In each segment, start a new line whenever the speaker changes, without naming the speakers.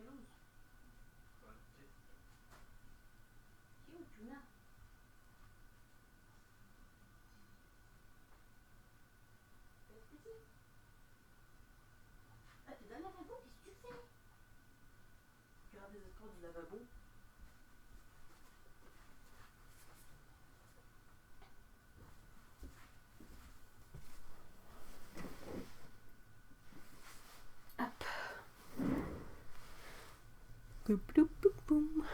chose. Cute, Juna. Ah, t'es dans le lavabo, qu'est-ce que tu fais? Regarde les escrocs du lavabo. Hop. Boop, boop, boop, boom.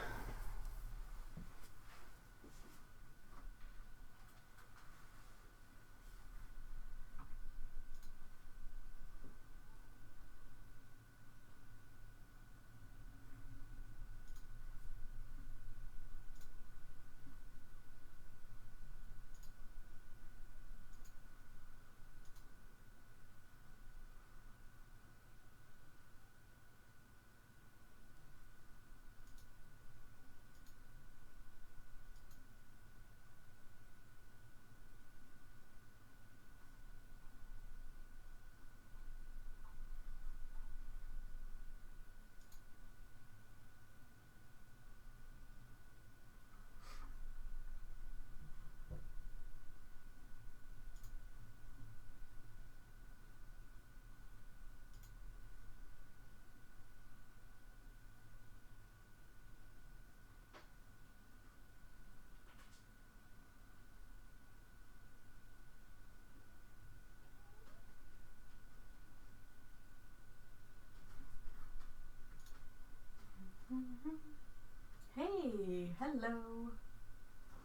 Hey, hello.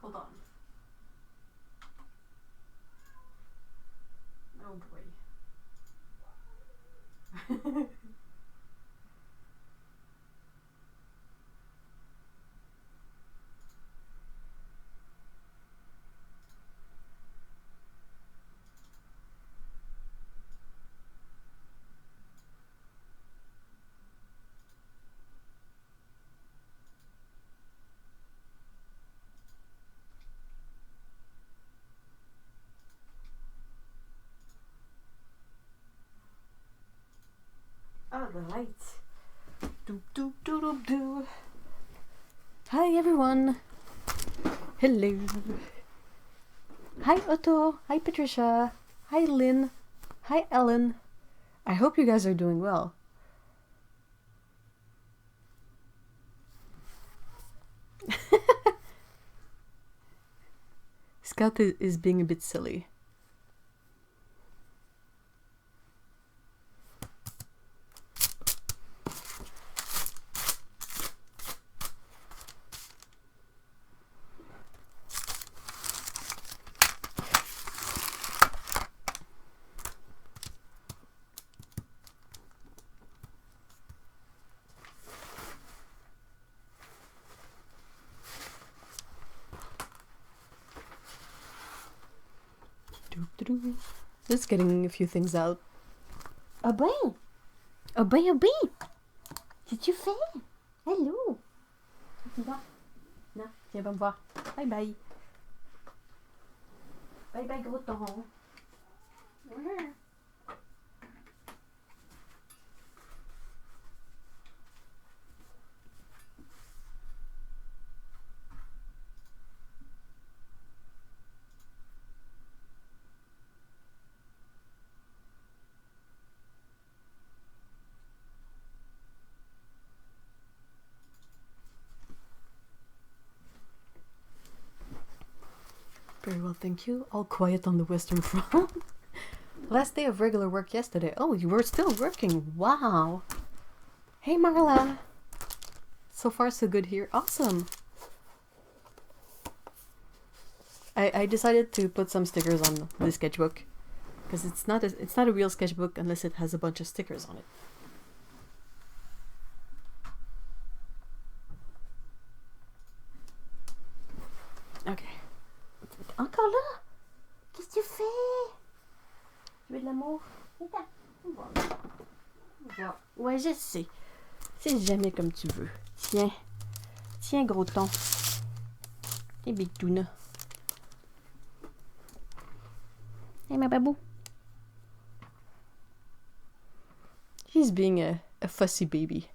Hold on. Oh boy. Oh, the lights. Doop, doop, doop, doop, doop. Hi, everyone. Hello. Hi, Otto. Hi, Patricia. Hi, Lynn. Hi, Ellen. I hope you guys are doing well. Scout is being a bit silly. Just getting a few things out. Obey! Obey, obey! Qu'est-ce que tu fais? Hello! Tu vas? Non, viens pas me voir. Bye bye. Bye bye, gros ton. Very well, thank you. All quiet on the Western Front. Last day of regular work yesterday. Oh, you were still working. Wow. Hey, Marla. So far, so good here. Awesome. I decided to put some stickers on the sketchbook because it's not a real sketchbook unless it has a bunch of stickers on it. Ok. Encore là? Qu'est-ce que tu fais? Tu veux de l'amour? Ouais, je sais. C'est jamais comme tu veux. Tiens. Tiens, gros ton. Tiens, Big Tuna. Hey, ma babou. He's being a fussy baby.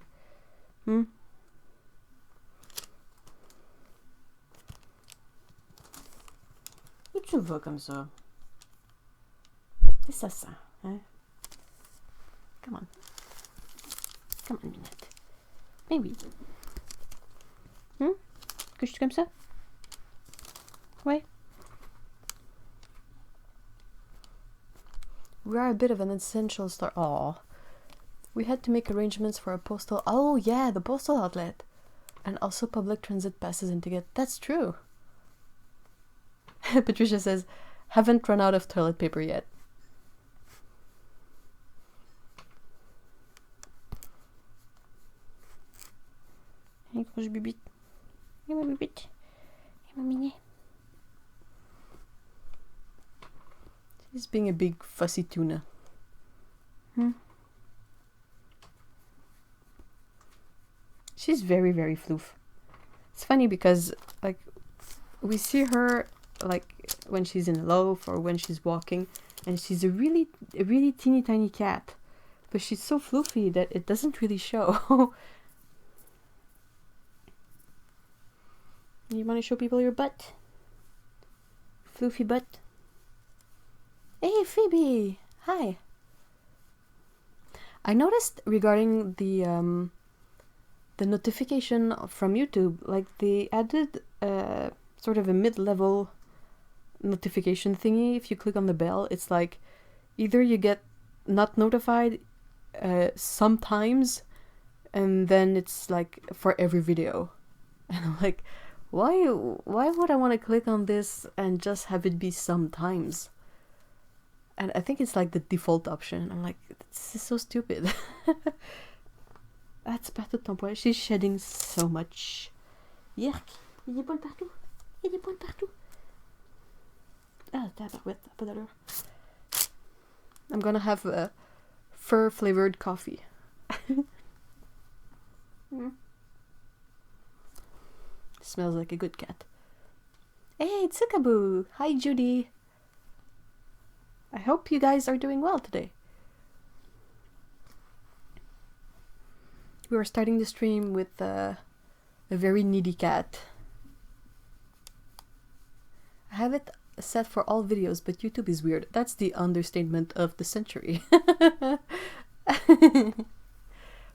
Où tu vas comme ça? Qu'est-ce que ça sent, hein? Come on. Come on, Minette. Mais oui. Que je suis comme ça? Ouais. We are a bit of an essential star. Aww. We had to make arrangements for a postal... Oh, yeah, the postal outlet. And also public transit passes in to get... That's true. Patricia says, haven't run out of toilet paper yet. Hey, grosse bibite. Hey, ma bibite. Hey, ma minet. She's being a big fussy tuna. She's very, very floof. It's funny because, like, we see her, like, when she's in a loaf or when she's walking, and she's a really teeny tiny cat. But she's so floofy that it doesn't really show. You want to show people your butt? Floofy butt? Hey, Phoebe! Hi! I noticed regarding the notification from YouTube, like they added sort of a mid-level notification thingy. If you click on the bell, it's like either you get not notified sometimes, and then it's like for every video. And I'm like, why would I want to click on this and just have it be sometimes? And I think it's like the default option. I'm like, this is so stupid. That's partout ton poil. She's shedding so much. Yerk. Il y a des poils partout. Il y a des poils partout. Ah, tabarouette, pas d'allure. I'm gonna have a fur flavored coffee. Smells like a good cat. Hey, Tsukaboo! Hi, Judy! I hope you guys are doing well today. We are starting the stream with a very needy cat. I have it set for all videos, but YouTube is weird. That's the understatement of the century.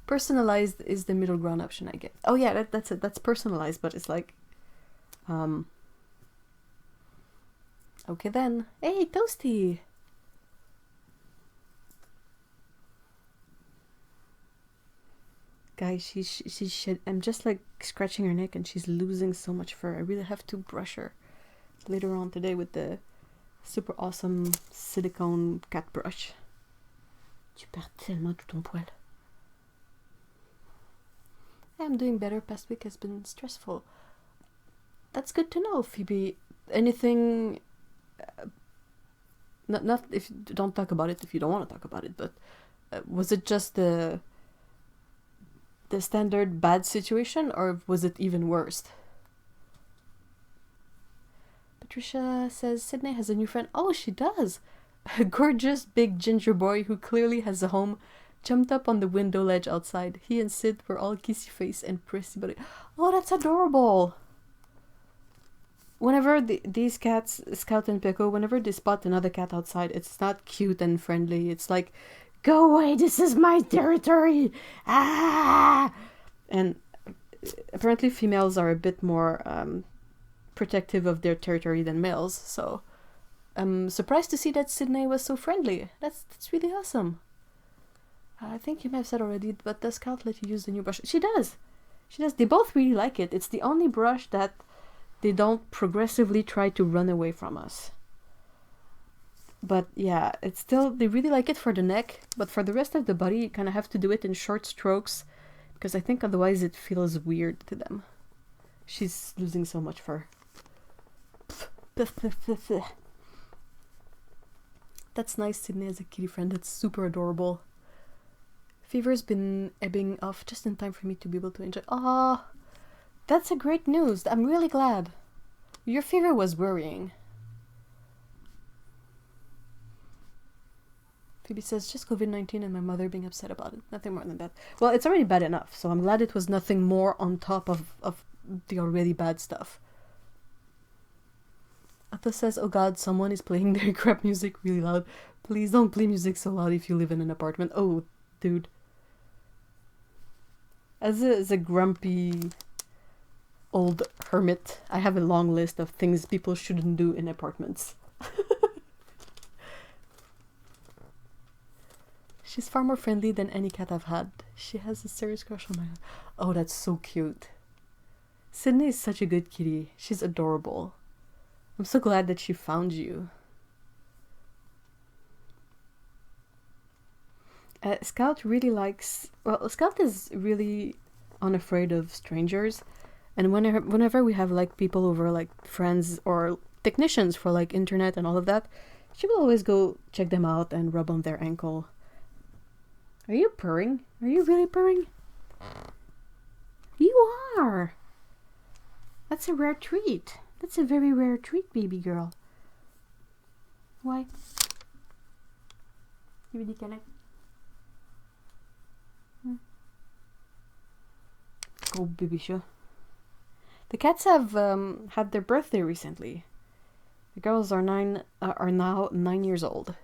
Personalized is the middle ground option I get. Oh yeah, that's it. That's personalized, but it's like... Okay then. Hey, Toasty! Guys, she's I'm just like scratching her neck and she's losing so much fur. I really have to brush her later on today with the super awesome silicone cat brush. Tu perds tellement tout ton poil. I'm doing better. Past week has been stressful. That's good to know, Phoebe. Anything... Not if don't talk about it if you don't want to talk about it, but was it just the standard bad situation, or was it even worse? Patricia says Sydney has a new friend. Oh, she does! A gorgeous big ginger boy who clearly has a home jumped up on the window ledge outside. He and Sid were all kissy face and prissy, but oh, that's adorable! Whenever these cats, Scout and Pico, whenever they spot another cat outside, it's not cute and friendly. It's like, go away, this is my territory! Ah! And apparently females are a bit more protective of their territory than males, so I'm surprised to see that Sydney was so friendly. That's really awesome. I think you may have said already, but does Scout let you use the new brush? She does! She does. They both really like it. It's the only brush that they don't progressively try to run away from us. But yeah, it's still, they really like it for the neck, but for the rest of the body, you kind of have to do it in short strokes, because I think otherwise it feels weird to them. She's losing so much fur. That's nice, Sydney as a kitty friend. That's super adorable. Fever's been ebbing off just in time for me to be able to enjoy. Ah, that's a great news. I'm really glad. Your fever was worrying. Phoebe says, just COVID-19 and my mother being upset about it. Nothing more than that. Well, it's already bad enough, so I'm glad it was nothing more on top of the already bad stuff. Atha says, oh god, someone is playing their crap music really loud. Please don't play music so loud if you live in an apartment. Oh, dude. As a grumpy old hermit, I have a long list of things people shouldn't do in apartments. She's far more friendly than any cat I've had. She has a serious crush on my... Oh, that's so cute. Sydney is such a good kitty. She's adorable. I'm so glad that she found you. Scout really likes... Well, Scout is really unafraid of strangers. And whenever we have like people over, like friends or technicians for like internet and all of that, she will always go check them out and rub on their ankle. Are you purring? Are you really purring? You are! That's a rare treat. That's a very rare treat, baby girl. Why? You really connect. Oh, baby show. The cats have had their birthday recently. The girls are now 9 years old.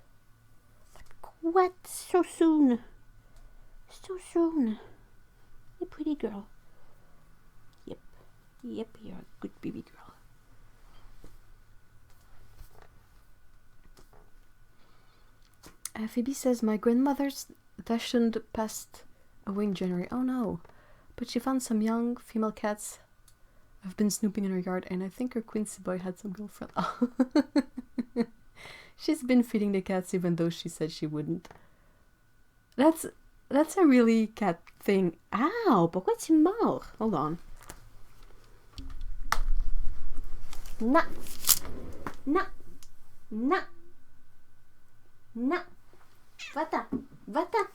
What? So soon? So soon? You pretty girl. Yep. Yep, you're a good baby girl. Phoebe says, my grandmother's dachshund passed away in January. Oh no. But she found some young female cats. I've been snooping in her yard and I think her Quincy boy had some girlfriend. Oh. She's been feeding the cats even though she said she wouldn't. That's a really cat thing. Ow, but what's your mouth? Hold on. Na. Na. Na. Na. Vata. Vata.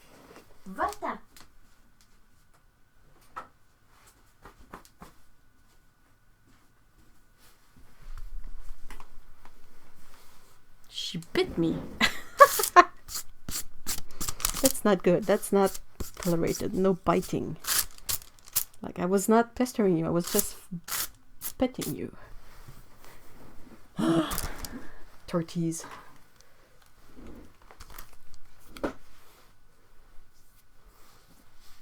Vata. She bit me. That's not good. That's not tolerated. No biting. Like, I was not pestering you. I was just petting you. Torties.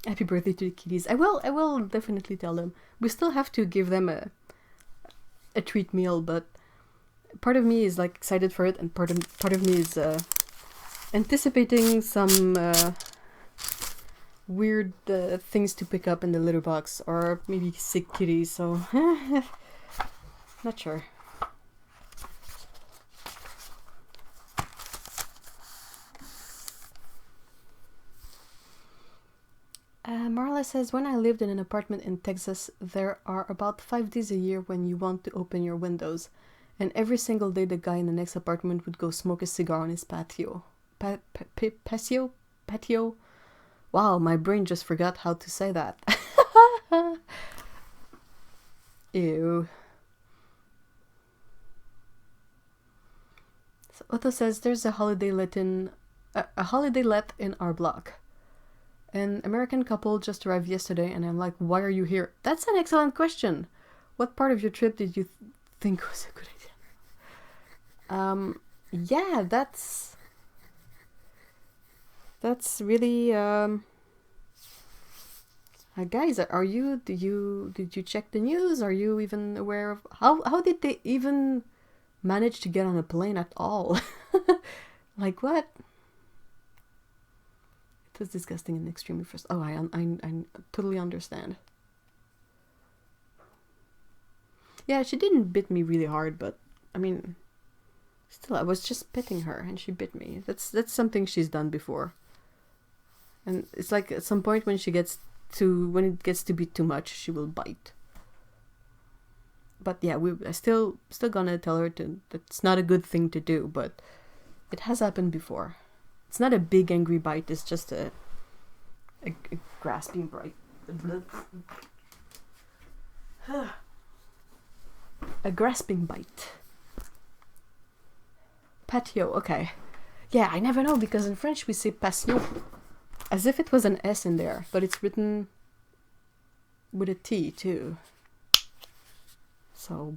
Happy birthday to the kitties. I will definitely tell them. We still have to give them a treat meal, but part of me is like excited for it, and part of me is anticipating some weird things to pick up in the litter box, or maybe sick kitties. So not sure. Marla says, when I lived in an apartment in Texas, there are about 5 days a year when you want to open your windows. And every single day the guy in the next apartment would go smoke a cigar on his patio. Patio? Wow, my brain just forgot how to say that. Ew. So Otto says, there's a holiday let in our block. An American couple just arrived yesterday, and I'm like, why are you here? That's an excellent question. What part of your trip did you think was a good idea? Yeah, that's really guys, did you check the news? Are you even aware of how did they even manage to get on a plane at all? Like, what? It was disgusting and extremely frustrating. Oh, I totally understand. Yeah, she didn't bit me really hard, but I mean, still, I was just petting her and she bit me. That's something she's done before. And it's like at some point when it gets to be too much, she will bite. But yeah, I still gonna tell her that's not a good thing to do, but it has happened before. It's not a big angry bite, it's just a grasping bite. A grasping bite. Patio, okay. Yeah, I never know, because in French we say passion as if it was an S in there, but it's written with a T too. So...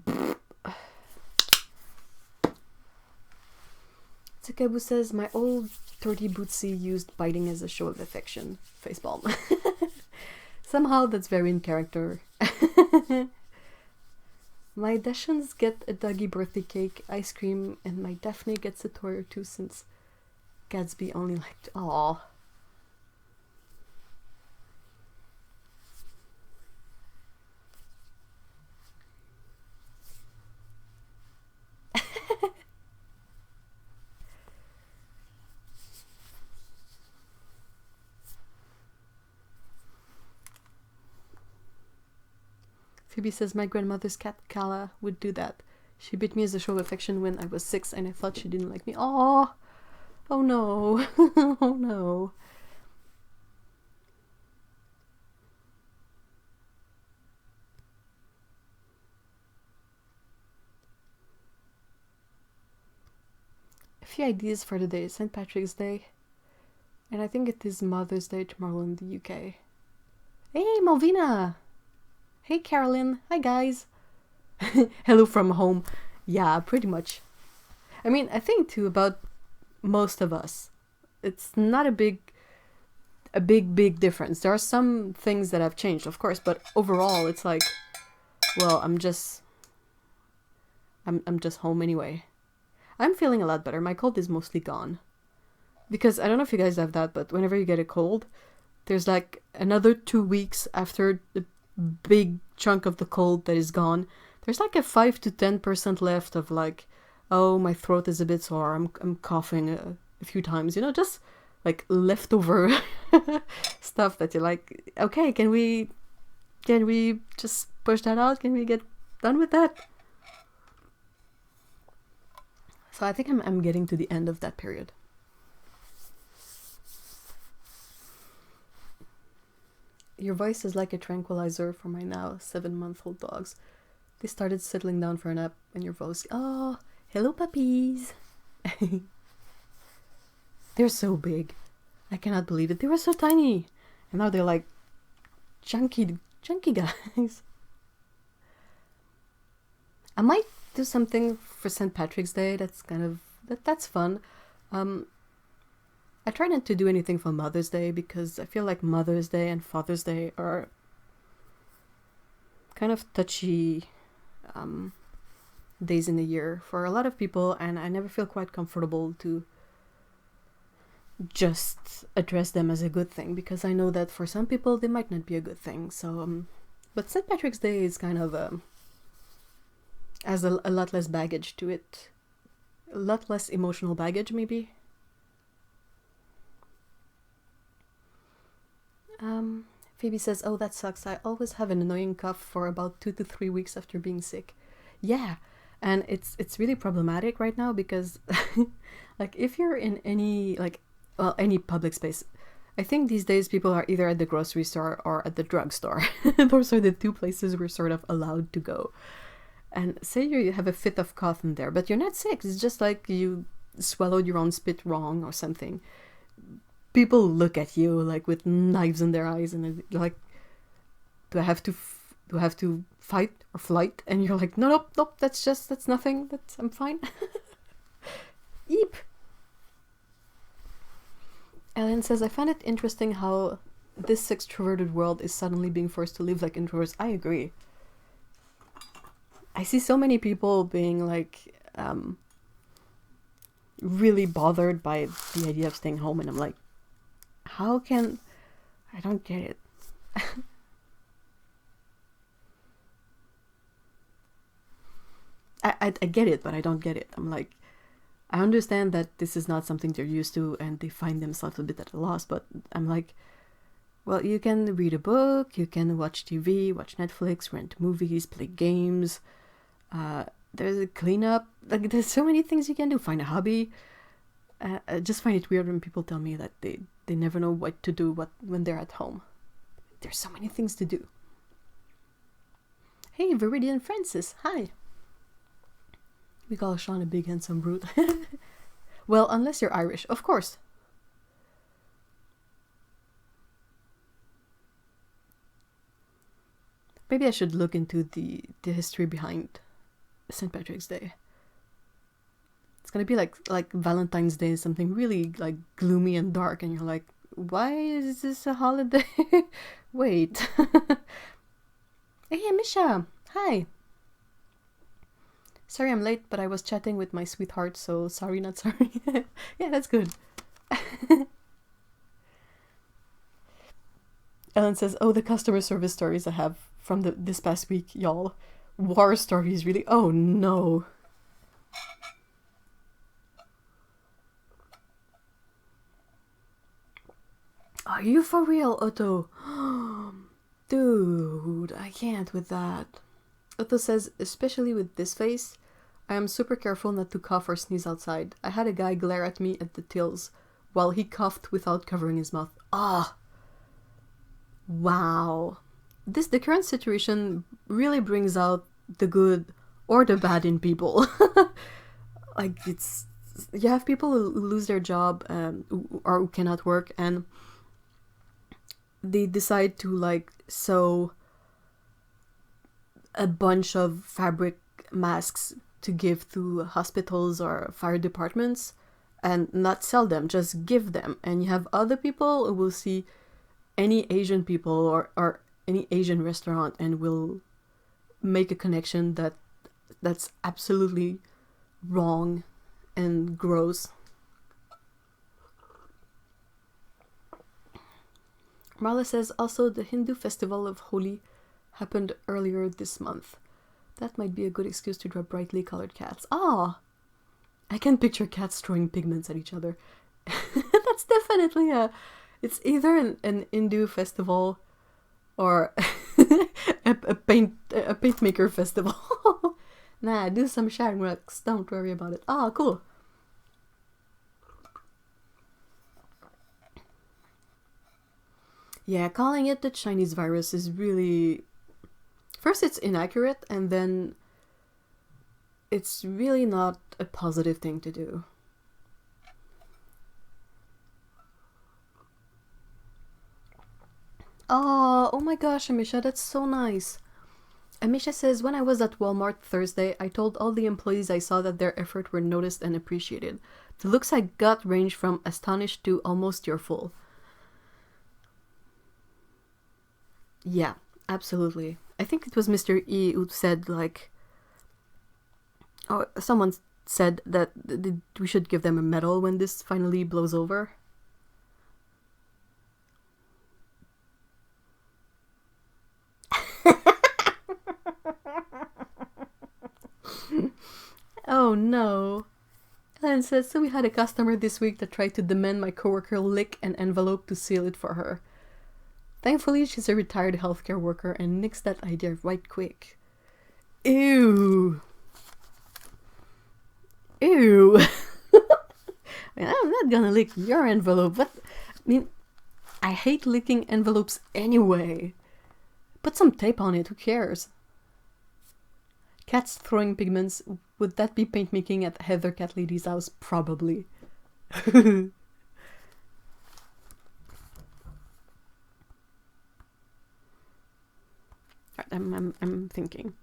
Tsukabu says, my old 30 Bootsy used biting as a show of affection. Facepalm. Somehow that's very in character. My Dachshunds get a doggy birthday cake, ice cream, and my Daphne gets a toy or two since Gatsby only liked... Aww. Phoebe says, my grandmother's cat, Kala, would do that. She bit me as a show of affection when I was 6 and I thought she didn't like me. Aww! Oh no! Oh no! A few ideas for the day. St. Patrick's Day. And I think it is Mother's Day tomorrow in the UK. Hey, Malvina! Hey, Carolyn. Hi, guys. Hello from home. Yeah, pretty much. I mean, I think too about most of us. It's not a big difference. There are some things that have changed, of course, but overall, it's like, well, I'm just home anyway. I'm feeling a lot better. My cold is mostly gone. Because I don't know if you guys have that, but whenever you get a cold, there's like another 2 weeks after the big chunk of the cold that is gone. There's like a 5 to 10% left of like, oh, my throat is a bit sore. I'm coughing a few times. You know, just like leftover stuff that you're like, okay, can we just push that out? Can we get done with that? So I think I'm getting to the end of that period. Your voice is like a tranquilizer for my now 7-month-old dogs. They started settling down for a nap and your voice... Oh, hello puppies! They're so big. I cannot believe it. They were so tiny. And now they're like chunky guys. I might do something for St. Patrick's Day. That's kind of... That's fun. I try not to do anything for Mother's Day because I feel like Mother's Day and Father's Day are kind of touchy days in the year for a lot of people, and I never feel quite comfortable to just address them as a good thing because I know that for some people they might not be a good thing. So, but St. Patrick's Day is kind of has a lot less baggage to it, a lot less emotional baggage maybe. Phoebe says, oh, that sucks. I always have an annoying cough for about 2 to 3 weeks after being sick. Yeah, and it's really problematic right now because like if you're in any any public space, I think these days people are either at the grocery store or at the drugstore. Those are the 2 places we're sort of allowed to go. And say you have a fit of cough in there, but you're not sick. It's just like you swallowed your own spit wrong or something. People look at you like with knives in their eyes, and they're like, "Do I have to fight or flight?" And you're like, "No, nope. That's nothing. I'm fine." Eep. Ellen says, "I find it interesting how this extroverted world is suddenly being forced to live like introverts." I agree. I see so many people being like really bothered by the idea of staying home, and I'm like, how can... I don't get it. I get it, but I don't get it. I'm like, I understand that this is not something they're used to and they find themselves a bit at a loss, but I'm like, well, you can read a book, you can watch TV, watch Netflix, rent movies, play games, there's a cleanup, like there's so many things you can do, find a hobby. I just find it weird when people tell me that they never know what to do when they're at home. There's so many things to do. Hey, Viridian Francis, hi. We call Sean a big handsome brute. Well, unless you're Irish, of course. Maybe I should look into the history behind St. Patrick's Day. It's gonna be like Valentine's Day, something really like gloomy and dark, and you're like, why is this a holiday? Wait. Hey, Misha. Hi. Sorry I'm late, but I was chatting with my sweetheart, so sorry, not sorry. Yeah, that's good. Ellen says, oh, the customer service stories I have from this past week, y'all. War stories, really. Oh, no. Are you for real, Otto? Dude, I can't with that. Otto says, especially with this face, I am super careful not to cough or sneeze outside. I had a guy glare at me at the tills while he coughed without covering his mouth. Ah! Wow. The current situation really brings out the good or the bad in people. Like, you have people who lose their job or who cannot work, and they decide to like sew a bunch of fabric masks to give to hospitals or fire departments and not sell them, just give them. And you have other people who will see any Asian people or any Asian restaurant and will make a connection that's absolutely wrong and gross. Marla says, also the Hindu festival of Holi happened earlier this month. That might be a good excuse to draw brightly colored cats. Ah! I can picture cats throwing pigments at each other. That's definitely it's either an Hindu festival or a paint maker festival. Nah, do some shamrocks, don't worry about it. Ah, cool. Yeah, calling it the Chinese virus is really... First, it's inaccurate, and then it's really not a positive thing to do. Oh my gosh, Amisha, that's so nice. Amisha says, when I was at Walmart Thursday, I told all the employees I saw that their effort were noticed and appreciated. The looks I got ranged from astonished to almost tearful. Yeah, absolutely. I think it was Mr. E who said, like... Oh, someone said that we should give them a medal when this finally blows over. Oh no. Ellen says, so we had a customer this week that tried to demand my coworker lick an envelope to seal it for her. Thankfully, she's a retired healthcare worker and nixed that idea right quick. Ew. Ew. I mean, I'm not gonna lick your envelope, but I mean, I hate licking envelopes anyway. Put some tape on it, who cares? Cats throwing pigments, would that be paint making at Heather Cat Lady's house? Probably. I'm thinking.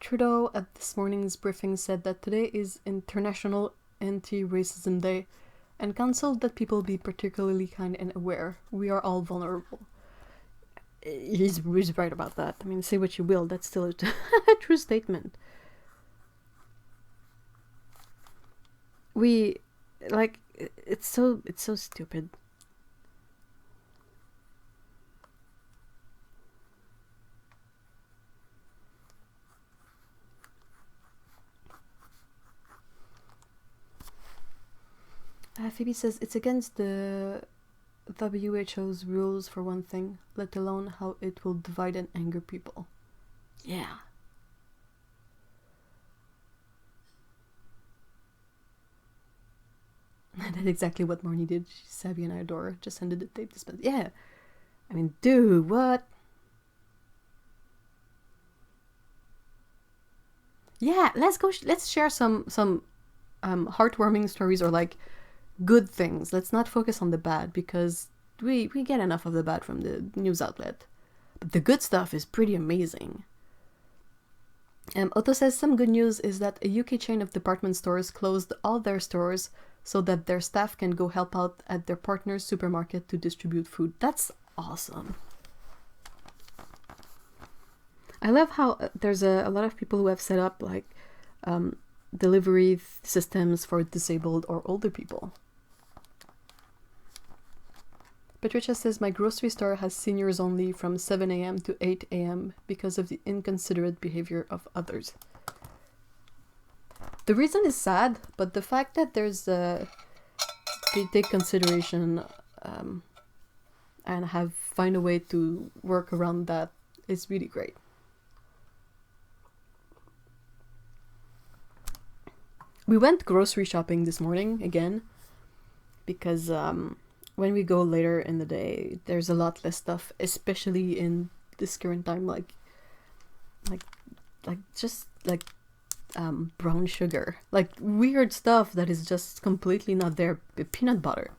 Trudeau at this morning's briefing said that today is International Anti-Racism Day and counseled that people be particularly kind and aware. We are all vulnerable. He's right about that. I mean, say what you will, that's still a true statement. We, like, it's so stupid. Phoebe says it's against the WHO's rules for one thing, let alone how it will divide and anger people. Yeah. That's exactly what Marnie did. She's savvy and I adore her. Just handed the tape dispenser. Yeah. I mean, dude, what? Yeah, let's go. Let's share some heartwarming stories or like good things. Let's not focus on the bad because we get enough of the bad from the news outlet. But the good stuff is pretty amazing. Otto says some good news is that a UK chain of department stores closed all their stores so that their staff can go help out at their partner's supermarket to distribute food. That's awesome. I love how there's a lot of people who have set up like delivery systems for disabled or older people. Patricia says my grocery store has seniors only from 7 a.m. to 8 a.m. because of the inconsiderate behavior of others. The reason is sad, but the fact that they take consideration and find a way to work around that is really great. We went grocery shopping this morning again because when we go later in the day, there's a lot less stuff, especially in this current time, like brown sugar, like weird stuff that is just completely not there. Peanut butter.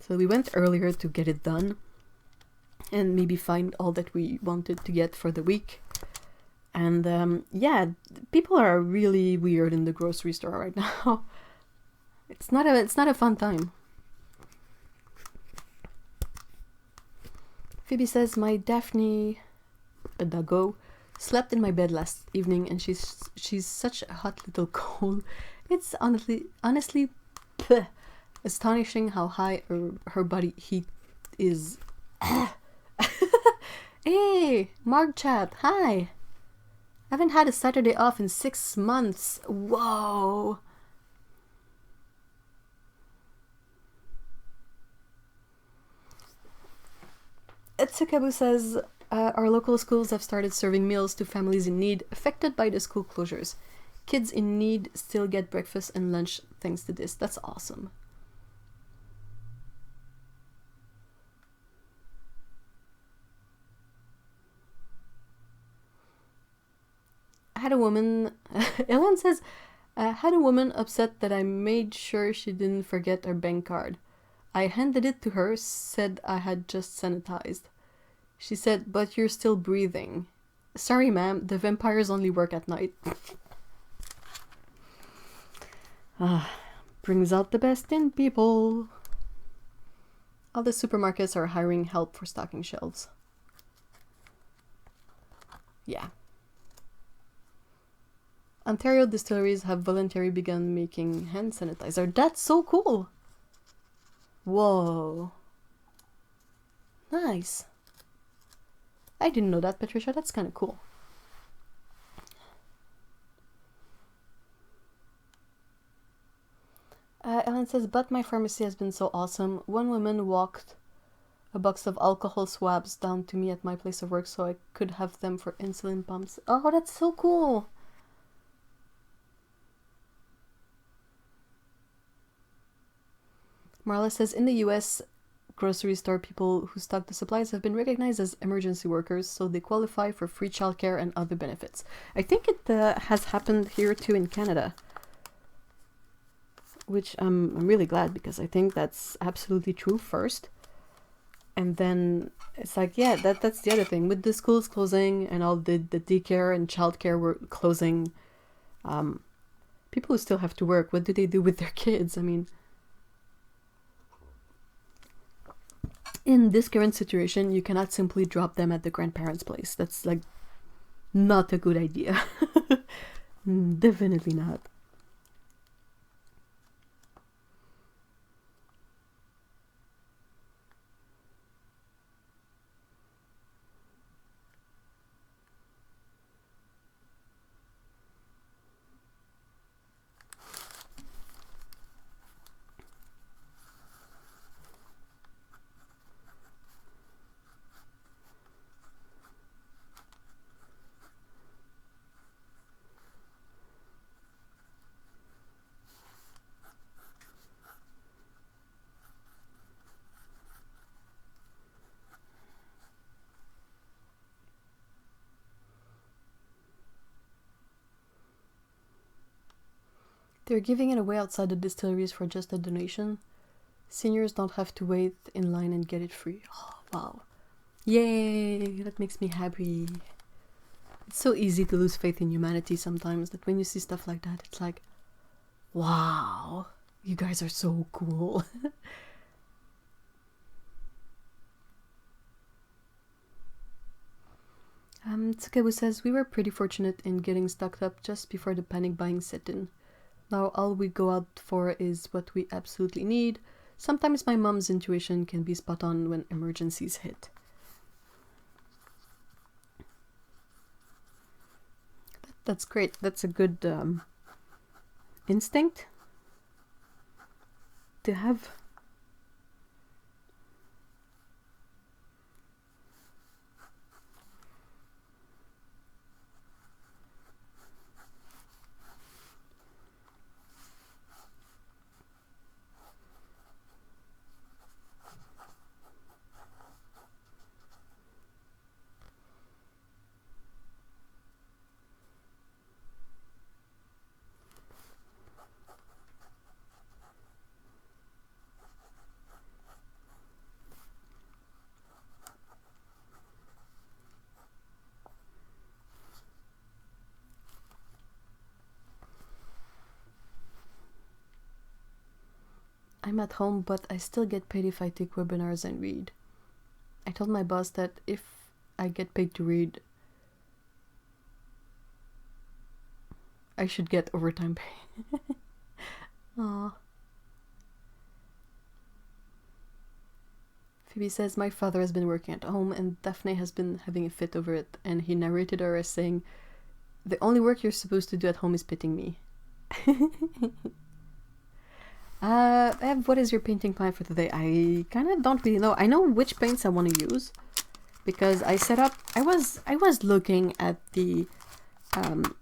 So we went earlier to get it done and maybe find all that we wanted to get for the week. And yeah, people are really weird in the grocery store right now. It's not a fun time. Phoebe says my Daphne, a doggo, slept in my bed last evening and she's such a hot little coal. It's honestly astonishing how high her body heat is. Hey, Mark chat, hi. Haven't had a Saturday off in 6 months. Whoa. Tsukabu says, our local schools have started serving meals to families in need affected by the school closures. Kids in need still get breakfast and lunch thanks to this. That's awesome. I had a woman, Ellen says, had a woman upset that I made sure she didn't forget her bank card. I handed it to her, said I had just sanitized. She said, but you're still breathing. Sorry, ma'am, the vampires only work at night. Brings out the best in people. All the supermarkets are hiring help for stocking shelves. Yeah. Ontario distilleries have voluntarily begun making hand sanitizer. That's so cool! Whoa. Nice. I didn't know that, Patricia. That's kind of cool. Ellen says, but my pharmacy has been so awesome. One woman walked a box of alcohol swabs down to me at my place of work so I could have them for insulin pumps. Oh, that's so cool! Marla says, in the US, grocery store people who stock the supplies have been recognized as emergency workers, so they qualify for free childcare and other benefits. I think it has happened here too in Canada, which I'm really glad because I think that's absolutely true first. And then it's like, yeah, that's the other thing. With the schools closing and all the daycare and childcare were closing, people who still have to work, what do they do with their kids? I mean, in this current situation, you cannot simply drop them at the grandparents' place. That's like not a good idea. Definitely not. They're giving it away outside the distilleries for just a donation. Seniors don't have to wait in line and get it free. Oh, wow. Yay! That makes me happy. It's so easy to lose faith in humanity sometimes that when you see stuff like that, it's like, wow, you guys are so cool. Tsukebu says, we were pretty fortunate in getting stocked up just before the panic buying set in. Now all we go out for is what we absolutely need. Sometimes my mom's intuition can be spot on when emergencies hit. That's great. That's a good instinct to have. I'm at home, but I still get paid if I take webinars and read. I told my boss that if I get paid to read, I should get overtime pay. Aww. Phoebe says, my father has been working at home and Daphne has been having a fit over it, and he narrated her as saying, the only work you're supposed to do at home is pitting me. Ev, what is your painting plan for today? I kind of don't really know. I know which paints I want to use because I set up. I was looking at the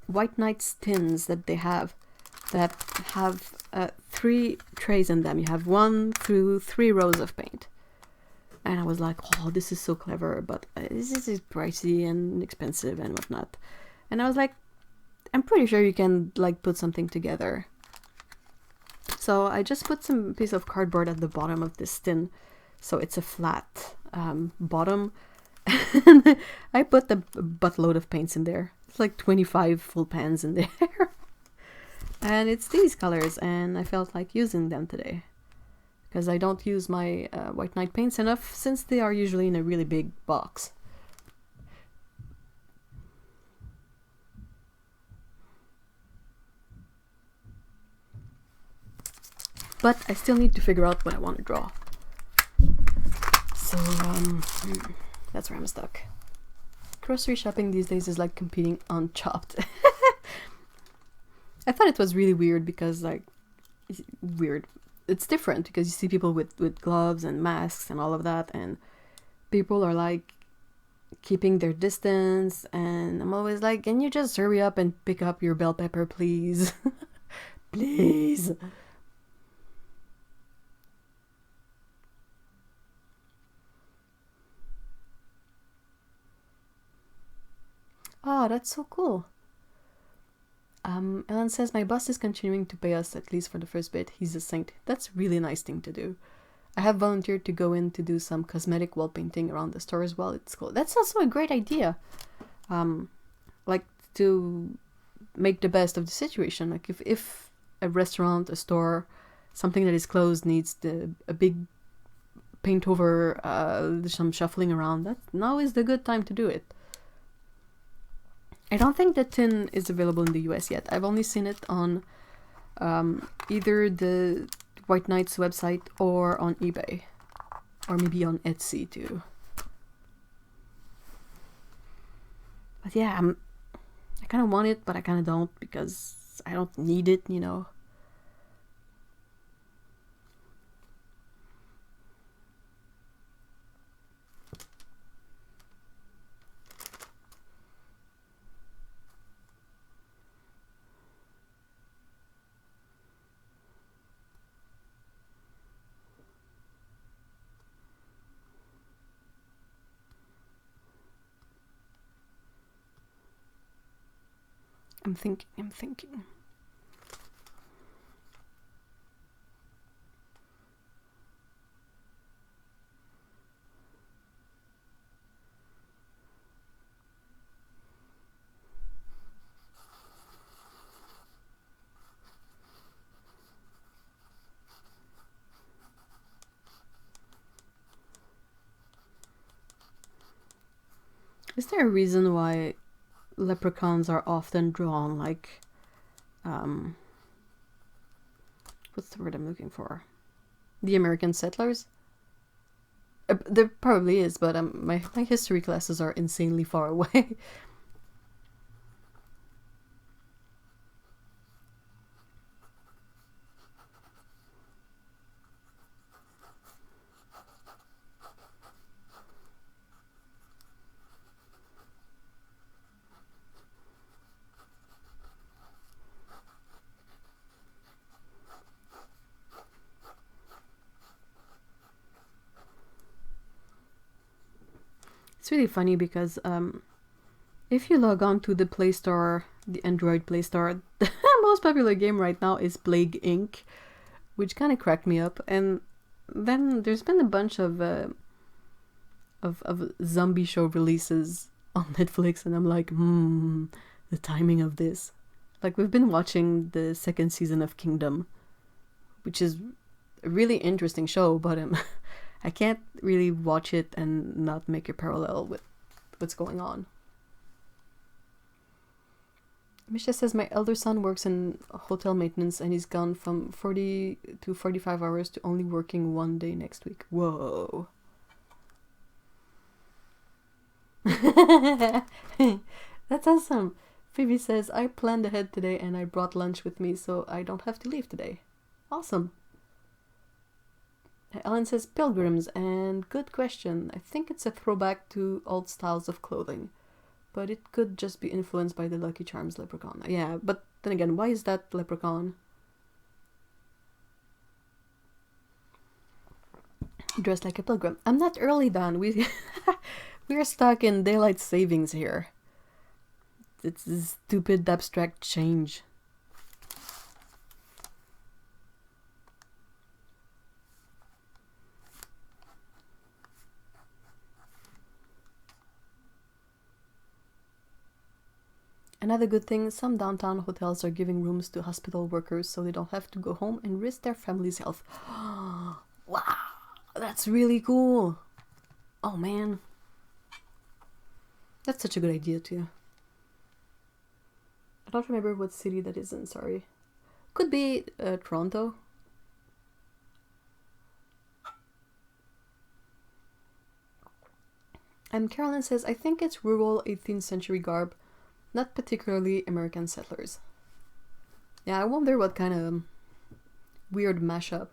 White Knights tins that they have that have 3 trays in them. You have 1 through 3 rows of paint, and I was like, oh, this is so clever, but this is pricey and expensive and whatnot. And I was like, I'm pretty sure you can like put something together. So I just put some piece of cardboard at the bottom of this tin, so it's a flat bottom. And I put a buttload of paints in there. It's like 25 full pans in there. And it's these colors, and I felt like using them today. Because I don't use my White Knight paints enough, since they are usually in a really big box. But I still need to figure out what I want to draw. So, that's where I'm stuck. Grocery shopping these days is like competing on Chopped. I thought it was really weird because, like, it's different because you see people with gloves and masks and all of that, and people are like keeping their distance, and I'm always like, can you just hurry up and pick up your bell pepper, please? Please. Oh, that's so cool. Ellen says, my boss is continuing to pay us at least for the first bit. He's a saint. That's a really nice thing to do. I have volunteered to go in to do some cosmetic wall painting around the store as well. It's cool. That's also a great idea. Like to make the best of the situation. Like if a restaurant, a store, something that is closed needs a big paint over, some shuffling around, that now is the good time to do it. I don't think the tin is available in the US yet. I've only seen it on either the White Knights website or on eBay. Or maybe on Etsy too. But yeah, I kind of want it, but I kind of don't because I don't need it, you know. I'm thinking. Is there a reason why leprechauns are often drawn like, what's the word I'm looking for? The American settlers? There probably is, but my history classes are insanely far away. It's really funny because if you log on to the Play Store, the Android Play Store, the most popular game right now is Plague Inc., which kind of cracked me up. And then there's been a bunch of zombie show releases on Netflix, and I'm like, the timing of this. Like, we've been watching the second season of Kingdom, which is a really interesting show, but I can't really watch it and not make a parallel with what's going on. Misha says my elder son works in hotel maintenance and he's gone from 40 to 45 hours to only working 1 day next week. Whoa. That's awesome. Phoebe says, I planned ahead today and I brought lunch with me so I don't have to leave today. Awesome. Ellen says, pilgrims, and good question. I think it's a throwback to old styles of clothing. But it could just be influenced by the Lucky Charms leprechaun. Yeah, but then again, why is that leprechaun dressed like a pilgrim? I'm not early, Dan. We're stuck in daylight savings here. It's a stupid abstract change. Another good thing, some downtown hotels are giving rooms to hospital workers so they don't have to go home and risk their family's health. Wow, that's really cool. Oh man. That's such a good idea too. I don't remember what city that is in, sorry. Could be Toronto. And Carolyn says, I think it's rural 18th century garb. Not particularly American settlers. Yeah, I wonder what kind of weird mashup.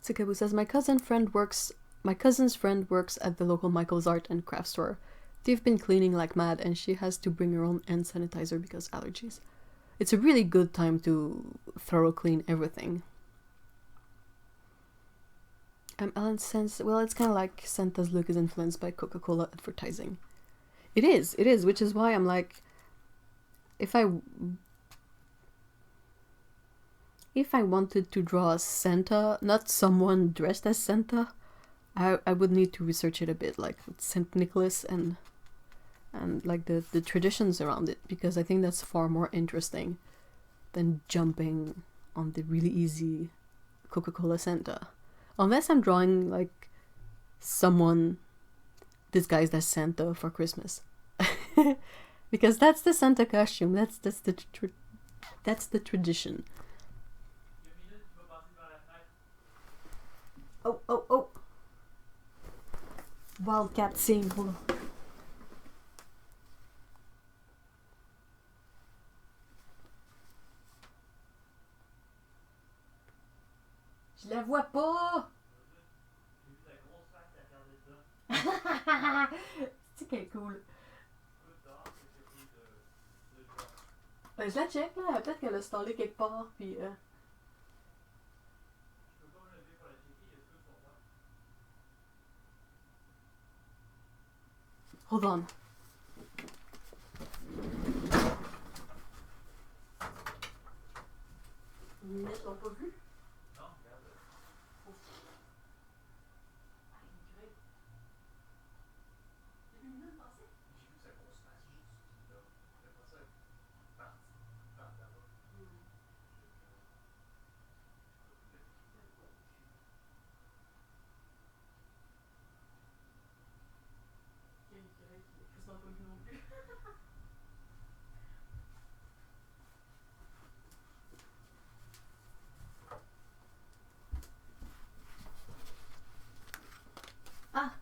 Tsikabu says, my cousin's friend works at the local Michael's Art and Craft store. They've been cleaning like mad and she has to bring her own hand sanitizer because allergies. It's a really good time to thorough clean everything. Ellen says, well, it's kind of like Santa's look is influenced by Coca-Cola advertising. It is, which is why I'm like, if I wanted to draw Santa, not someone dressed as Santa, I would need to research it a bit, like Saint Nicholas and like the traditions around it, because I think that's far more interesting than jumping on the really easy Coca-Cola Santa. Unless I'm drawing like someone disguised as Santa for Christmas. Because that's the Santa costume, that's the tradition. Oh. Wildcat scene, hold on. Je la vois pas! C'est qu'elle est cool. Je la check là, peut-être qu'elle a stallé quelque part, puis Hold on. Les lunettes l'ont pas vu?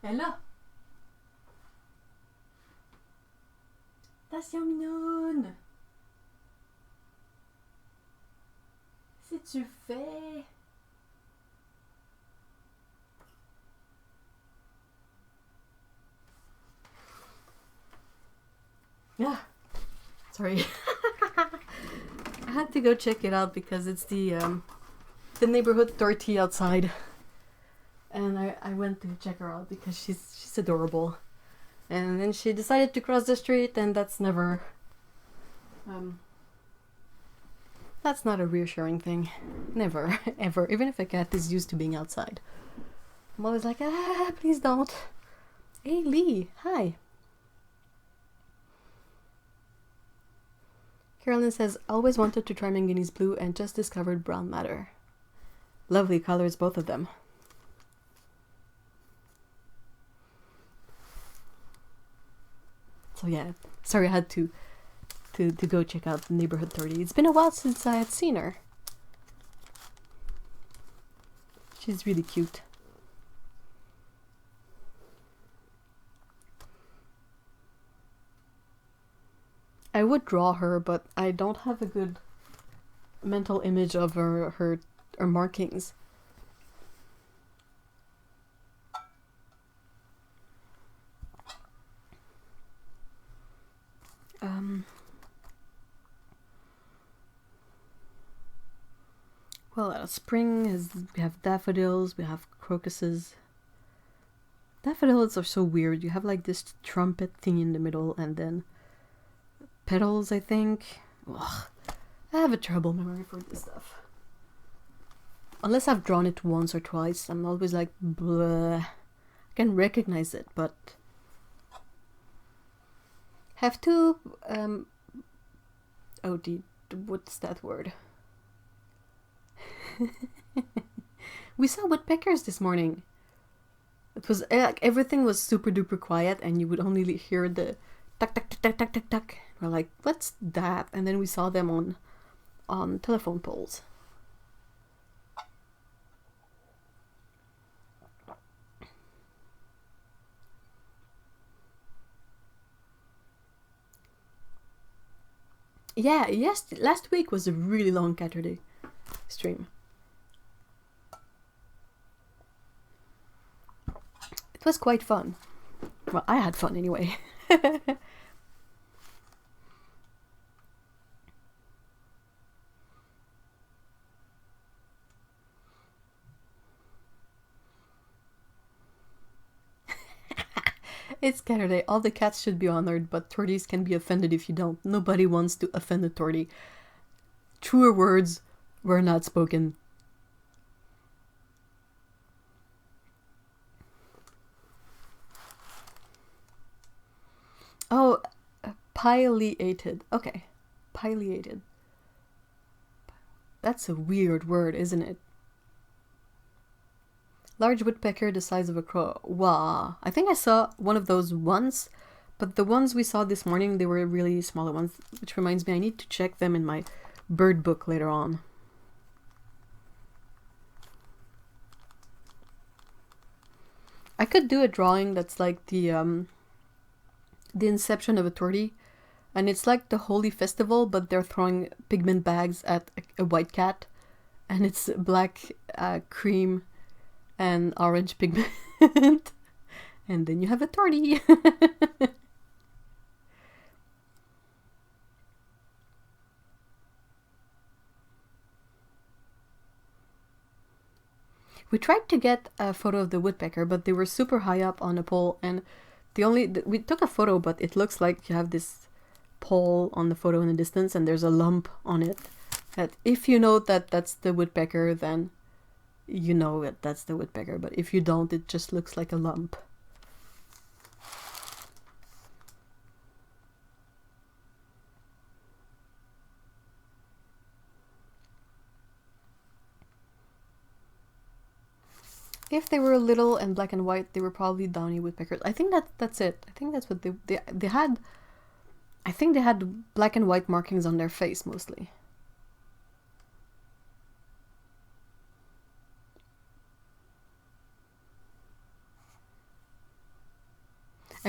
Elle est là. Station mignonne. Si tu fais. Ah, sorry. I had to go check it out because it's the neighborhood 30 outside, and I went to check her out because she's adorable, and then she decided to cross the street, and that's never that's not a reassuring thing, never ever. Even if a cat is used to being outside, I'm always like, please don't. Hey Lee, hi. Carolyn says, always wanted to try manganese blue and just discovered brown matter. Lovely colors, both of them. So yeah, sorry I had to go check out Neighborhood 30. It's been a while since I had seen her. She's really cute. I would draw her, but I don't have a good mental image of her markings. Well, spring is, we have daffodils, we have crocuses. Daffodils are so weird. You have like this trumpet thing in the middle and then petals, I think. Ugh. I have a terrible memory for this stuff. Unless I've drawn it once or twice, I'm always like, bleh. I can recognize it, but have to, what's that word? We saw woodpeckers this morning. It was like everything was super duper quiet, and you would only hear the tuck tuck tuck tuck tuck tuck tuck. We're like, what's that? And then we saw them on telephone poles. Yeah, yes, last week was a really long Caturday stream. It was quite fun. Well, I had fun anyway. It's Caturday. All the cats should be honored, but torties can be offended if you don't. Nobody wants to offend a tortie. Truer words were not spoken. Oh, pileated. Okay. Pileated. That's a weird word, isn't it? Large woodpecker the size of a crow. Wow. I think I saw one of those once, but the ones we saw this morning, they were really smaller ones, which reminds me I need to check them in my bird book later on. I could do a drawing that's like the inception of a tortie, and it's like the Holy Festival, but they're throwing pigment bags at a white cat, and it's black cream and orange pigment, and then you have a tortie. We tried to get a photo of the woodpecker, but they were super high up on a pole, and we took a photo, but it looks like you have this pole on the photo in the distance, and there's a lump on it. That if you know that that's the woodpecker, then you know that that's the woodpecker, but if you don't, it just looks like a lump. If they were little and black and white, they were probably downy woodpeckers. I think that's it. I think that's what they had. I think they had black and white markings on their face mostly.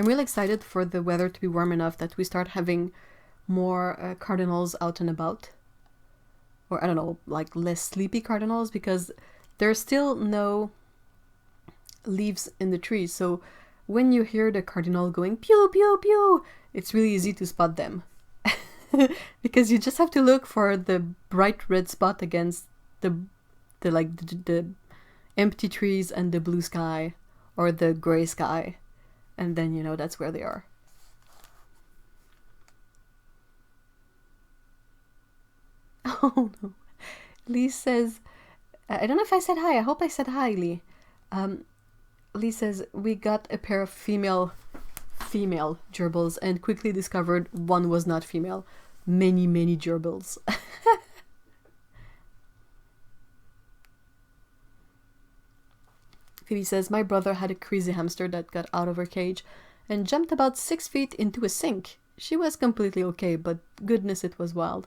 I'm really excited for the weather to be warm enough that we start having more cardinals out and about. Or I don't know, like less sleepy cardinals, because there's still no leaves in the trees. So when you hear the cardinal going pew pew pew, it's really easy to spot them. Because you just have to look for the bright red spot against the empty trees and the blue sky or the gray sky, and then you know that's where they are. Oh no. Lee says, I don't know if I said hi. I hope I said hi, Lee. Lee says, we got a pair of female gerbils and quickly discovered one was not female. Many gerbils. Phoebe says, my brother had a crazy hamster that got out of her cage and jumped about 6 feet into a sink. She was completely okay, but goodness, it was wild.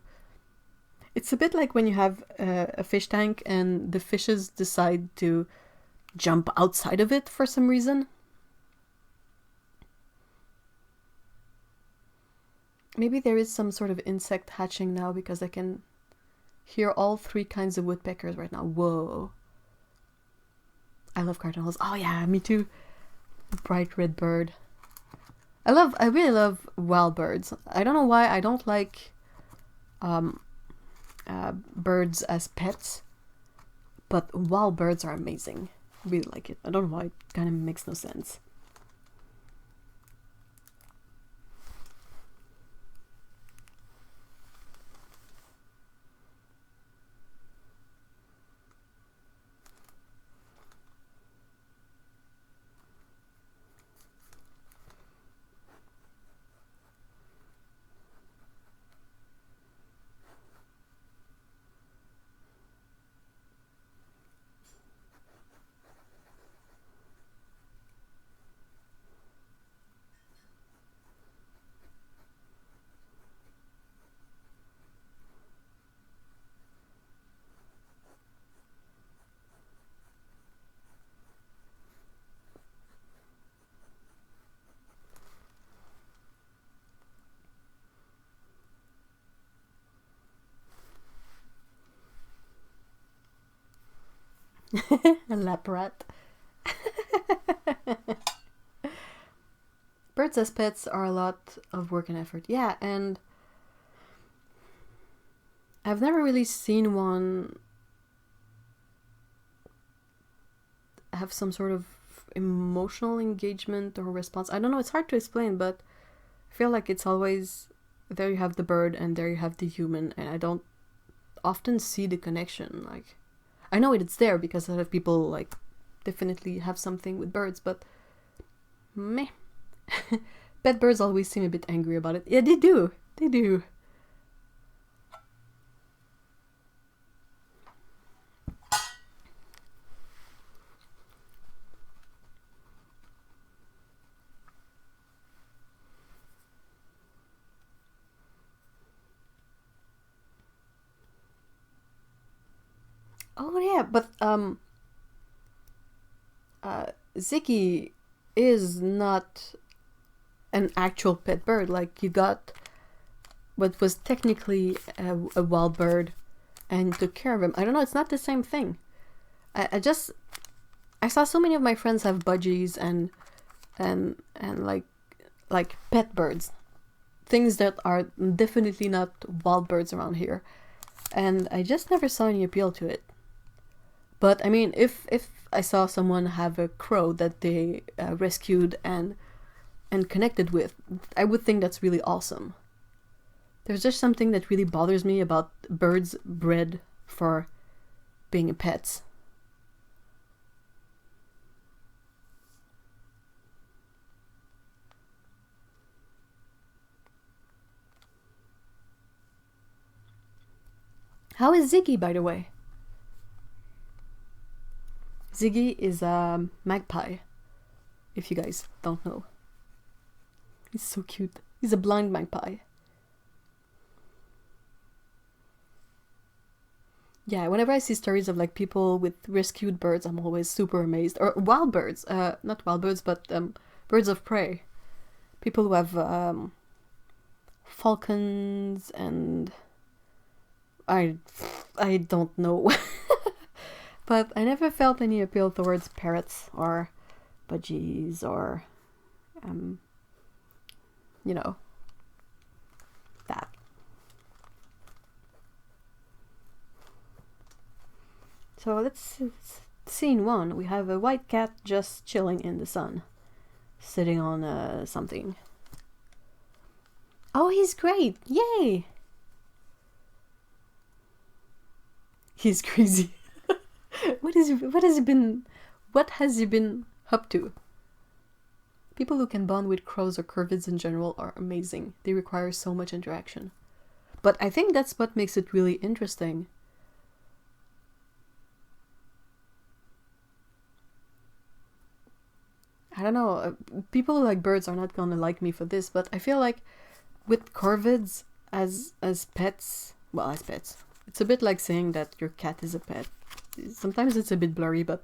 It's a bit like when you have a fish tank and the fishes decide to jump outside of it for some reason. Maybe there is some sort of insect hatching now because I can hear all 3 kinds of woodpeckers right now. Whoa. I love cardinals. Oh yeah, me too. Bright red bird. I really love wild birds. I don't know why I don't like birds as pets, but wild birds are amazing. Really like it. I don't know why, it kind of makes no sense. A lap rat. Birds as pets are a lot of work and effort. Yeah, and I've never really seen one have some sort of emotional engagement or response. I don't know, it's hard to explain, but I feel like it's always there you have the bird and there you have the human, and I don't often see the connection. Like, I know it's there because a lot of people like definitely have something with birds, but meh. Pet birds always seem a bit angry about it. Yeah, they do. They do. Oh yeah, but Ziggy is not an actual pet bird. Like, you got what was technically a wild bird and took care of him. I don't know, it's not the same thing. I saw so many of my friends have budgies and like pet birds. Things that are definitely not wild birds around here. And I just never saw any appeal to it. But I mean, if I saw someone have a crow that they rescued and connected with, I would think that's really awesome. There's just something that really bothers me about birds bred for being pets. How is Ziggy, by the way? Ziggy is a magpie, if you guys don't know. He's so cute. He's a blind magpie. Yeah, whenever I see stories of like people with rescued birds, I'm always super amazed. Or wild birds, not wild birds, but birds of prey. people who have falcons and I don't know. But I never felt any appeal towards parrots or budgies or you know, that. So let's scene 1. We have a white cat just chilling in the sun, sitting on something. Oh, he's great! Yay! He's crazy. What has he been up to? People who can bond with crows or corvids in general are amazing. They require so much interaction. But I think that's what makes it really interesting. I don't know, people who like birds are not gonna like me for this, but I feel like with corvids as pets, well, as pets, it's a bit like saying that your cat is a pet. Sometimes it's a bit blurry, but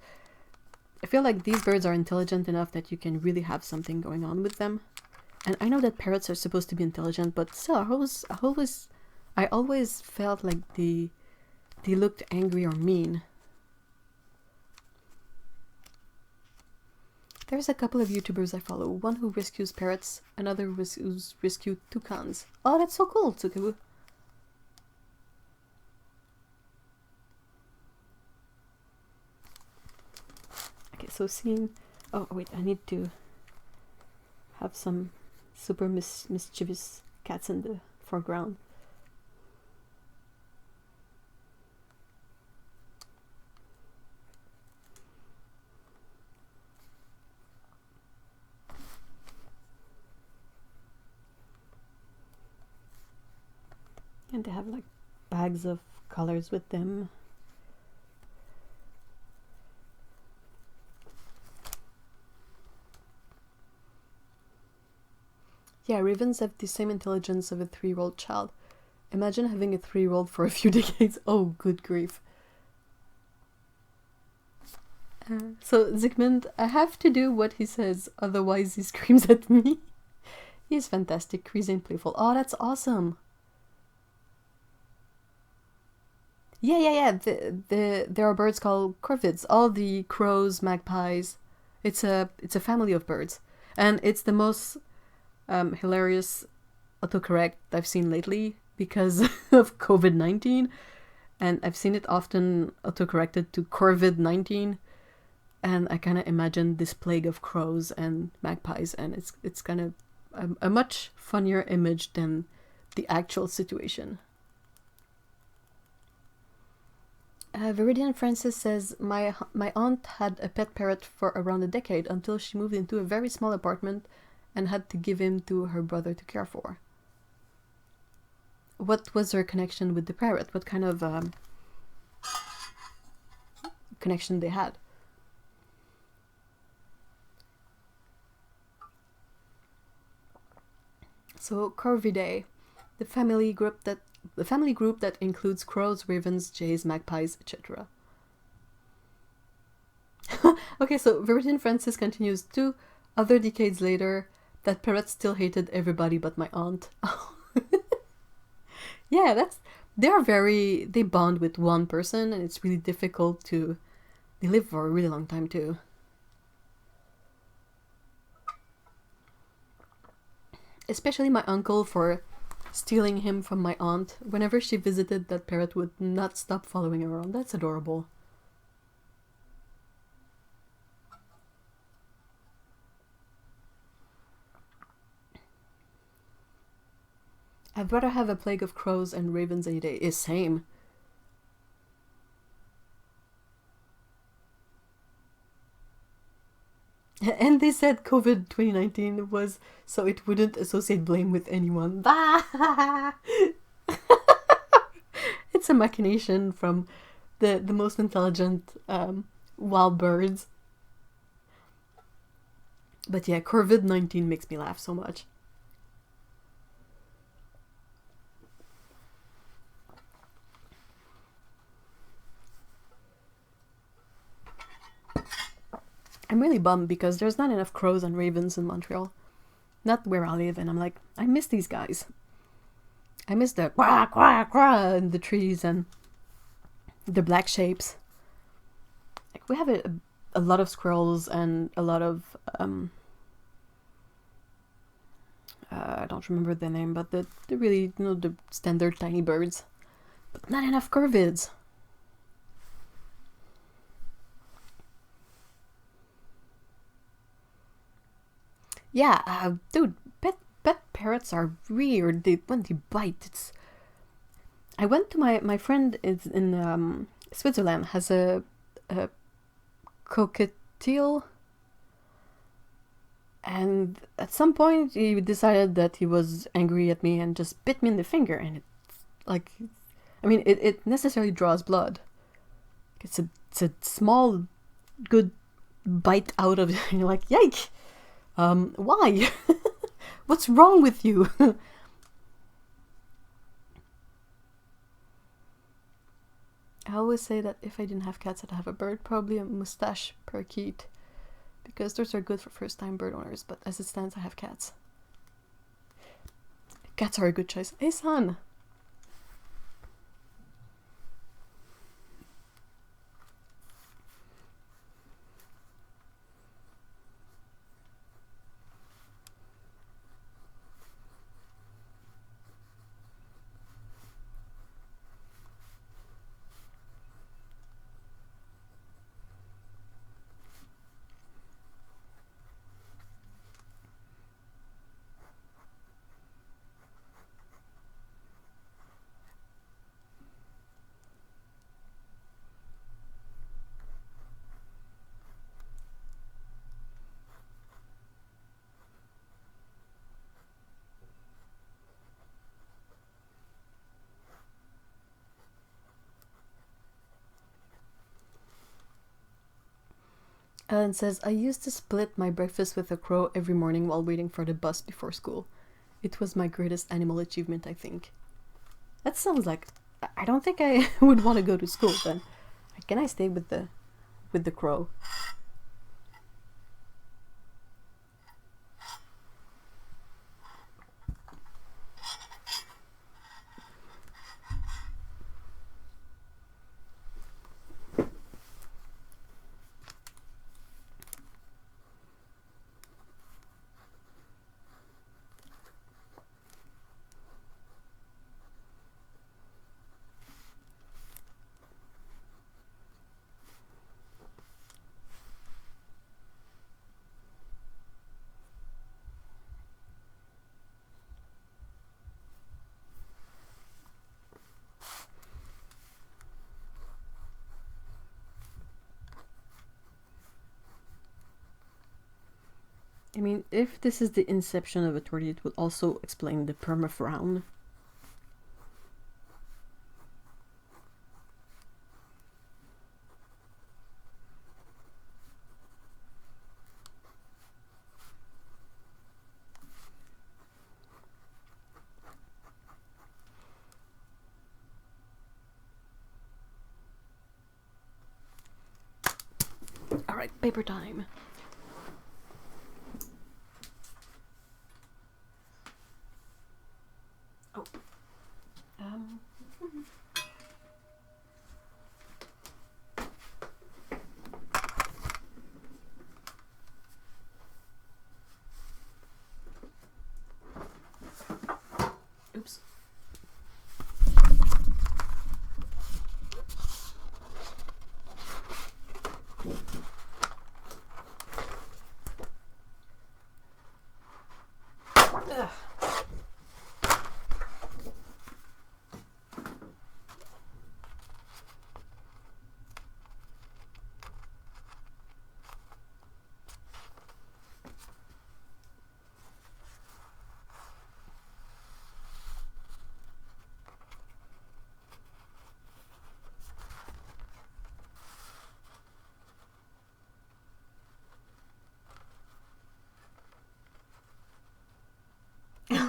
I feel like these birds are intelligent enough that you can really have something going on with them. And I know that parrots are supposed to be intelligent, but still, I always felt like they looked angry or mean. There's a couple of YouTubers I follow. One who rescues parrots, another who's rescued toucans. Oh, that's so cool, Tsukabu. Okay, so scene... Oh, wait, I need to have some super mischievous cats in the foreground. And they have like bags of colors with them. Yeah, ravens have the same intelligence of a 3-year-old child. Imagine having a 3-year-old for a few decades. Oh, good grief. So, Zygmunt, I have to do what he says, otherwise he screams at me. He's fantastic, crazy and playful. Oh, that's awesome. Yeah. There are birds called corvids. All the crows, magpies. It's a family of birds, and it's the most hilarious autocorrect I've seen lately because of COVID-19, and I've seen it often autocorrected to Corvid-19, and I kind of imagine this plague of crows and magpies, and it's kind of a much funnier image than the actual situation. Viridian Francis says, my aunt had a pet parrot for around a decade until she moved into a very small apartment and had to give him to her brother to care for. What was her connection with the parrot? What kind of connection they had? So Corvidae, the family group that includes crows, ravens, jays, magpies, etc. Okay, so Virgin Francis continues, 2 other decades later, that parrot still hated everybody but my aunt. Yeah, they bond with one person, and it's really difficult they live for a really long time too. Especially my uncle for stealing him from my aunt. Whenever she visited, that parrot would not stop following her around. That's adorable. I'd rather have a plague of crows and ravens any day. Is same. And they said COVID 2019 was so it wouldn't associate blame with anyone. It's a machination from the most intelligent wild birds. But yeah, COVID-19 makes me laugh so much. I'm really bummed because there's not enough crows and ravens in Montreal. not where I live, and I'm like, I miss these guys. I miss the quack, quack, quack in the trees and the black shapes. Like, we have a lot of squirrels and a lot of, I don't remember the name, but the really, the standard tiny birds. But not enough corvids. Yeah, dude, pet parrots are weird. When they bite, it's... I went to my friend is in Switzerland, has a cockatiel, and at some point he decided that he was angry at me and just bit me in the finger, and it's like, I mean, it necessarily draws blood. It's a small, good bite out of it, and you're like, yike! Why? What's wrong with you? I always say that if I didn't have cats, I'd have a bird, probably a mustache parakeet, because those are good for first-time bird owners, but as it stands, I have cats. Cats are a good choice. Hey, son! Ellen says, I used to split my breakfast with a crow every morning while waiting for the bus before school. It was my greatest animal achievement, I think. That sounds like... I don't think I would want to go to school then. Can I stay with the crow? I mean, if this is the inception of authority, it would also explain the perma-frown. Alright, paper time. Oh. Oops. Ugh.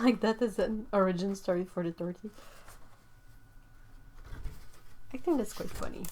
Like that is an origin story for the turkey. I think that's quite funny.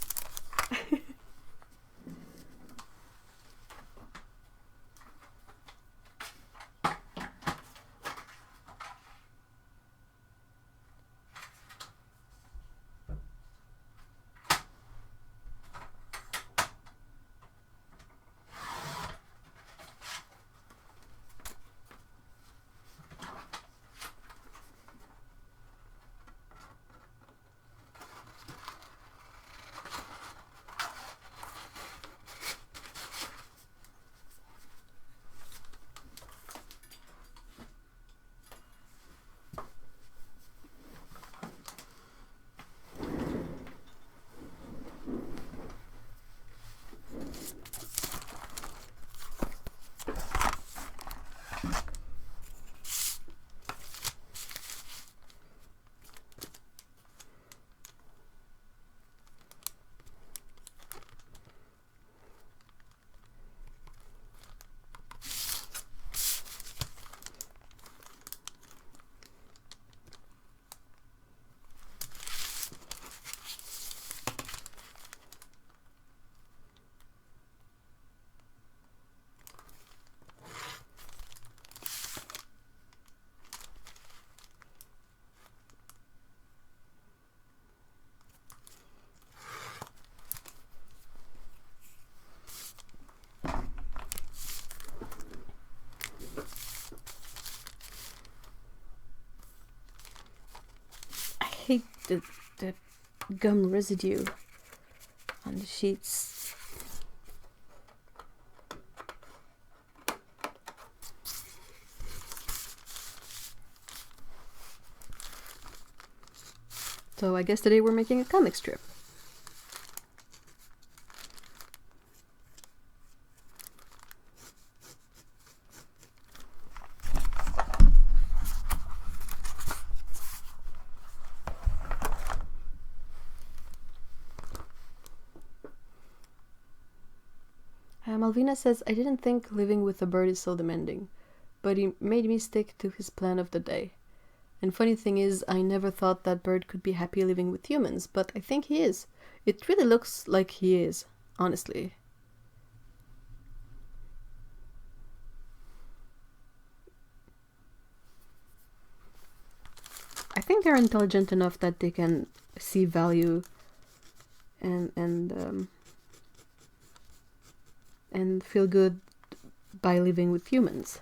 the gum residue on the sheets. So I guess today we're making a comic strip. Malvina says, I didn't think living with a bird is so demanding, but he made me stick to his plan of the day. And funny thing is, I never thought that bird could be happy living with humans, but I think he is. It really looks like he is, honestly. I think they're intelligent enough that they can see value and feel good by living with humans.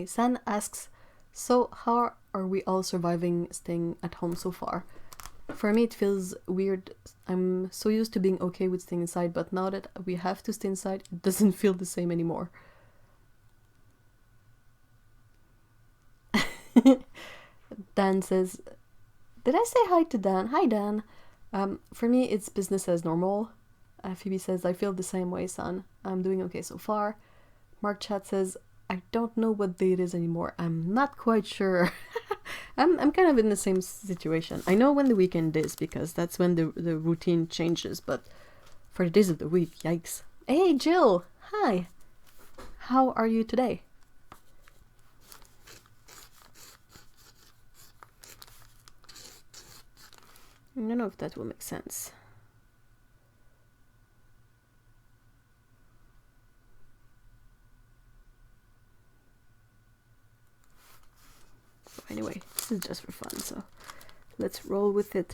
Sun asks, so how are we all surviving staying at home so far? For me it feels weird. I'm so used to being okay with staying inside, but now that we have to stay inside, it doesn't feel the same anymore. Dan says, did I say hi to Dan? Hi Dan. For me it's business as normal. Phoebe says, I feel the same way, son. I'm doing okay so far. Mark Chat says, I don't know what day it is anymore. I'm not quite sure. I'm kind of in the same situation. I know when the weekend is because that's when the routine changes, but for the days of the week, yikes. Hey Jill, hi. How are you today? I don't know if that will make sense. Anyway, this is just for fun, so let's roll with it.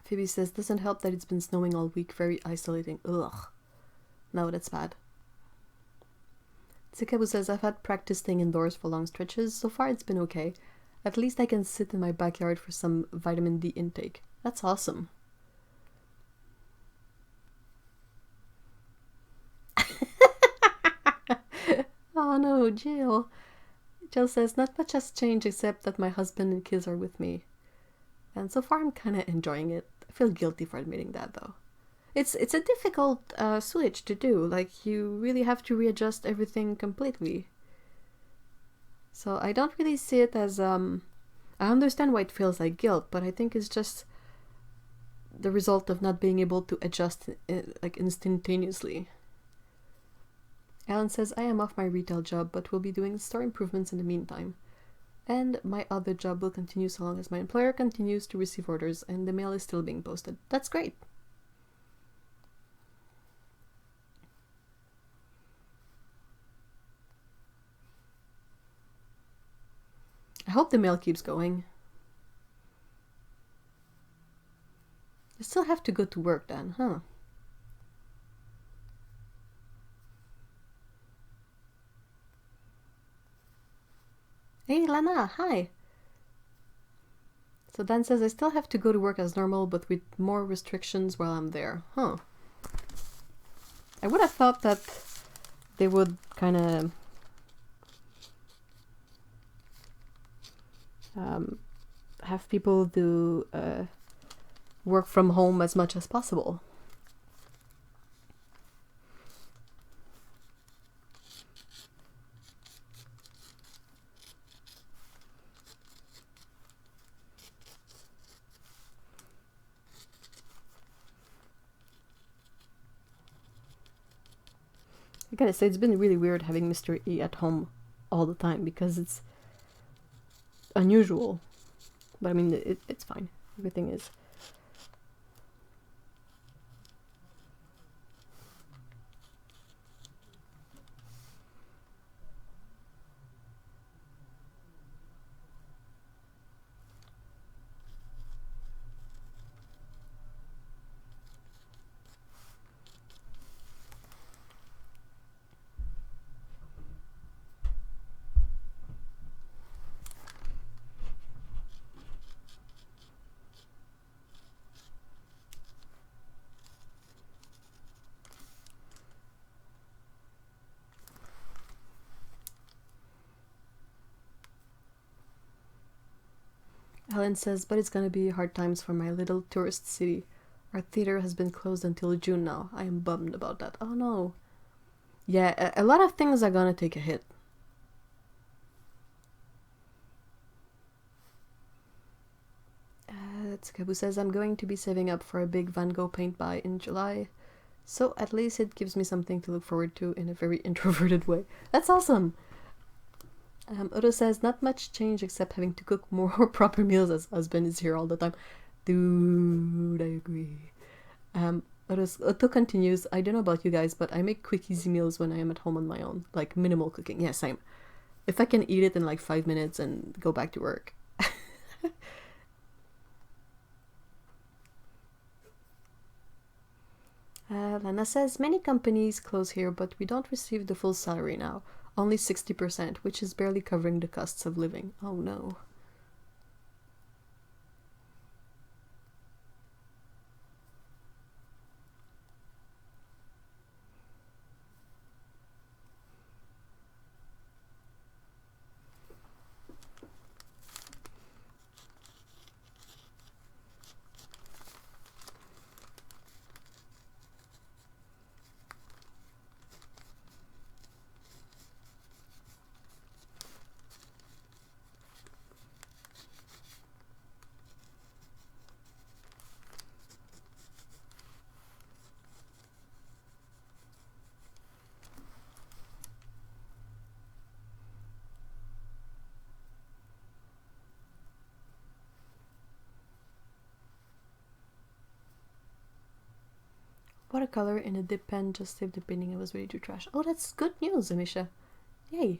Phoebe says, doesn't help that it's been snowing all week, very isolating. Ugh. No, that's bad. Tsikabu says, I've had practice staying indoors for long stretches. So far it's been okay. At least I can sit in my backyard for some vitamin D intake. That's awesome. Oh no, Jill. Jill says, not much has changed except that my husband and kids are with me. And so far I'm kind of enjoying it. I feel guilty for admitting that though. It's a difficult switch to do. Like, you really have to readjust everything completely. So I don't really see it as I understand why it feels like guilt, but I think it's just the result of not being able to adjust like instantaneously. Alan says, I am off my retail job, but will be doing store improvements in the meantime. And my other job will continue so long as my employer continues to receive orders and the mail is still being posted. That's great. hope the mail keeps going. I still have to go to work then, huh? Hey Lana, hi! So Dan says I still have to go to work as normal, but with more restrictions while I'm there. Huh. I would have thought that they would kind of have people do work from home as much as possible. I gotta say, it's been really weird having Mr. E at home all the time because it's unusual. But I mean, it's fine. Everything is. Helen says, but it's gonna be hard times for my little tourist city. Our theater has been closed until June now. I am bummed about that. Oh no. Yeah, a lot of things are gonna take a hit. Tsukabu says, I'm going to be saving up for a big Van Gogh paint buy in July. So at least it gives me something to look forward to in a very introverted way. That's awesome! Odo says, not much change except having to cook more proper meals as husband is here all the time. Dude, I agree. Otto continues, I don't know about you guys, but I make quick, easy meals when I am at home on my own. Like, minimal cooking. Yeah, same. If I can eat it in like 5 minutes and go back to work. Lana says, many companies close here, but we don't receive the full salary now. Only 60%, which is barely covering the costs of living. Oh no. Watercolor in a dip pen just saved the painting I was ready to trash. Oh, that's good news, Amisha. Yay.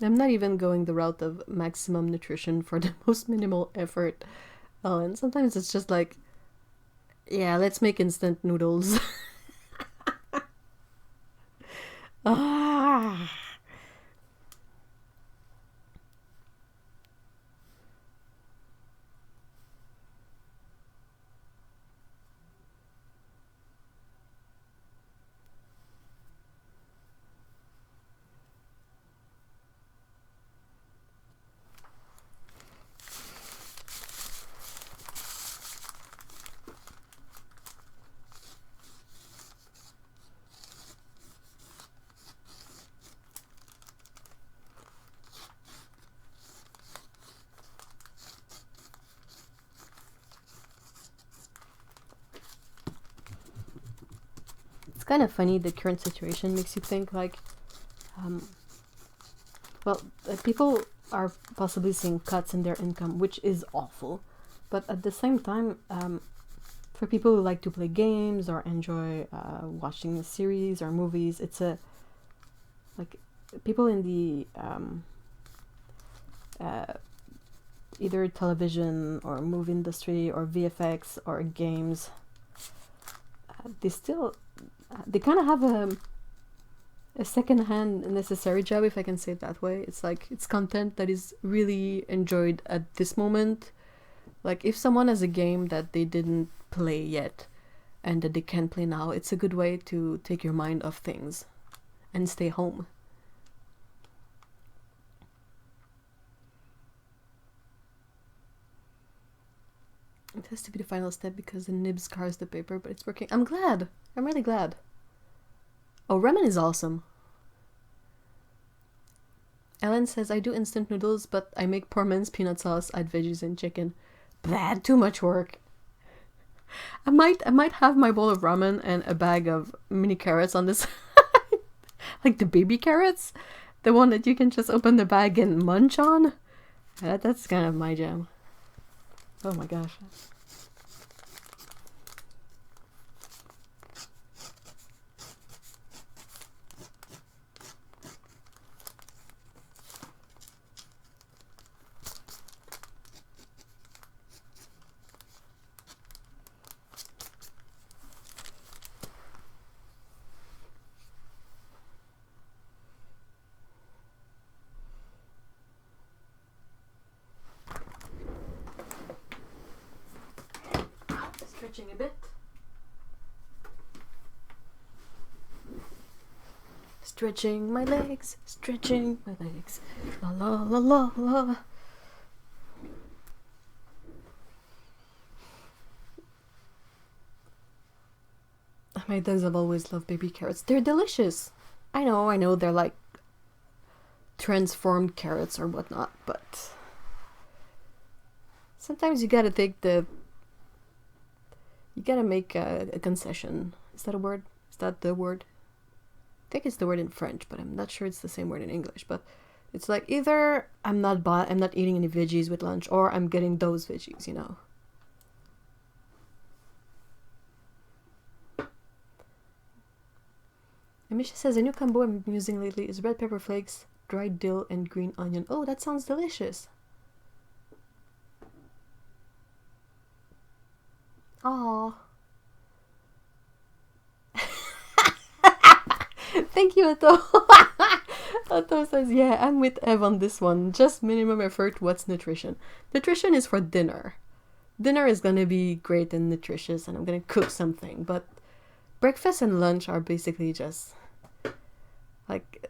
I'm not even going the route of maximum nutrition for the most minimal effort. Oh, and sometimes it's just like, yeah, let's make instant noodles. Ah. Kind of funny. The current situation makes you think like, well, people are possibly seeing cuts in their income, which is awful, but at the same time, for people who like to play games or enjoy watching series or movies, it's a like people in the either television or movie industry or VFX or games, they kind of have a second-hand necessary job, if I can say it that way. It's like it's content that is really enjoyed at this moment. Like if someone has a game that they didn't play yet and that they can play now, it's a good way to take your mind off things and stay home. It has to be the final step because the nib scars the paper, but it's working. I'm glad. I'm really glad. Oh, ramen is awesome. Ellen says, I do instant noodles, but I make poor man's peanut sauce, add veggies and chicken. Bad, too much work. I might have my bowl of ramen and a bag of mini carrots on this. Like the baby carrots. The one that you can just open the bag and munch on. That's kind of my jam. Oh my gosh. Stretching a bit. Stretching my legs, stretching my legs. La la la la la. My dogs have always loved baby carrots. They're delicious. I know, they're like transformed carrots or whatnot, but sometimes you gotta take you gotta make a concession. Is that a word? Is that the word? I think it's the word in French, but I'm not sure it's the same word in English. But it's like either I'm not eating any veggies with lunch, or I'm getting those veggies, you know. And Misha says, a new combo I'm using lately is red pepper flakes, dried dill, and green onion. Oh, that sounds delicious. Aww. Thank you, Otto. Otto says, yeah, I'm with Ev on this one. Just minimum effort. What's nutrition? Nutrition is for dinner. Dinner is going to be great and nutritious, and I'm going to cook something. But breakfast and lunch are basically just like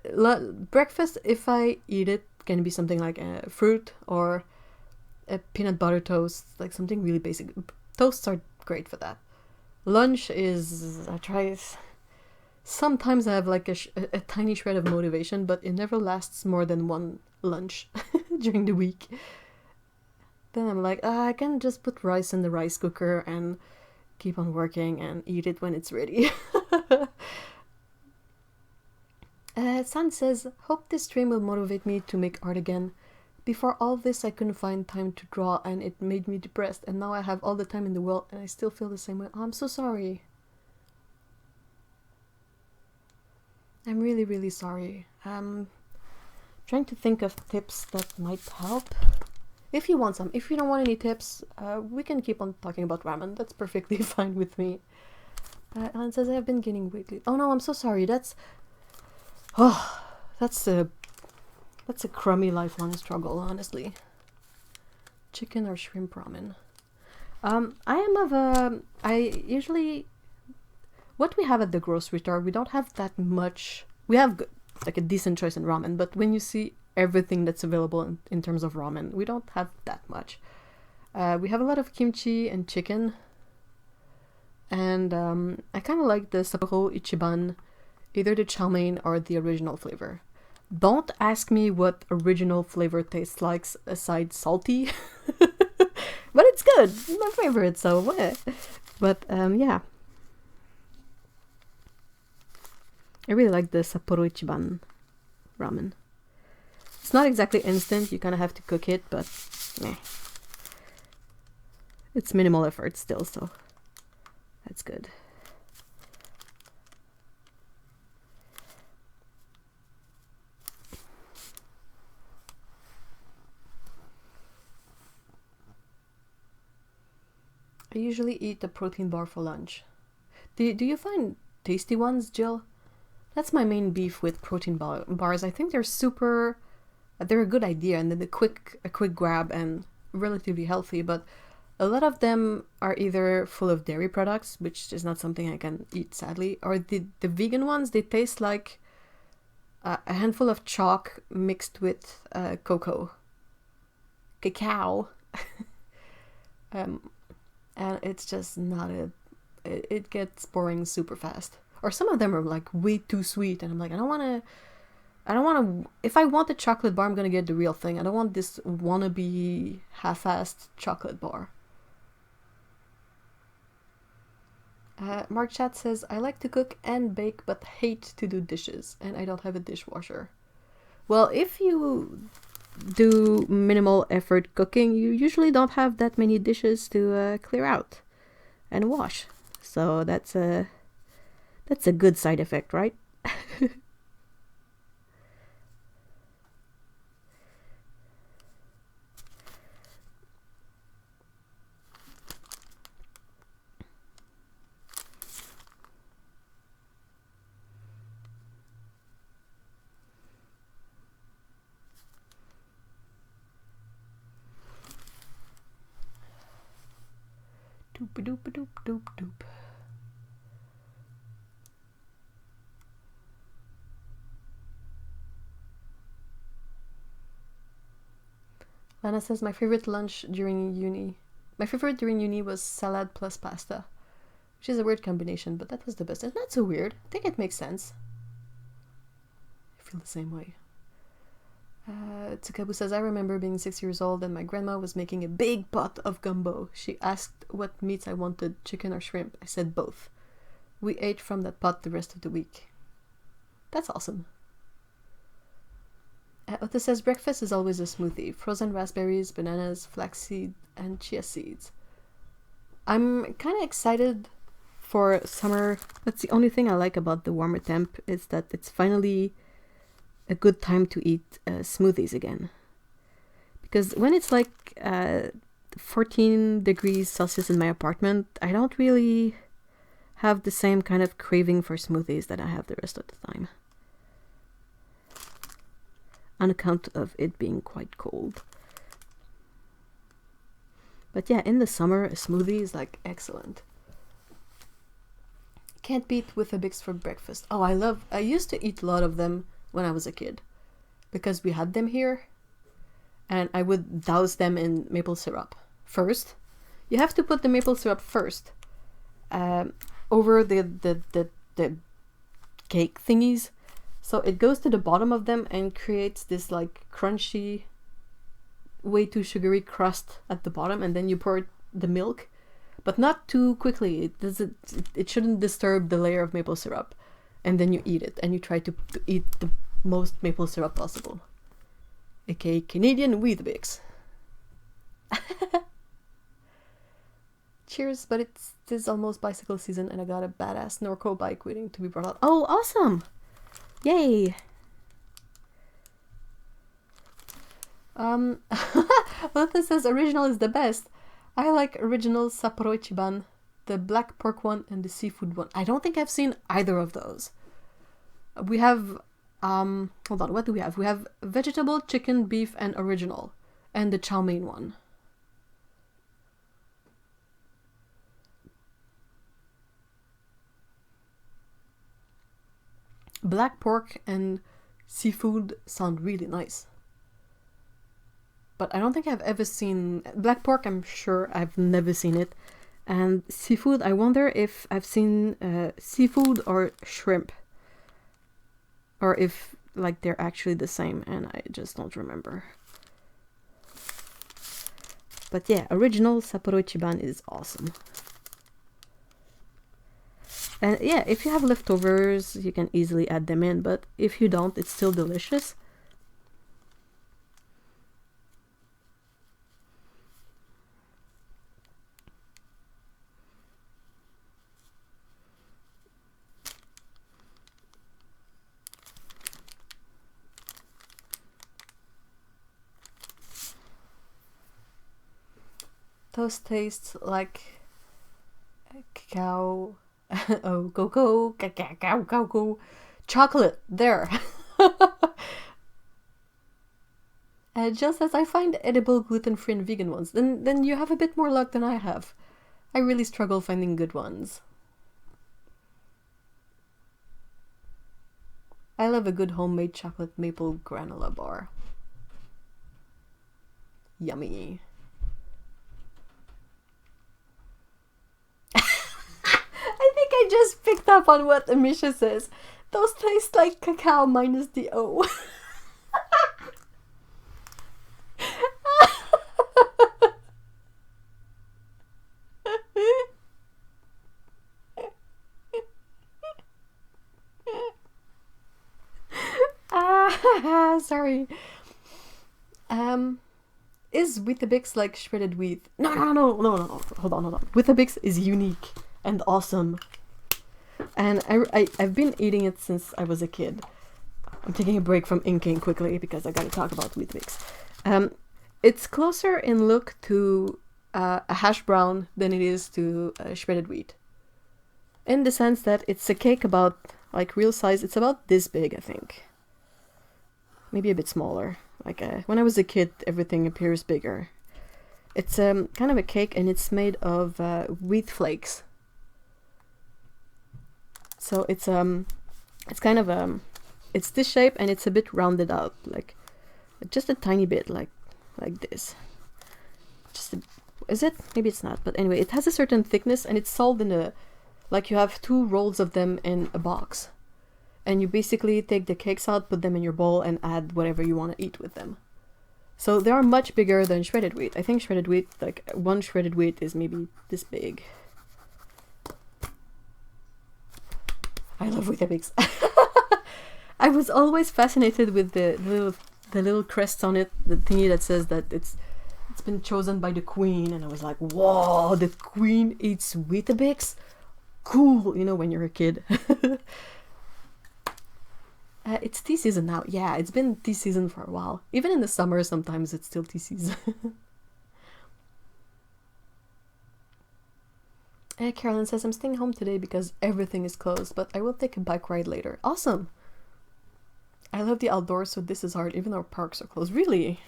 breakfast. If I eat it, can be something like a fruit or a peanut butter toast, like something really basic. Toasts are great for that. Lunch is, I try. Sometimes I have like a tiny shred of motivation, but it never lasts more than one lunch during the week. Then I'm like, I can just put rice in the rice cooker and keep on working and eat it when it's ready. San says, hope this stream will motivate me to make art again. Before all this, I couldn't find time to draw and it made me depressed. And now I have all the time in the world and I still feel the same way. Oh, I'm so sorry. I'm really, really sorry. Trying to think of tips that might help. If you want some. If you don't want any tips, we can keep on talking about ramen. That's perfectly fine with me. Ellen says, I've been gaining weight. Oh no, I'm so sorry. That's a crummy lifelong struggle, honestly. Chicken or shrimp ramen. What we have at the grocery store, we don't have that much. We have like a decent choice in ramen, but when you see everything that's available in terms of ramen, we don't have that much. We have a lot of kimchi and chicken, and I kind of like the Sapporo Ichiban, either the chow mein or the original flavor. Don't ask me what original flavor tastes like aside salty, but it's good. It's my favorite, so what? But yeah. I really like the Sapporo Ichiban ramen. It's not exactly instant, you kind of have to cook it, but It's minimal effort still, so that's good. I usually eat a protein bar for lunch. Do you find tasty ones, Jill? That's my main beef with protein bars. I think they're a good idea, and then a quick grab and relatively healthy, but a lot of them are either full of dairy products, which is not something I can eat, sadly, or the vegan ones, they taste like a handful of chalk mixed with cacao. And it's just not it gets boring super fast. Or some of them are like way too sweet, and I'm like, I don't want to, if I want a chocolate bar, I'm going to get the real thing. I don't want this wannabe half-assed chocolate bar. Mark Chat says, I like to cook and bake, but hate to do dishes, and I don't have a dishwasher. Well, if you do minimal effort cooking, you usually don't have that many dishes to clear out and wash. So that's a good side effect, right? Doop doop doop doop doop. Lana says, my favorite during uni was salad plus pasta, which is a weird combination, but that was the best. It's not so weird. I think it makes sense. I feel the same way. Tsukabu says, I remember being 6 years old and my grandma was making a big pot of gumbo. She asked what meats I wanted, chicken or shrimp. I said both. We ate from that pot the rest of the week. That's awesome. Otto says, breakfast is always a smoothie. Frozen raspberries, bananas, flaxseed, and chia seeds. I'm kind of excited for summer. That's the only thing I like about the warmer temp, is that it's finally a good time to eat smoothies again. Because when it's like 14 degrees Celsius in my apartment, I don't really have the same kind of craving for smoothies that I have the rest of the time. On account of it being quite cold. But yeah, in the summer, a smoothie is like excellent. Can't beat with a Bix for breakfast. Oh, I used to eat a lot of them when I was a kid, because we had them here, and I would douse them in maple syrup first. You have to put the maple syrup first over the cake thingies, so it goes to the bottom of them and creates this like crunchy, way too sugary crust at the bottom, and then you pour the milk, but not too quickly. It shouldn't disturb the layer of maple syrup, and then you eat it, and you try to eat the most maple syrup possible, aka Canadian Weetabix. Cheers, but it is almost bicycle season and I got a badass Norco bike waiting to be brought out. Oh, awesome! Yay! Luther says original is the best. I like original Sapporo Ichiban, the black pork one and the seafood one. I don't think I've seen either of those. We have hold on, what do we have? We have vegetable, chicken, beef, and original, and the chow mein one. Black pork and seafood sound really nice. But I don't think I've ever seen black pork. I'm sure I've never seen it. And seafood, I wonder if I've seen seafood or shrimp. Or if like they're actually the same and I just don't remember. But yeah, original Sapporo Ichiban is awesome. And yeah, if you have leftovers, you can easily add them in, but if you don't, it's still delicious. Those taste like cacao. Oh, cocoa, cacao, chocolate. There. Just as I find edible gluten-free and vegan ones, then you have a bit more luck than I have. I really struggle finding good ones. I love a good homemade chocolate maple granola bar. Yummy. I think I just picked up on what Amisha says. Those taste like cacao minus the O. Sorry. Is Weetabix like shredded wheat? No. Hold on. Weetabix is unique and awesome. And I've been eating it since I was a kid. I'm taking a break from inking quickly because I gotta talk about Weetabix. It's closer in look to a hash brown than it is to shredded wheat. In the sense that it's a cake about, like, real size, it's about this big, I think. Maybe a bit smaller. Like, when I was a kid, everything appears bigger. It's kind of a cake, and it's made of wheat flakes. So it's kind of it's this shape, and it's a bit rounded out, like just a tiny bit, like this. Is it? Maybe it's not. But anyway, it has a certain thickness, and it's sold in a, like, you have 2 rolls of them in a box. And you basically take the cakes out, put them in your bowl, and add whatever you want to eat with them. So they are much bigger than shredded wheat. I think shredded wheat, like, one shredded wheat is maybe this big. I love Weetabix. I was always fascinated with the little crest on it, the thingy that says that it's been chosen by the queen, and I was like, whoa, the queen eats Weetabix? Cool, you know, when you're a kid. It's tea season now. Yeah, it's been tea season for a while. Even in the summer, sometimes it's still tea season. Carolyn says, I'm staying home today because everything is closed, but I will take a bike ride later. Awesome! I love the outdoors, so this is hard, even though parks are closed. Really?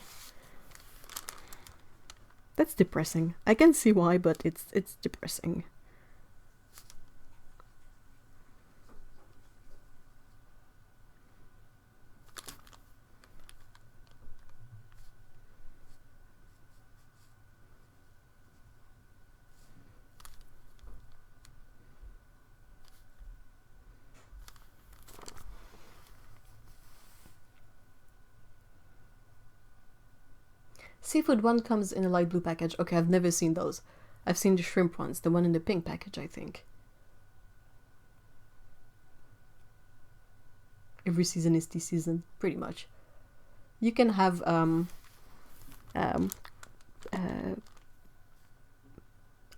That's depressing. I can see why, but it's depressing. Seafood one comes in a light blue package. Okay, I've never seen those. I've seen the shrimp ones, the one in the pink package, I think. Every season is tea season, pretty much. You can have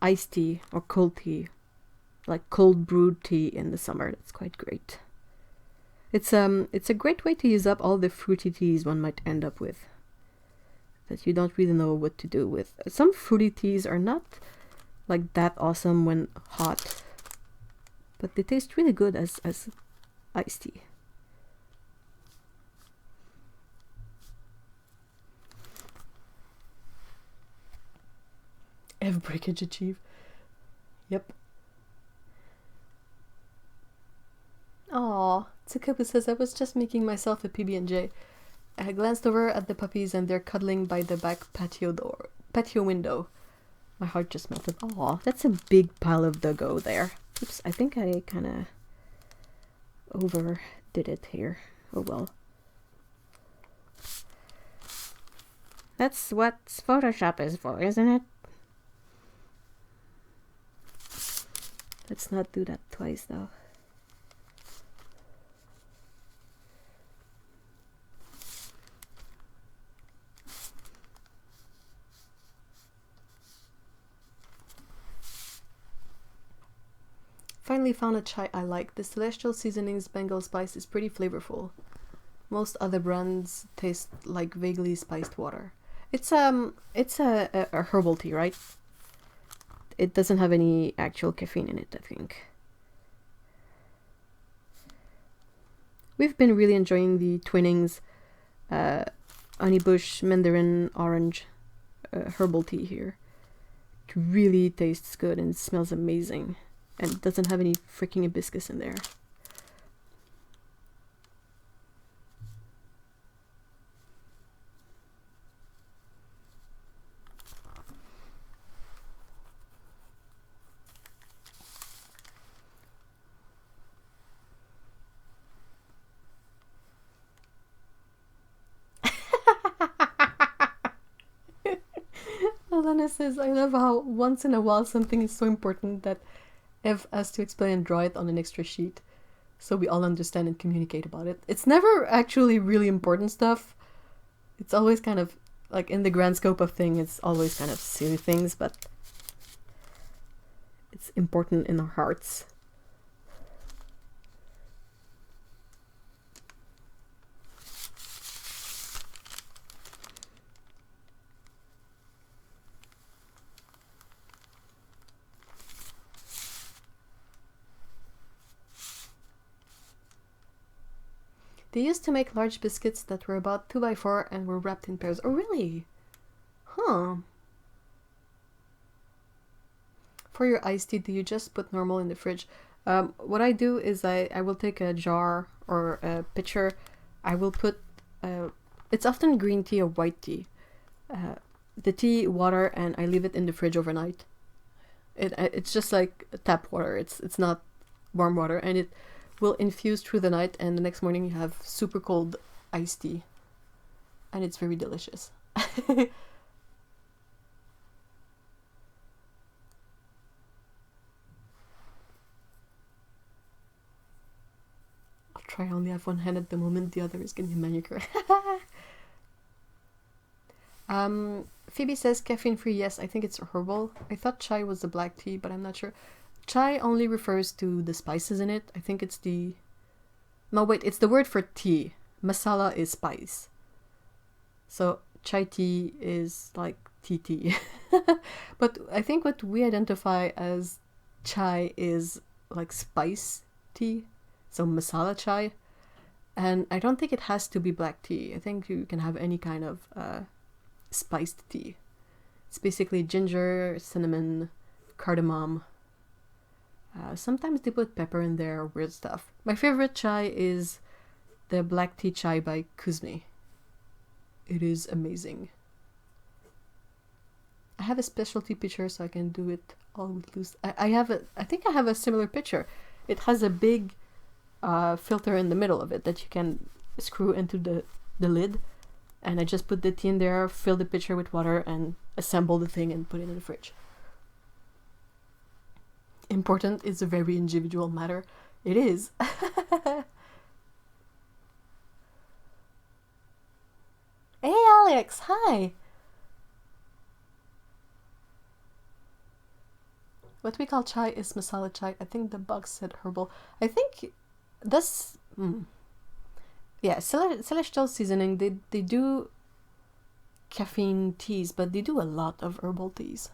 iced tea or cold tea, like cold brewed tea in the summer. That's quite great. It's a great way to use up all the fruity teas one might end up with, that you don't really know what to do with. Some fruity teas are not like that awesome when hot, but they taste really good as iced tea. F breakage achieve. Yep. Aww, Tsukabu says, I was just making myself a PB&J. I glanced over at the puppies and they're cuddling by the back patio window. My heart just melted. Aw, that's a big pile of doggo there. Oops, I think I kind of overdid it here. Oh well. That's what Photoshop is for, isn't it? Let's not do that twice though. Finally found a chai I like. The Celestial Seasonings Bengal Spice is pretty flavorful. Most other brands taste like vaguely spiced water. It's a herbal tea, right? it doesn't have any actual caffeine in it, I think. We've been really enjoying the Twinings honeybush mandarin orange herbal tea here. It really tastes good and smells amazing, and it doesn't have any freaking hibiscus in there. Alana says, I love how once in a while something is so important that Ev has to explain and draw it on an extra sheet so we all understand and communicate about it. It's never actually really important stuff. It's always kind of, like, in the grand scope of things, it's always kind of silly things, but it's important in our hearts. They used to make large biscuits that were about 2x4 and were wrapped in pairs. Oh, really? Huh. For your iced tea, do you just put normal in the fridge? What I do is I will take a jar or a pitcher. I will put, it's often green tea or white tea. The tea, water, and I leave it in the fridge overnight. It's just like tap water. It's not warm water, and it will infuse through the night, and the next morning you have super cold iced tea, and it's very delicious. I'll try. I only have one hand at the moment, the other is getting a manicure. Phoebe says caffeine free. Yes, I think it's herbal. I thought chai was the black tea, but I'm not sure. Chai only refers to the spices in it. I think it's the... No, wait, it's the word for tea. Masala is spice. So chai tea is like tea. But I think what we identify as chai is like spice tea. So masala chai. And I don't think it has to be black tea. I think you can have any kind of spiced tea. It's basically ginger, cinnamon, cardamom. Sometimes they put pepper in there, weird stuff. My favorite chai is the black tea chai by Kuzmi. It is amazing. I have a specialty pitcher so I can do it all loose. I think I have a similar pitcher. It has a big filter in the middle of it that you can screw into the lid. And I just put the tea in there, fill the pitcher with water, and assemble the thing and put it in the fridge. Important is a very individual matter. It is. Hey Alex, hi! What we call chai is masala chai. I think the box said herbal. I think this... Yeah, Celestial Seasoning, they do caffeine teas, but they do a lot of herbal teas.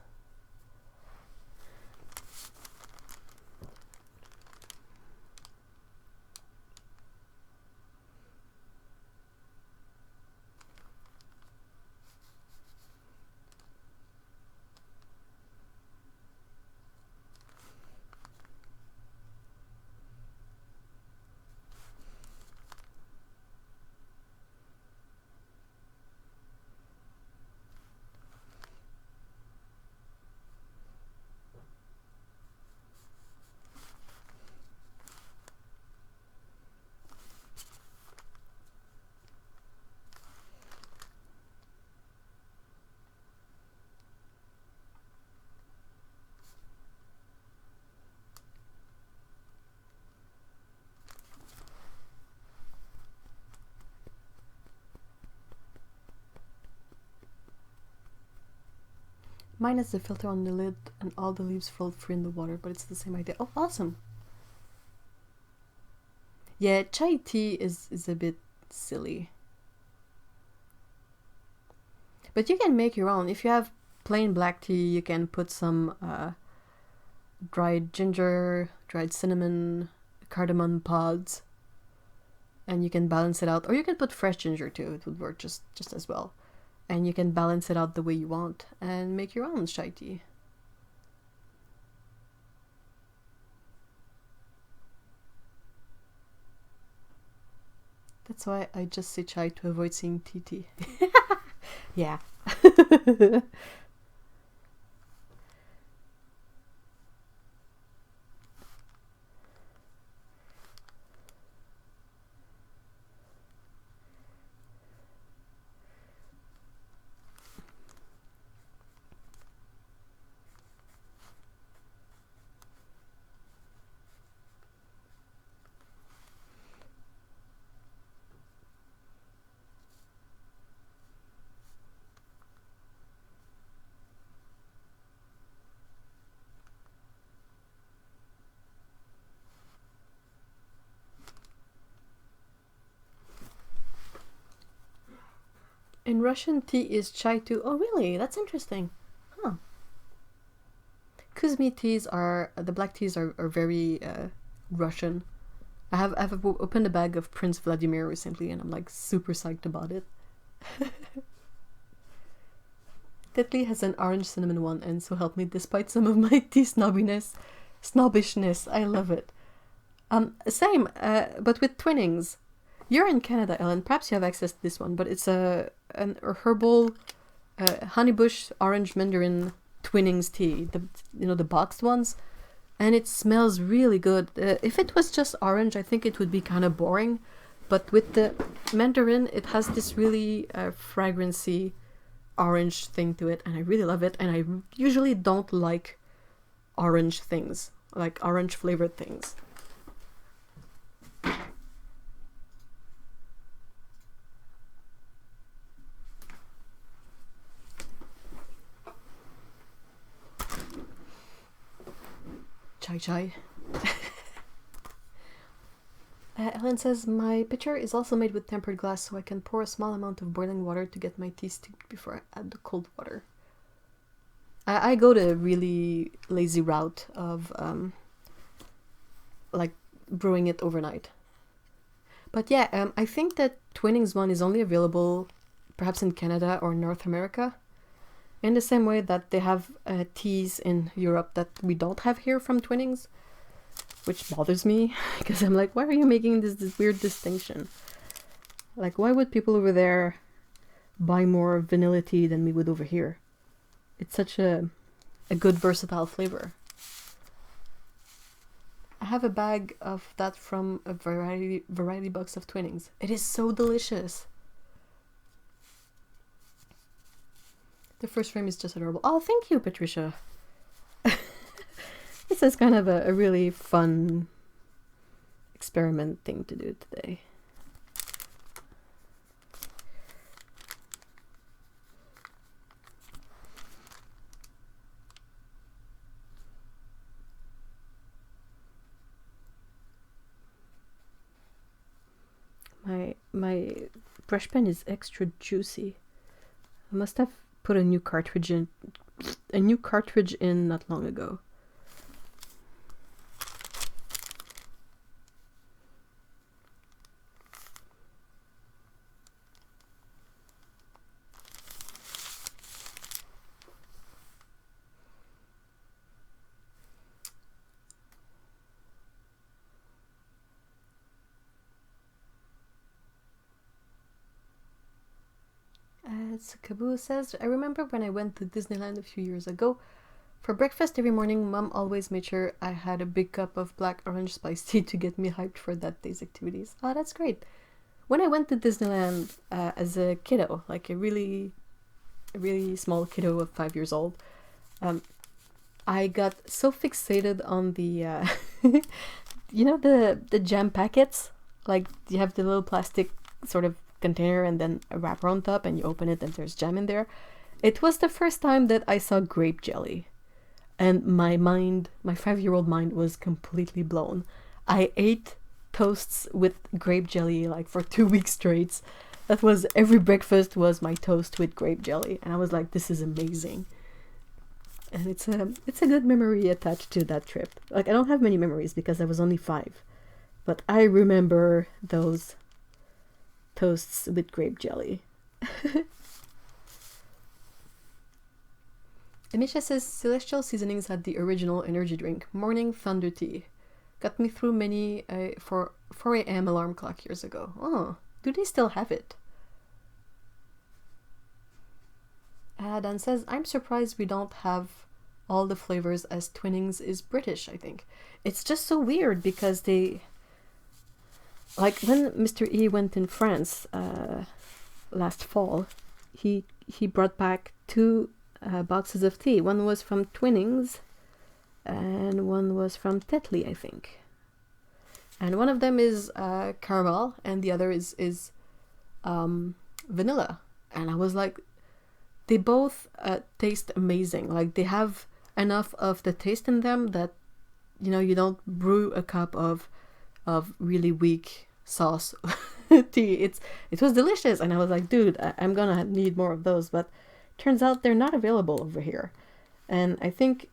Mine is the filter on the lid and all the leaves float free in the water, but it's the same idea. Oh, awesome! Yeah, chai tea is a bit silly. But you can make your own. If you have plain black tea, you can put some dried ginger, dried cinnamon, cardamom pods, and you can balance it out. Or you can put fresh ginger too, it would work just as well. And you can balance it out the way you want and make your own chai tea. That's why I just say chai to avoid seeing tea. Yeah. In Russian, tea is chai too. Oh, really? That's interesting. Huh. Kuzmi teas are, the black teas are very Russian. I've opened a bag of Prince Vladimir recently and I'm like super psyched about it. Tetley has an orange cinnamon one, and so help me, despite some of my tea snobbishness, I love it. Same, but with Twinnings. You're in Canada, Ellen. Perhaps you have access to this one, but it's a herbal honeybush orange mandarin Twinnings tea. The boxed ones, and it smells really good. If it was just orange, I think it would be kind of boring, but with the mandarin, it has this really fragrancy orange thing to it, and I really love it. And I usually don't like orange things, like orange flavored things. Chai. Ellen says, my pitcher is also made with tempered glass, so I can pour a small amount of boiling water to get my tea steeped before I add the cold water. I go the really lazy route of like brewing it overnight. But yeah, I think that Twinnings one is only available perhaps in Canada or North America. In the same way that they have teas in Europe that we don't have here from Twinnings, which bothers me because I'm like, why are you making this weird distinction? Like, why would people over there buy more vanilla tea than we would over here? It's such a good versatile flavor. I have a bag of that from a variety box of Twinnings. It is so delicious. The first frame is just adorable. Oh, thank you, Patricia. This is kind of a really fun experiment thing to do today. My brush pen is extra juicy. I must have put a new cartridge in not long ago. Kaboo says, I remember when I went to Disneyland a few years ago. For breakfast every morning, Mom always made sure I had a big cup of black orange spiced tea to get me hyped for that day's activities. Oh, that's great. When I went to Disneyland as a kiddo, like a really small kiddo of 5 years old, I got so fixated on the, the jam packets. Like, you have the little plastic sort of container and then a wrapper on top, and you open it and there's jam in there. It was the first time that I saw grape jelly, and my 5-year-old mind was completely blown. I ate toasts with grape jelly like for 2 weeks straight. That was, every breakfast was my toast with grape jelly, and I was like, this is amazing. And it's a good memory attached to that trip. Like, I don't have many memories because I was only 5. But I remember those toasts with grape jelly. Amisha says, Celestial Seasonings had the original energy drink, Morning Thunder Tea. Got me through many for 4 a.m. alarm clock years ago. Oh, do they still have it? Dan says, I'm surprised we don't have all the flavors as Twinings is British, I think. It's just so weird because they... Like, when Mr. E went in France last fall, he brought back 2 boxes of tea. One was from Twinings and one was from Tetley, I think. And one of them is caramel and the other is vanilla. And I was like, they both taste amazing. Like, they have enough of the taste in them that, you know, you don't brew a cup of really weak sauce tea. It was delicious, and I was like, dude, I'm gonna need more of those. But turns out they're not available over here, and I think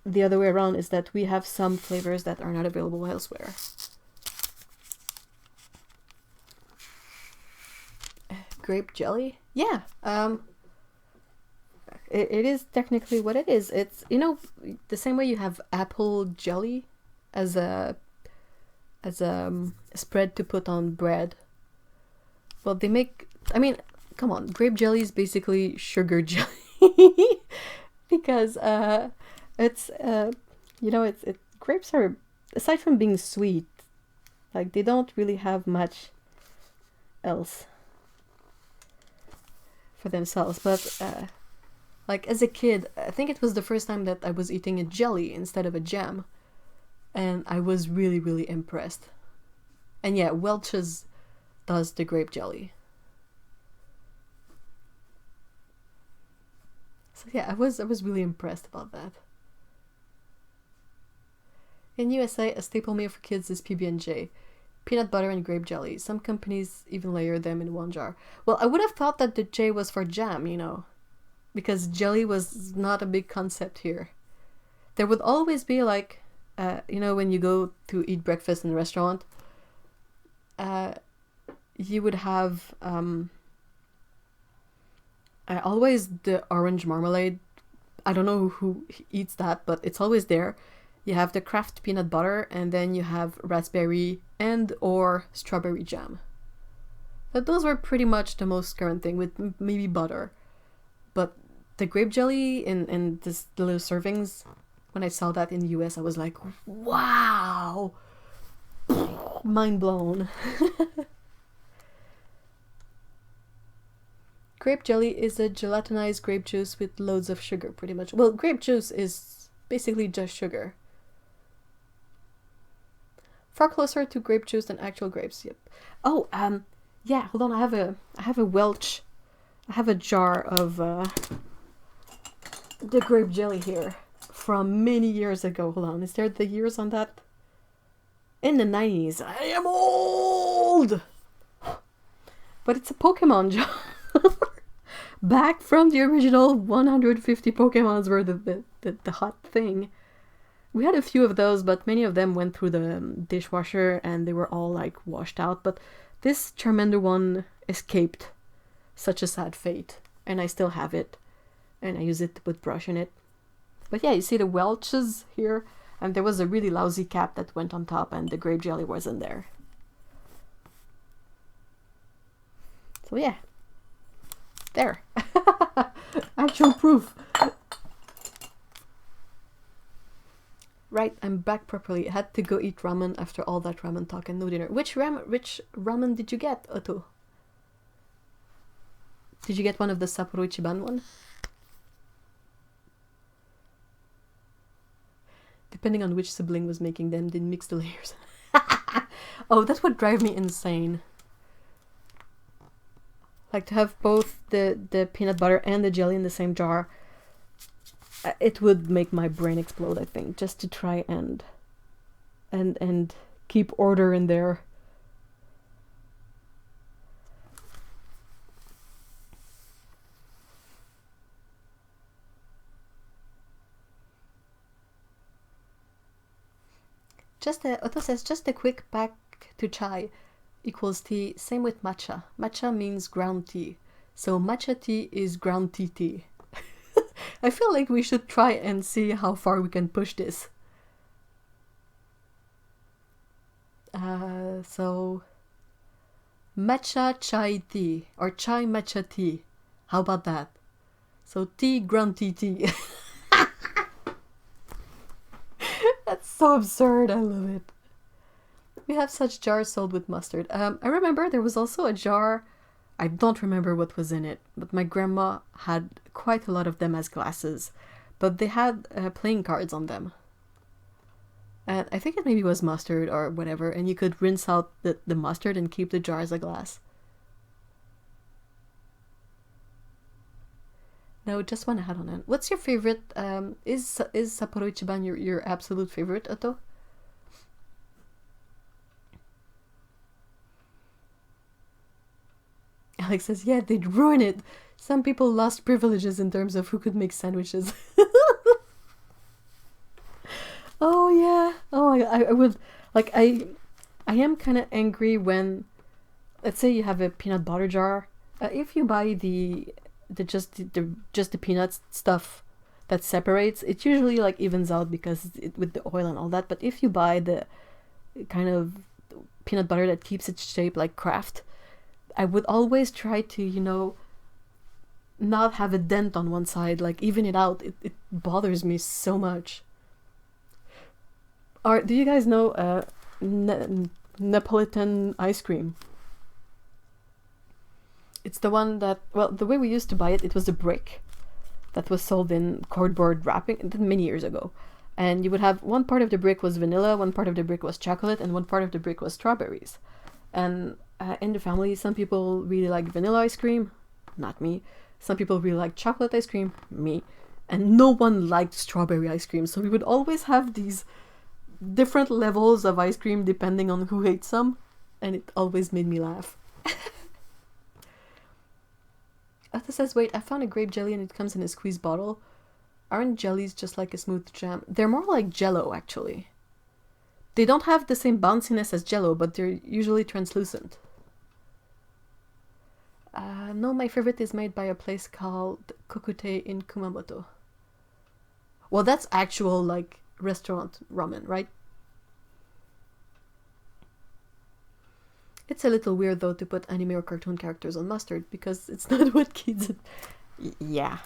the other way around is that we have some flavors that are not available elsewhere. Grape jelly? Yeah. It is technically what it is. It's, you know, the same way you have apple jelly as a spread to put on bread. Well, they make, I mean, come on, grape jelly is basically sugar jelly because it's you know, grapes are, aside from being sweet, like, they don't really have much else for themselves. But like, as a kid, I think it was the first time that I was eating a jelly instead of a jam. And I was really, really impressed. And yeah, Welch's does the grape jelly. So yeah, I was really impressed about that. In USA, a staple meal for kids is PB&J. Peanut butter and grape jelly. Some companies even layer them in one jar. Well, I would have thought that the J was for jam, you know, because jelly was not a big concept here. There would always be like, you know, when you go to eat breakfast in a restaurant, you would have always the orange marmalade. I don't know who eats that, but it's always there. You have the Kraft peanut butter, and then you have raspberry and or strawberry jam. But those were pretty much the most current thing, with maybe butter. But the grape jelly in this little servings, when I saw that in the US, I was like, wow! Mind blown. Grape jelly is a gelatinized grape juice with loads of sugar, pretty much. Well, grape juice is basically just sugar. Far closer to grape juice than actual grapes. Yep. Oh, yeah. Hold on. I have a Welch. I have a jar of the grape jelly here from many years ago. Hold on. Is there the years on that? In the 90s. I am old. But it's a Pokemon jar. Back from the original 150 Pokemons were the hot thing. We had a few of those, but many of them went through the dishwasher and they were all like washed out. But this Charmander one escaped such a sad fate, and I still have it, and I use it to put brush in it. But yeah, you see the Welch's here, and there was a really lousy cap that went on top, and the grape jelly wasn't there. So yeah, there. Actual proof. Right, I'm back properly. I had to go eat ramen after all that ramen talk and no dinner. Which ramen did you get, Otto? Did you get one of the Sapporo Ichiban one? Depending on which sibling was making them, they mix the layers. Oh, that would drive me insane. Like, to have both the peanut butter and the jelly in the same jar. It would make my brain explode, I think, just to try and keep order in there. Otto says, just a quick back to chai equals tea. Same with matcha. Matcha means ground tea. So matcha tea is ground tea. I feel like we should try and see how far we can push this. So matcha chai tea or chai matcha tea. How about that? So tea, ground tea. That's so absurd. I love it. We have such jars sold with mustard. I remember there was also a jar. I don't remember what was in it, but my grandma had quite a lot of them as glasses. But they had playing cards on them. And I think it maybe was mustard or whatever, and you could rinse out the mustard and keep the jar as a glass. No, just one hat on it. What's your favorite? Is Sapporo Ichiban your absolute favorite, Otto? Alex says, yeah, they'd ruin it. Some people lost privileges in terms of who could make sandwiches. Oh yeah. Oh, I would like I am kind of angry when, let's say you have a peanut butter jar. If you buy just the peanuts stuff that separates, it usually like evens out because with the oil and all that. But if you buy the kind of peanut butter that keeps its shape like Kraft, I would always try to, not have a dent on one side, like even it out. It bothers me so much. Do you guys know Neapolitan ice cream? It's the one that, well, the way we used to buy it, it was a brick that was sold in cardboard wrapping many years ago. And you would have one part of the brick was vanilla, one part of the brick was chocolate, and one part of the brick was strawberries. And in the family, some people really like vanilla ice cream, not me. Some people really like chocolate ice cream, me. And no one liked strawberry ice cream. So we would always have these different levels of ice cream depending on who ate some. And it always made me laugh. Atha says, wait, I found a grape jelly and it comes in a squeeze bottle. Aren't jellies just like a smooth jam? They're more like Jell-O, actually. They don't have the same bounciness as Jell-O, but they're usually translucent. No, my favorite is made by a place called Kokute in Kumamoto. Well, that's actual, like, restaurant ramen, right? It's a little weird, though, to put anime or cartoon characters on mustard, because it's not what kids... Yeah.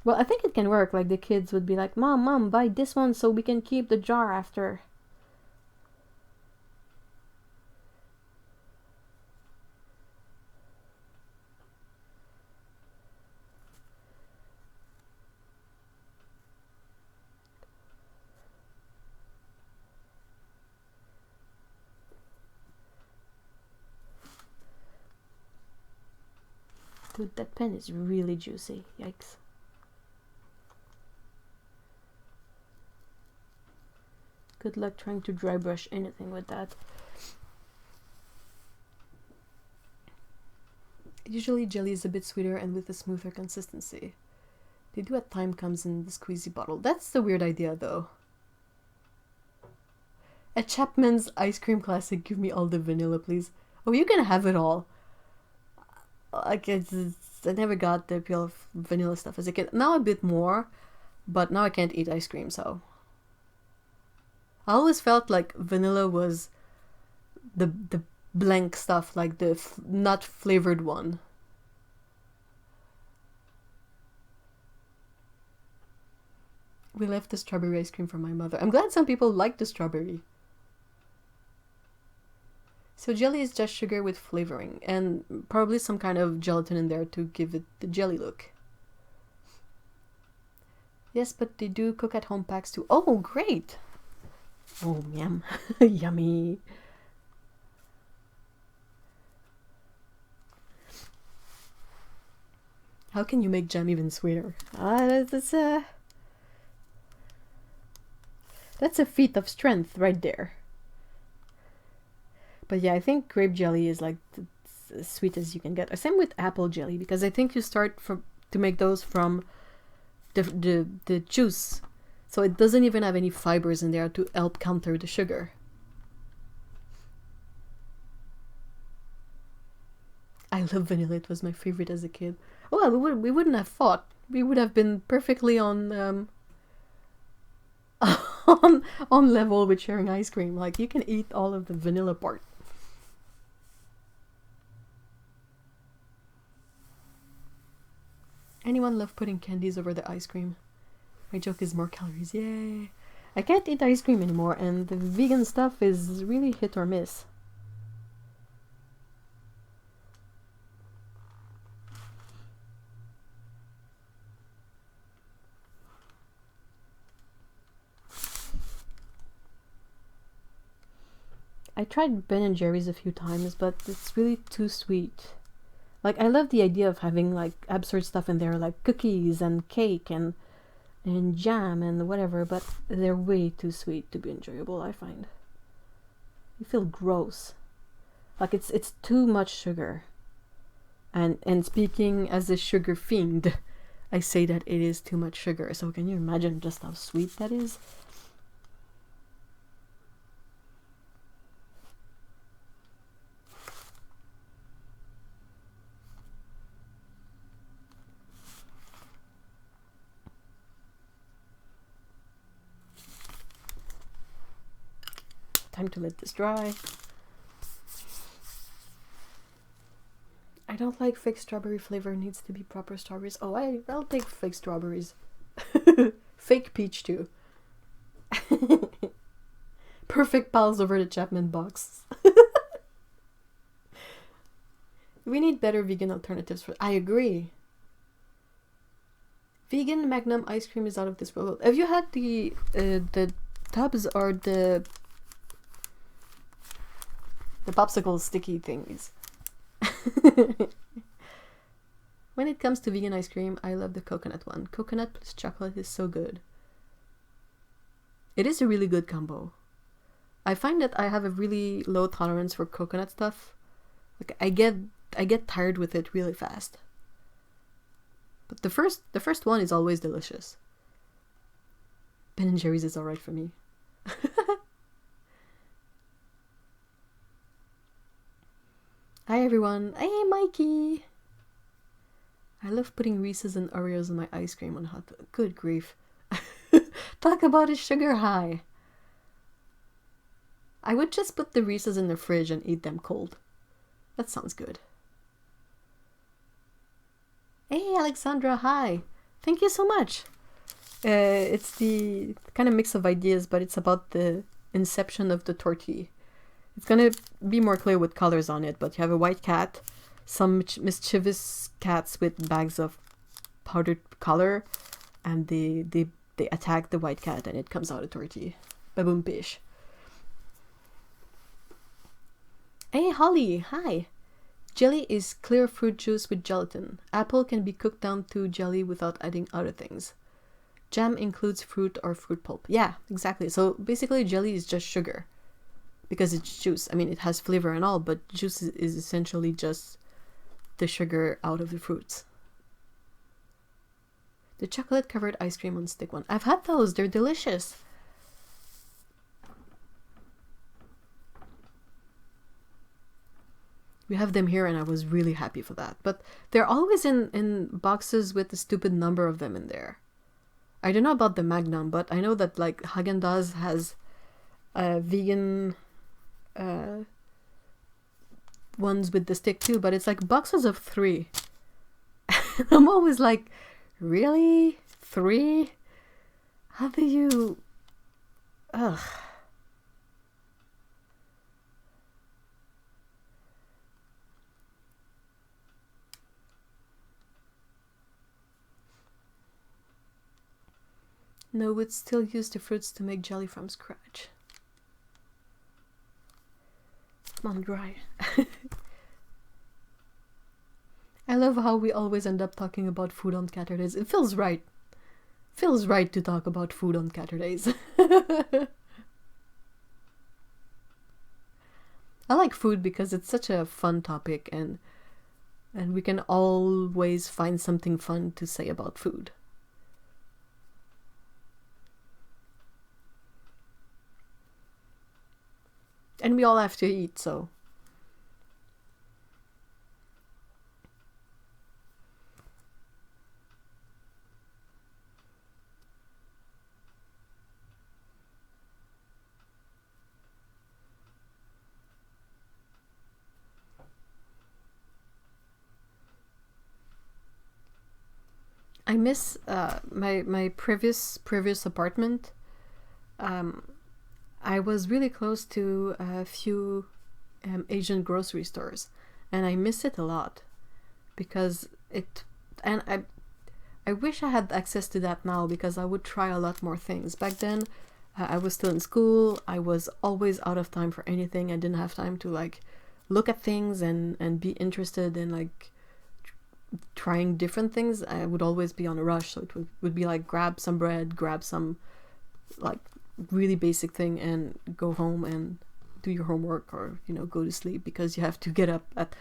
Well, I think it can work. Like, the kids would be like, Mom, buy this one so we can keep the jar after. Dude, that pen is really juicy. Yikes. Good luck trying to dry brush anything with that. Usually jelly is a bit sweeter and with a smoother consistency. They do at time comes in the squeezy bottle. That's the weird idea, though. A Chapman's ice cream classic. Give me all the vanilla, please. Oh, you can have it all. Like, I never got the appeal of vanilla stuff as a kid. Now a bit more, but now I can't eat ice cream, so... I always felt like vanilla was the blank stuff, like the not flavored one. We left the strawberry ice cream for my mother. I'm glad some people like the strawberry. So jelly is just sugar with flavoring, and probably some kind of gelatin in there to give it the jelly look. Yes, but they do cook at home packs too. Oh, great! Oh, yum. Yummy. How can you make jam even sweeter? That's a feat of strength right there. But yeah, I think grape jelly is like as sweet as you can get. Same with apple jelly, because I think you start to make those from the juice. So it doesn't even have any fibers in there to help counter the sugar. I love vanilla. It was my favorite as a kid. Oh, well, we wouldn't have fought. We would have been perfectly on on level with sharing ice cream. Like, you can eat all of the vanilla part. Anyone love putting candies over the ice cream? My joke is more calories. Yay! I can't eat ice cream anymore, and the vegan stuff is really hit or miss. I tried Ben & Jerry's a few times, but it's really too sweet. Like, I love the idea of having, like, absurd stuff in there, like cookies and cake and jam and whatever, but they're way too sweet to be enjoyable, I find. You feel gross. Like, it's too much sugar. And speaking as a sugar fiend, I say that it is too much sugar. So can you imagine just how sweet that is? Time to let this dry. I don't like fake strawberry flavor. Needs to be proper strawberries. Oh, I'll take fake strawberries. Fake peach too. Perfect pals over the Chapman box. We need better vegan alternatives for. I agree. Vegan Magnum ice cream is out of this world. Have you had the tubs or the popsicle sticky things? When it comes to vegan ice cream, I love the coconut one. Coconut plus chocolate is so good. It is a really good combo. I find that I have a really low tolerance for coconut stuff. Like, I get tired with it really fast. But the first one is always delicious. Ben & Jerry's is alright for me. Hi everyone. Hey Mikey. I love putting Reese's and Oreos in my ice cream on hot. Good grief. Talk about a sugar high. I would just put the Reese's in the fridge and eat them cold. That sounds good. Hey Alexandra, hi. Thank you so much. It's the kind of mix of ideas, but it's about the inception of the tortilla. It's gonna be more clear with colors on it, but you have a white cat, some mischievous cats with bags of powdered color, and they attack the white cat and it comes out a tortilla. Baboom pish. Hey Holly, hi. Jelly is clear fruit juice with gelatin. Apple can be cooked down to jelly without adding other things. Jam includes fruit or fruit pulp. Yeah, exactly. So basically jelly is just sugar. Because it's juice. I mean, it has flavor and all, but juice is essentially just the sugar out of the fruits. The chocolate covered ice cream on stick one. I've had those. They're delicious. We have them here and I was really happy for that. But they're always in boxes with a stupid number of them in there. I don't know about the Magnum, but I know that like Haagen-Dazs has vegan ones with the stick too, but it's like boxes of 3. I'm always like, really? 3? How do you... Ugh. No, would still use the fruits to make jelly from scratch. Come on, dry. I love how we always end up talking about food on Caturdays. It feels right. Feels right to talk about food on Caturdays. I like food because it's such a fun topic and we can always find something fun to say about food. And we all have to eat, so. I miss my previous apartment. I was really close to a few Asian grocery stores, and I miss it a lot because I wish I had access to that now, because I would try a lot more things. Back then, I was still in school. I was always out of time for anything. I didn't have time to like look at things and be interested in like trying different things. I would always be on a rush, so it would be like grab some bread, grab some like really basic thing, and go home and do your homework, or go to sleep, because you have to get up at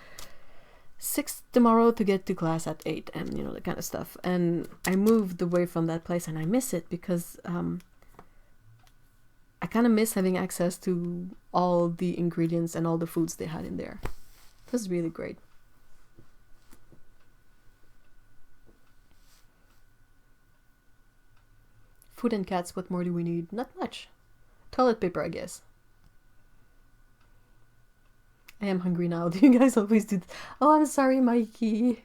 6 tomorrow to get to class at 8, and that kind of stuff. And I moved away from that place, and I miss it because I kind of miss having access to all the ingredients and all the foods they had in there. It was really great. Food and cats, what more do we need? Not much. Toilet paper, I guess. I am hungry now. Do you guys always do Oh, I'm sorry, Mikey.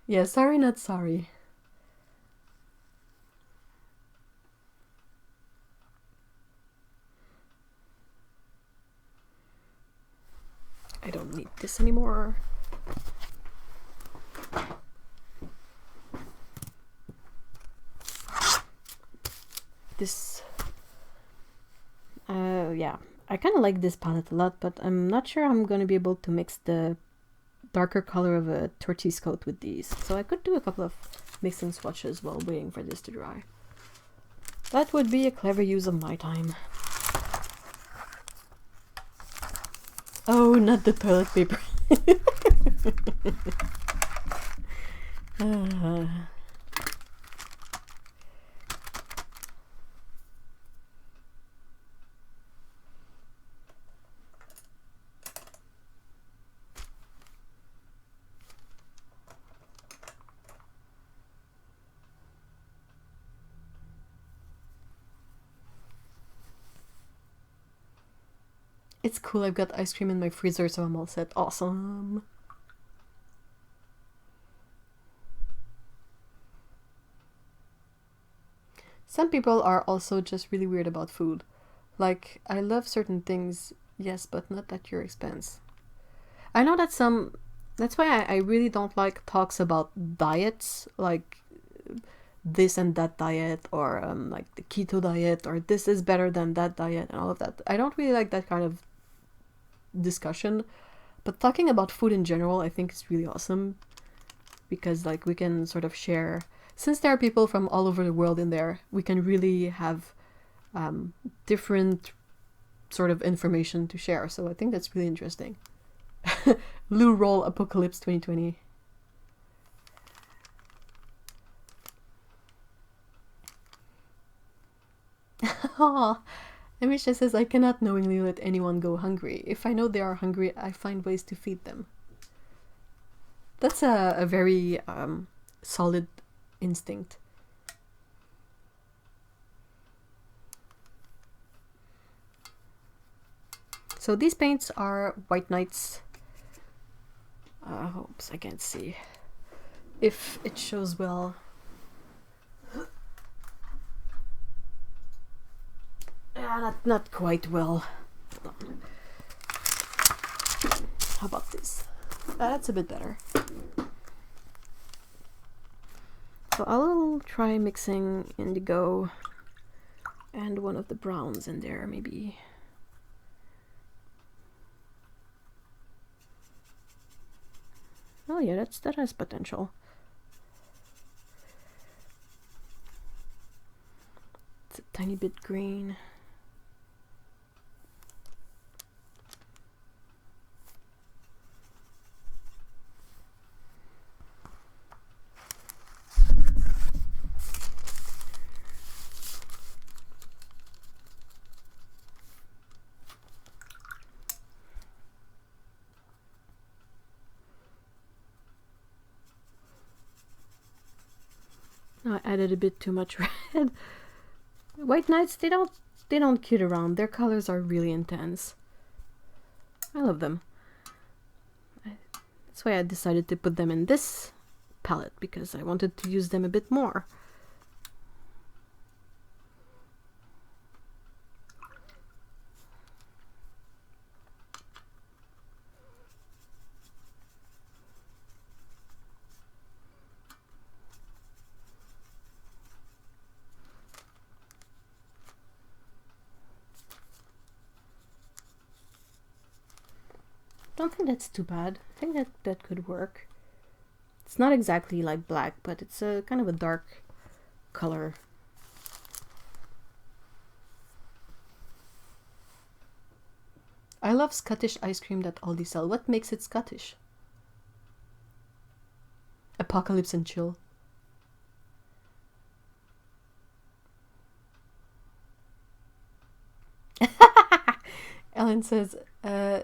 Yeah, sorry, not sorry. I don't need this anymore. This, yeah, I kind of like this palette a lot, but I'm not sure I'm going to be able to mix the darker color of a tortoise coat with these. So I could do a couple of mixing swatches while waiting for this to dry. That would be a clever use of my time. Oh, not the toilet paper. It's cool, I've got ice cream in my freezer, so I'm all set. Awesome. Some people are also just really weird about food. Like, I love certain things, yes, but not at your expense. I know that that's why I really don't like talks about diets, like this and that diet, or like the keto diet, or this is better than that diet, and all of that. I don't really like that kind of discussion, but talking about food in general I think is really awesome, because like we can sort of share, since there are people from all over the world in there, we can really have different sort of information to share. So I think that's really interesting. Lou Roll Apocalypse 2020. Oh, Amisha says, I cannot knowingly let anyone go hungry. If I know they are hungry, I find ways to feed them. That's a very solid instinct. So these paints are White Knights. Oops, I can't see if it shows well. Not quite well. How about this? That's a bit better. So I'll try mixing indigo and one of the browns in there, maybe. Oh yeah, that has potential. It's a tiny bit green. I added a bit too much red. White Knights, they don't kid around. Their colors are really intense. I love them. That's why I decided to put them in this palette, because I wanted to use them a bit more. Don't think that's too bad. I think that could work. It's not exactly like black, but it's a kind of a dark color. I love Scottish ice cream that Aldi sell. What makes it Scottish? Apocalypse and chill. Ellen says,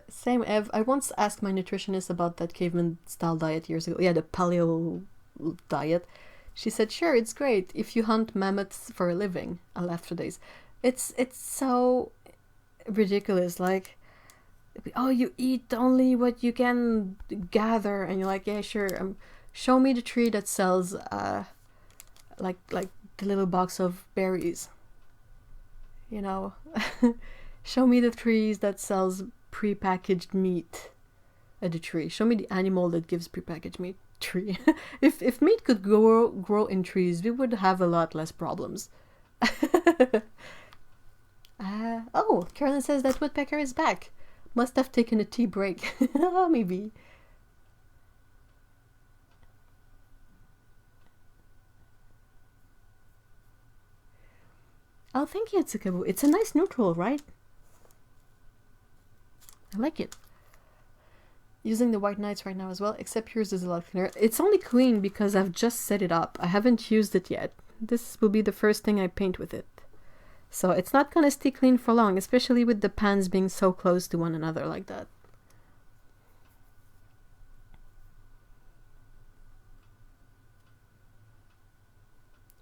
same Ev. I once asked my nutritionist about that caveman style diet years ago. Yeah, the paleo diet. She said, sure, it's great if you hunt mammoths for a living. I laughed for days. It's so ridiculous. Like, oh, you eat only what you can gather, and you're like, yeah, sure. Show me the tree that sells like the little box of berries. You know. Show me the trees that sells prepackaged meat at the tree. Show me the animal that gives prepackaged meat. Tree. If meat could grow in trees, we would have a lot less problems. Oh, Carolyn says that woodpecker is back. Must have taken a tea break. Maybe. Oh, thank you, Tsukabu. It's a nice neutral, right? I like it. Using the White Knights right now as well, except yours is a lot cleaner. It's only Queen because I've just set it up. I haven't used it yet. This will be the first thing I paint with it. So it's not gonna stay clean for long, especially with the pans being so close to one another like that.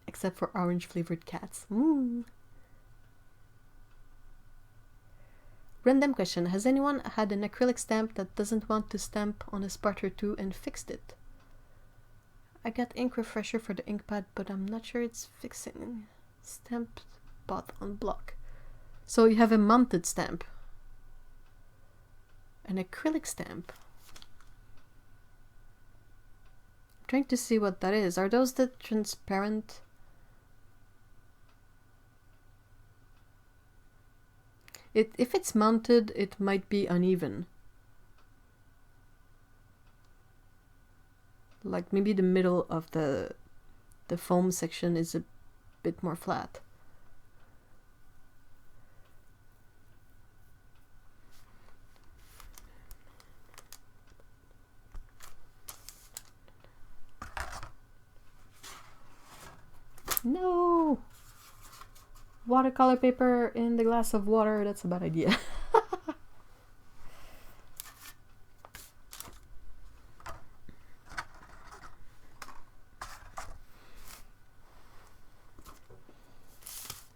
Except for orange flavored cats. Random question. Has anyone had an acrylic stamp that doesn't want to stamp on a spot or two and fixed it? I got ink refresher for the ink pad, but I'm not sure it's fixing. Stamped bought on block. So you have a mounted stamp. An acrylic stamp. I'm trying to see what that is. Are those the transparent? If it's mounted, it might be uneven. Like maybe the middle of the foam section is a bit more flat. No! Watercolor paper in the glass of water, that's a bad idea.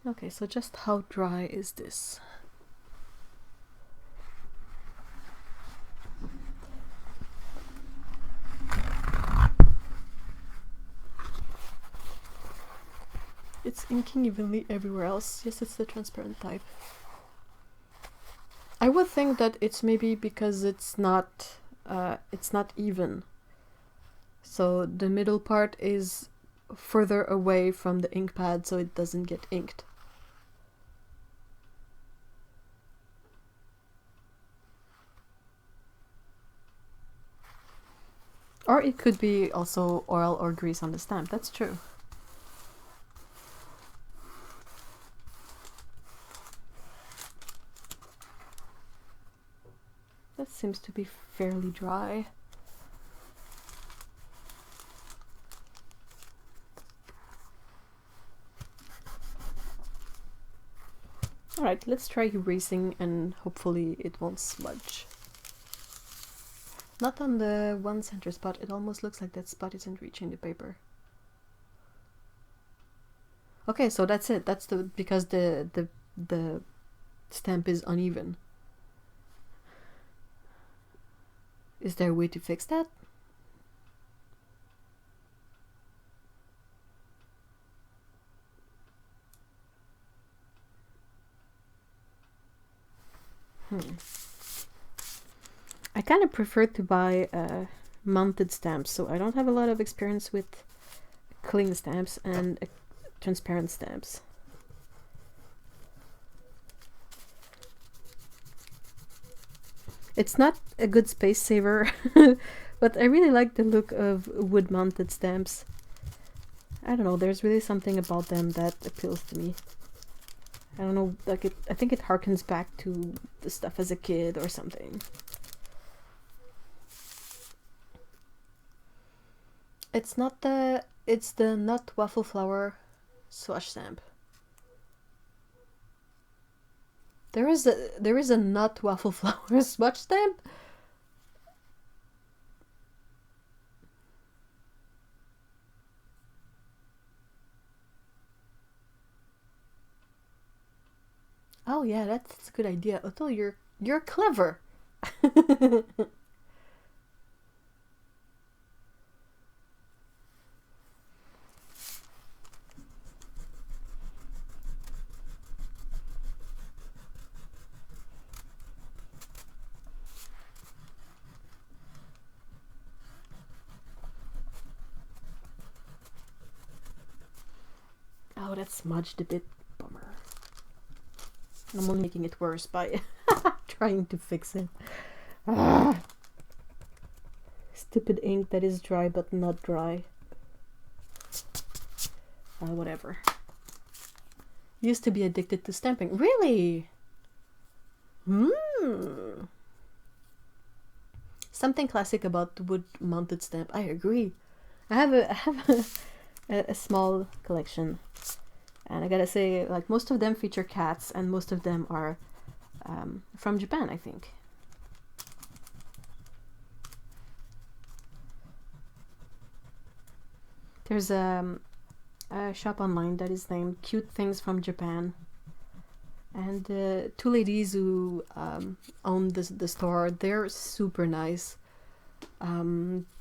Okay, so just how dry is this? It's inking evenly everywhere else. Yes, it's the transparent type. I would think that it's maybe because it's not even. So the middle part is further away from the ink pad, so it doesn't get inked. Or it could be also oil or grease on the stamp. That's true. That seems to be fairly dry. Alright, let's try erasing and hopefully it won't smudge. Not on the one center spot, it almost looks like that spot isn't reaching the paper. Okay, so that's it. That's because the stamp is uneven. Is there a way to fix that? I kind of prefer to buy mounted stamps, so I don't have a lot of experience with clean stamps and transparent stamps. It's not a good space saver, but I really like the look of wood mounted stamps. I don't know, there's really something about them that appeals to me. I don't know, like I think it harkens back to the stuff as a kid or something. It's the nut waffle flower swatch stamp. There is a nut waffle flower swatch stamp? Oh yeah, that's a good idea. Otto, you're clever. Oh, that smudged a bit. Bummer. I'm only making it worse by trying to fix it. Ah. Stupid ink that is dry but not dry. Whatever. Used to be addicted to stamping. Really? Something classic about the wood mounted stamp. I agree. I have a small collection. And I gotta say, like, most of them feature cats, and most of them are from Japan, I think. There's a shop online that is named Cute Things from Japan. And two ladies who own the store, they're super nice.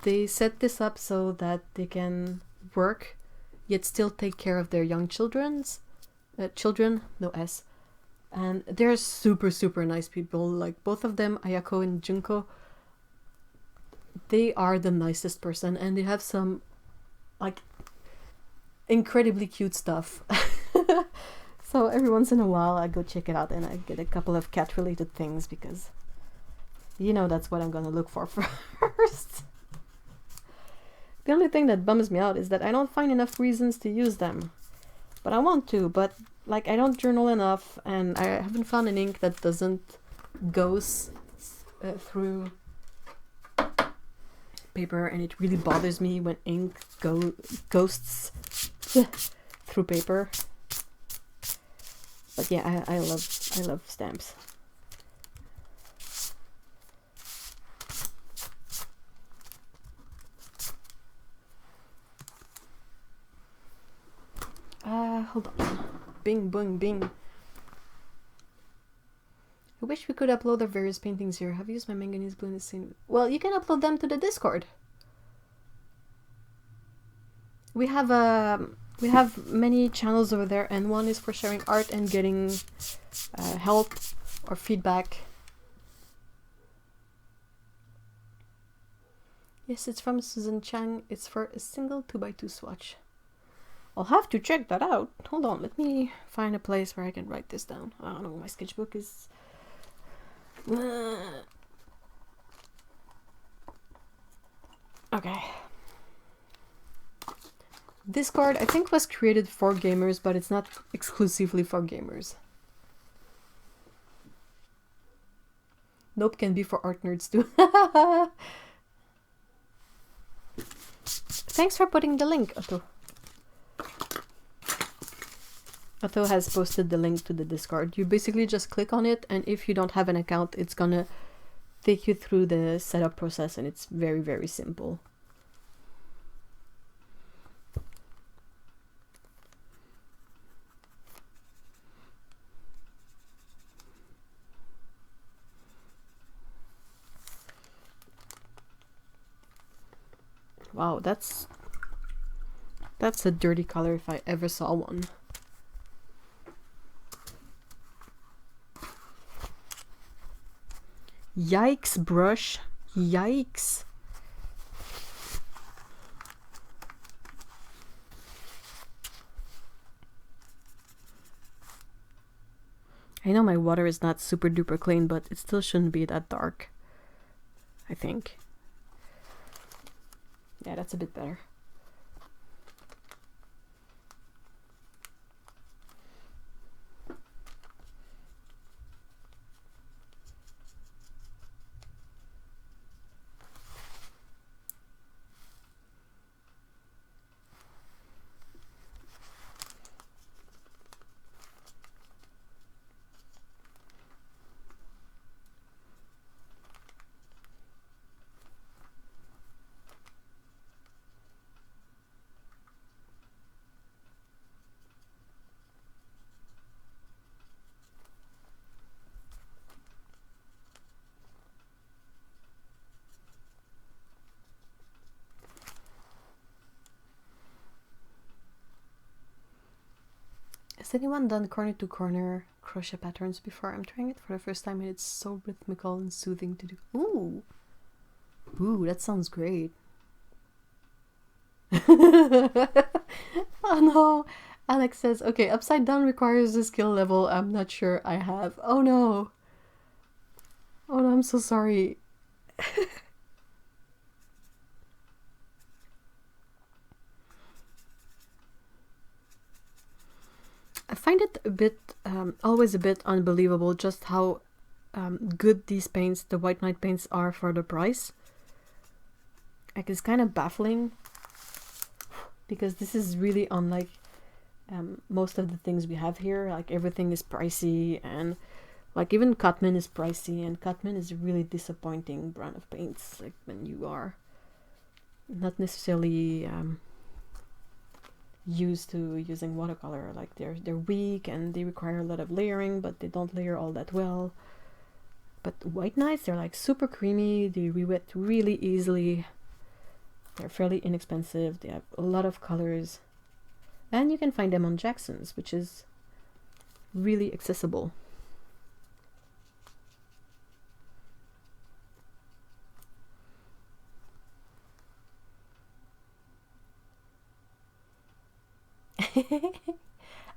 They set this up so that they can work yet still take care of their young children, no S. And they're super nice people. Like, both of them, Ayako and Junko, they are the nicest person, and they have some, like, incredibly cute stuff. So every once in a while I go check it out and I get a couple of cat related things, because you know that's what I'm gonna look for first. The only thing that bums me out is that I don't find enough reasons to use them. But I want to, but like, I don't journal enough, and I haven't found an ink that doesn't ghost through paper, and it really bothers me when ink ghosts through paper. But yeah, I love stamps. Hold on. Bing, boing, bing. I wish we could upload our various paintings here. Have you used my manganese blue in the scene? Well, you can upload them to the Discord. We have many channels over there, and one is for sharing art and getting help or feedback. Yes, it's from Susan Chang. It's for a single 2x2 swatch. I'll have to check that out. Hold on, let me find a place where I can write this down. I don't know, my sketchbook is... Okay. Discord, I think, was created for gamers, but it's not exclusively for gamers. Nope, can be for art nerds too. Thanks for putting the link, Otto. Otto has posted the link to the Discord. You basically just click on it, and if you don't have an account, it's gonna take you through the setup process, and it's very, very simple. Wow, that's a dirty color if I ever saw one. Yikes, brush. Yikes. I know my water is not super duper clean, but it still shouldn't be that dark, I think. Yeah, that's a bit better. Has anyone done corner to corner crochet patterns before? I'm trying it for the first time and it's so rhythmical and soothing to do. Ooh! Ooh, that sounds great. Oh no! Alex says, okay, upside down requires a skill level I'm not sure I have. Oh no! Oh no, I'm so sorry. I find it a bit, always a bit unbelievable just how good these paints, the White Knight paints, are for the price. Like, it's kind of baffling because this is really unlike most of the things we have here. Like, everything is pricey, and like even Cutman is pricey, and Cutman is a really disappointing brand of paints. Like, when you are not necessarily used to using watercolor, like they're weak and they require a lot of layering, but they don't layer all that well. But White Knights, they're like super creamy, they re-wet really easily, they're fairly inexpensive, they have a lot of colors, and you can find them on Jackson's, which is really accessible.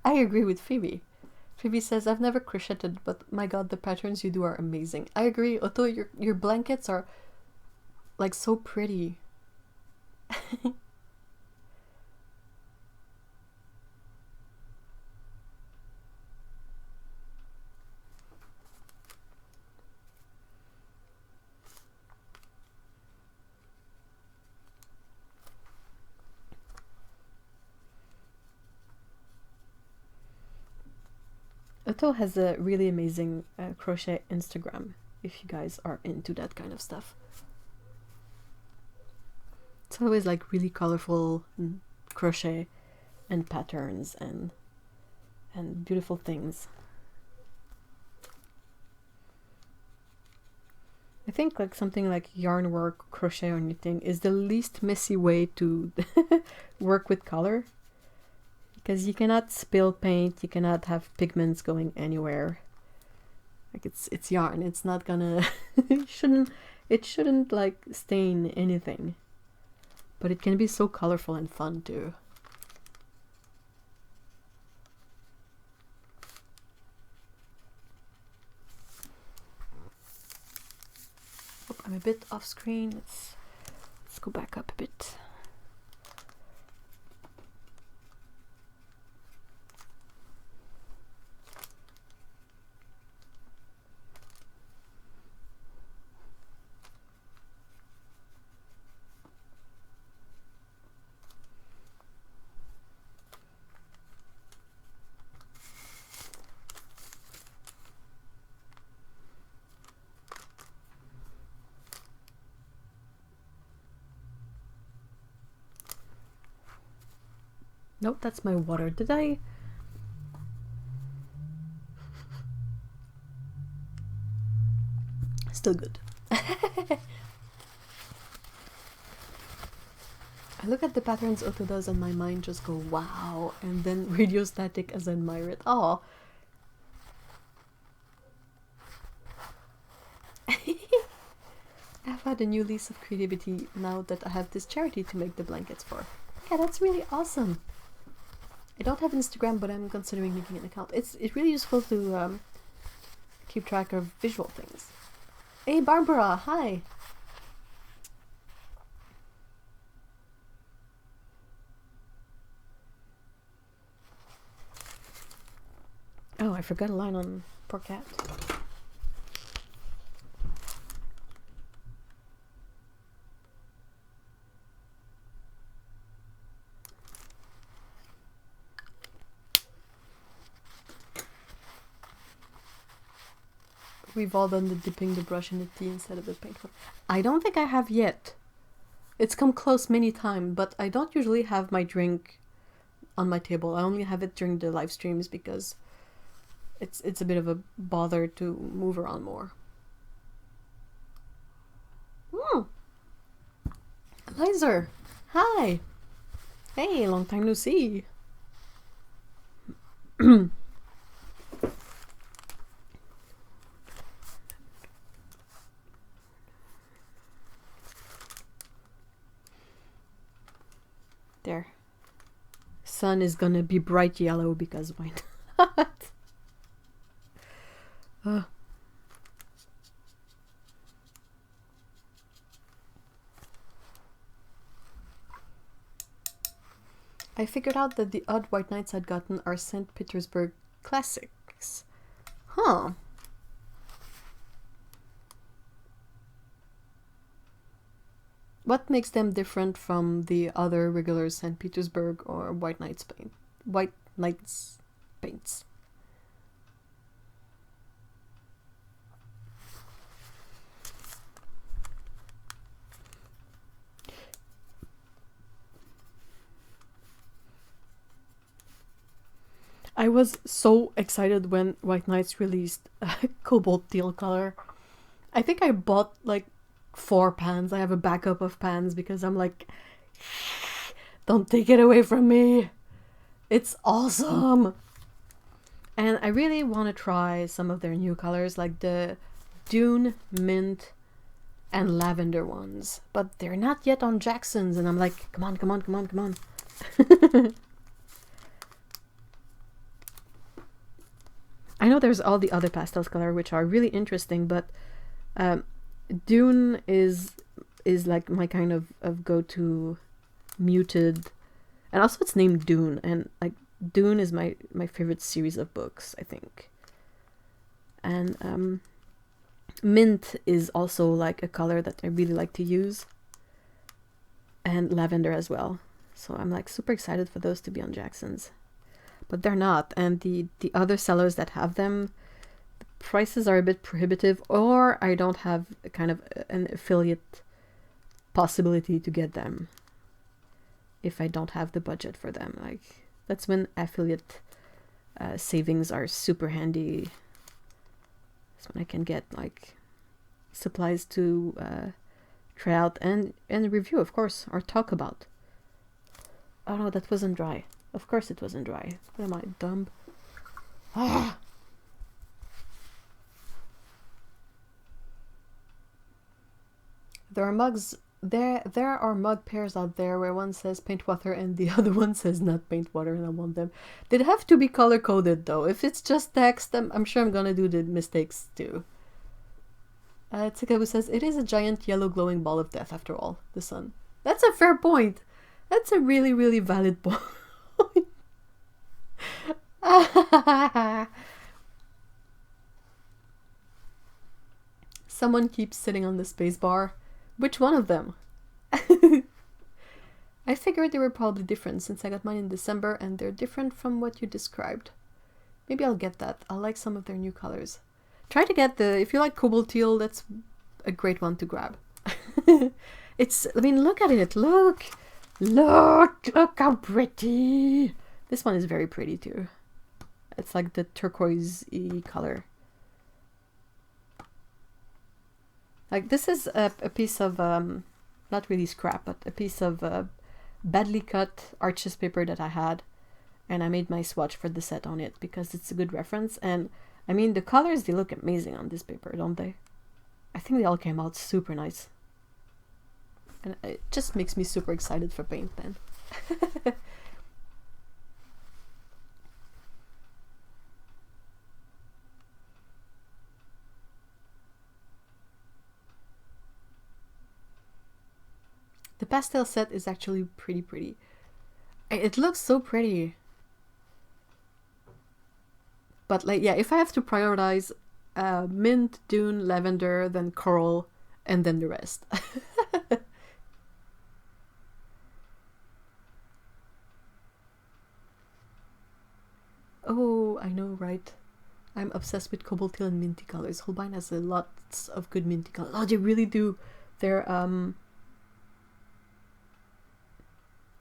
I agree with Phoebe. Phoebe says, I've never crocheted, but my god, the patterns you do are amazing. I agree, Otto, your blankets are like so pretty. Otto has a really amazing crochet Instagram, if you guys are into that kind of stuff. It's always like really colorful crochet and patterns and beautiful things. I think like something like yarn work, crochet or knitting is the least messy way to work with color, because you cannot spill paint, you cannot have pigments going anywhere. Like, it's yarn, it's not gonna it shouldn't like stain anything, but it can be so colorful and fun too. Oh, I'm a bit off screen. Let's go back up a bit. Nope, that's my water. Did I? Still good. I look at the patterns Otto does and my mind just go, wow, and then radio static as I admire it. Oh. I've had a new lease of creativity now that I have this charity to make the blankets for. Yeah, that's really awesome. I don't have Instagram, but I'm considering making an account. It's really useful to keep track of visual things. Hey, Barbara, hi. Oh, I forgot a line on Poor Cat. We've all done the dipping the brush in the tea instead of the paint. I don't think I have yet. It's come close many times, but I don't usually have my drink on my table. I only have it during the live streams because it's a bit of a bother to move around more. Lizer, hi. Hey, long time no see. There. Sun is gonna be bright yellow because why not? I figured out that the odd white nights I'd gotten are St. Petersburg classics. Huh. What makes them different from the other regular St. Petersburg or White Nights paints? I was so excited when White Nights released Cobalt Teal color. I think I bought like 4 pans. I have a backup of pans because I'm like, don't take it away from me. It's awesome. And I really want to try some of their new colors, like the Dune, Mint, and Lavender ones. But they're not yet on Jackson's, and I'm like, come on, come on, come on, come on. I know there's all the other pastels color which are really interesting, but Dune is like my kind of go-to muted, and also it's named Dune, and like Dune is my favorite series of books, I think. And Mint is also like a color that I really like to use, and Lavender as well. So I'm like super excited for those to be on Jackson's, but they're not, and the other sellers that have them, the prices are a bit prohibitive, or I don't have kind of an affiliate possibility to get them if I don't have the budget for them. Like, that's when affiliate savings are super handy. That's when I can get like supplies to try out and review, of course, or talk about. Oh no, that wasn't dry. Of course it wasn't dry. What am I, dumb? Ah! There are mugs. There are mug pairs out there where one says paint water and the other one says not paint water, and I want them. They'd have to be color coded though. If it's just text, I'm sure I'm gonna do the mistakes too. Tsikabu says, it is a giant yellow glowing ball of death after all, the sun. That's a fair point. That's a really, really valid point. Someone keeps sitting on the space bar. Which one of them? I figured they were probably different since I got mine in December and they're different from what you described. Maybe I'll get that. I like some of their new colors. Try to get if you like Cobalt Teal, that's a great one to grab. I mean, look at it. Look how pretty. This one is very pretty too. It's like the turquoise-y color. Like, this is a piece of, not really scrap, but a piece of badly cut Arches paper that I had, and I made my swatch for the set on it because it's a good reference. And I mean, the colors, they look amazing on this paper, don't they? I think they all came out super nice. And it just makes me super excited for paint then. The pastel set is actually pretty. It looks so pretty. But like, yeah, if I have to prioritize mint, dune, lavender, then coral, and then the rest. Oh, I know, right? I'm obsessed with cobalt teal and minty colors. Holbein has a lot of good minty colors. Oh, they really do. They're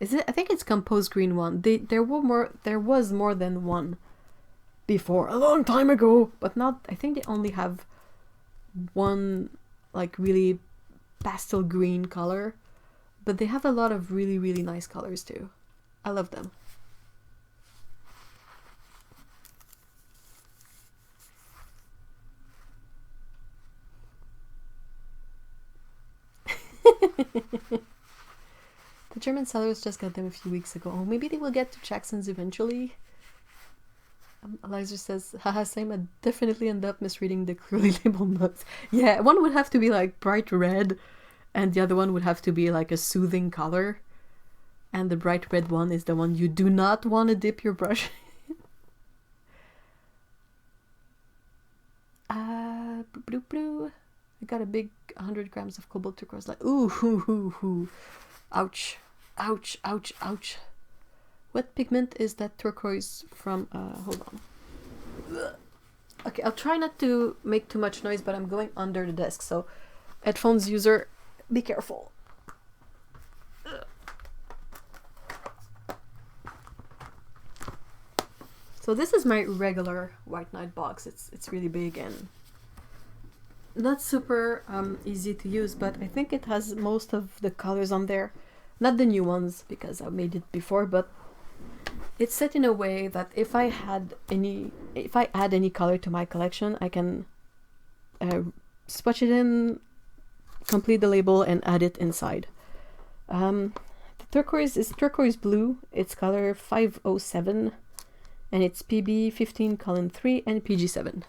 is it? I think it's composed green one. There was more than one before, a long time ago, but not. I think they only have one like really pastel green color, but they have a lot of really nice colors too. I love them. The German sellers just got them a few weeks ago. Oh, maybe they will get to Jackson's eventually. Eliza says, haha, same, I definitely end up misreading the clearly labeled notes. Yeah, one would have to be like bright red, and the other one would have to be like a soothing color. And the bright red one is the one you do not want to dip your brush in. I got a big 100 grams of cobalt turquoise. Like, ooh, hoo, hoo, hoo. Ouch. Ouch, ouch, ouch. What pigment is that turquoise from? Hold on. Okay, I'll try not to make too much noise, but I'm going under the desk, so headphones user, be careful. So this is my regular White Knight box. It's really big and not super easy to use, but I think it has most of the colors on there. Not the new ones, because I made it before, but it's set in a way that if I add any color to my collection, I can swatch it in, complete the label, and add it inside. The turquoise is turquoise blue. It's color 507, and it's PB 15 colon 3 and PG 7.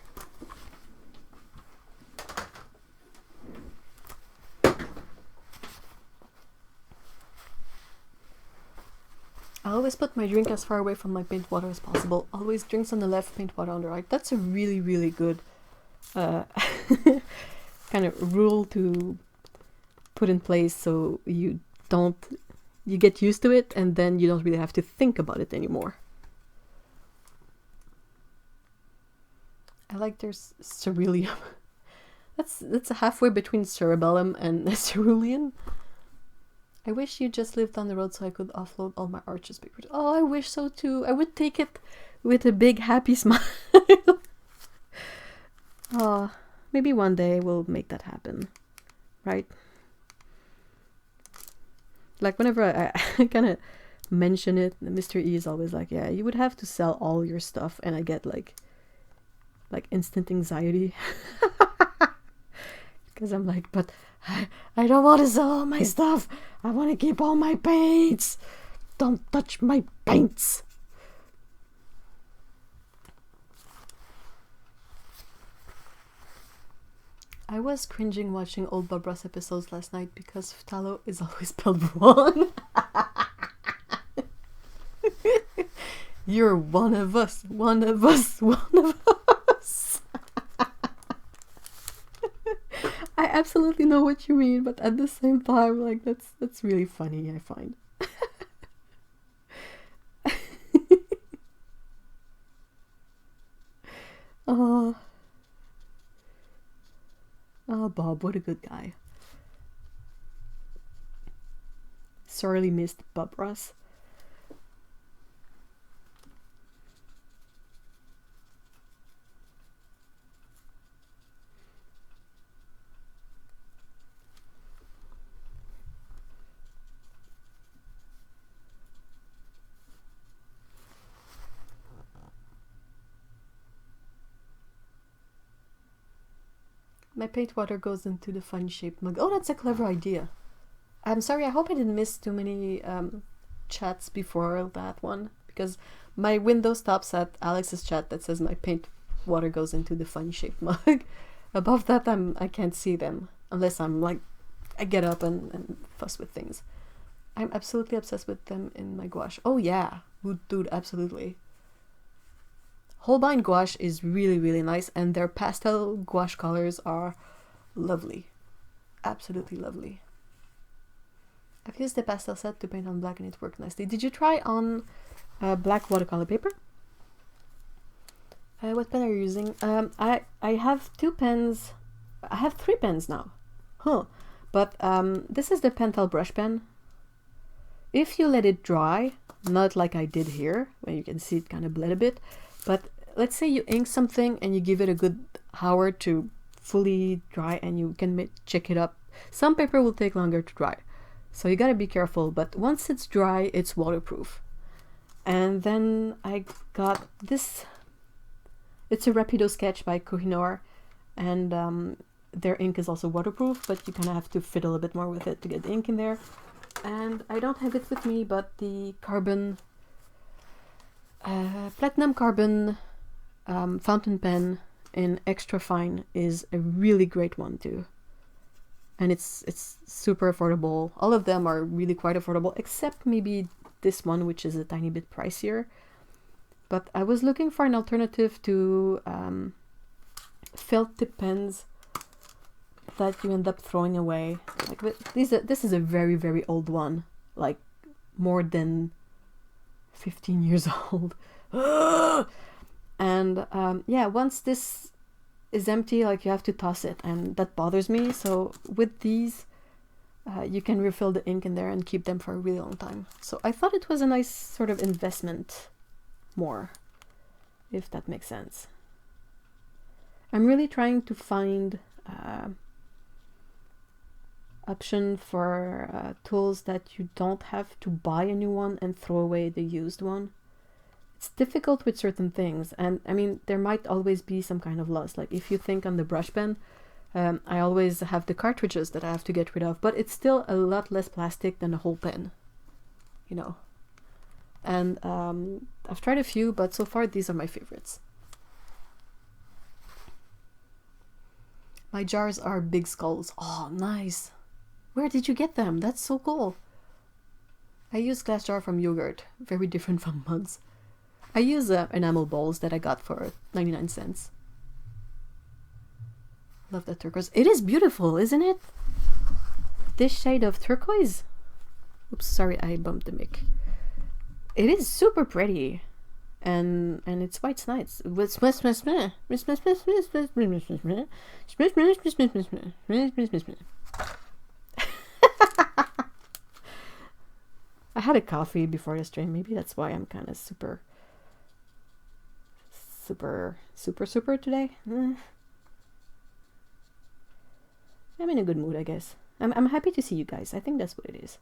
I always put my drink as far away from my paint water as possible. Always drinks on the left, paint water on the right. That's a really good kind of rule to put in place, so you get used to it, and then you don't really have to think about it anymore. I like there's ceruleum. That's halfway between cerebellum and cerulean. I wish you just lived on the road so I could offload all my Arches papers. Oh, I wish so too. I would take it with a big happy smile. Oh, maybe one day we'll make that happen, right? Like whenever I kind of mention it, Mr. E is always like, yeah, you would have to sell all your stuff, and I get like instant anxiety. Because I'm like, but I don't want to sell all my stuff. I want to keep all my paints. Don't touch my paints. I was cringing watching old Bob Ross episodes last night because phthalo is always spelled wrong. You're one of us, one of us, one of us. I absolutely know what you mean, but at the same time, like that's really funny, I find. Oh, Bob, what a good guy. Sorely missed Bob Ross. My paint water goes into the fun shaped mug. Oh, that's a clever idea. I'm sorry, I hope I didn't miss too many chats before that one, because my window stops at Alex's chat that says my paint water goes into the fun shaped mug. Above that, I can't see them, unless I'm like, I get up and fuss with things. I'm absolutely obsessed with them in my gouache. Oh yeah, dude, absolutely. Holbein gouache is really, really nice, and their pastel gouache colors are lovely. Absolutely lovely. I've used the pastel set to paint on black and it worked nicely. Did you try on black watercolor paper? What pen are you using? I have 2 pens. I have 3 pens now. Huh. But this is the Pentel brush pen. If you let it dry, not like I did here, where you can see it kind of bled a bit, but let's say you ink something and you give it a good hour to fully dry and you can check it up. Some paper will take longer to dry, so you gotta be careful, but once it's dry, it's waterproof. And then I got this. It's a Rapido sketch by Kohinoor, and their ink is also waterproof, but you kind of have to fiddle a bit more with it to get the ink in there. And I don't have it with me, but the carbon, platinum carbon fountain pen in extra fine is a really great one too. And it's super affordable. All of them are really quite affordable, except maybe this one, which is a tiny bit pricier. But I was looking for an alternative to felt tip pens that you end up throwing away. Like this is a very, very old one, like more than 15 years old. And yeah, once this is empty, like you have to toss it, and that bothers me. So with these, you can refill the ink in there and keep them for a really long time. So I thought it was a nice sort of investment more, if that makes sense. I'm really trying to find option for tools that you don't have to buy a new one and throw away the used one. It's difficult with certain things, and I mean there might always be some kind of loss. Like if you think on the brush pen, I always have the cartridges that I have to get rid of, but it's still a lot less plastic than a whole pen, you know. And I've tried a few, but so far these are my favorites. My jars are big skulls. Oh, nice. Where did you get them? That's so cool. I use glass jar from yogurt. Very different from mugs. I use enamel bowls that I got for 99 cents. Love that turquoise. It is beautiful, isn't it? This shade of turquoise. Oops, sorry, I bumped the mic. It is super pretty. And it's quite nice. I had a coffee before the stream. Maybe that's why I'm kind of super today. I'm in a good mood, I guess. I'm happy to see you guys. I think that's what it is.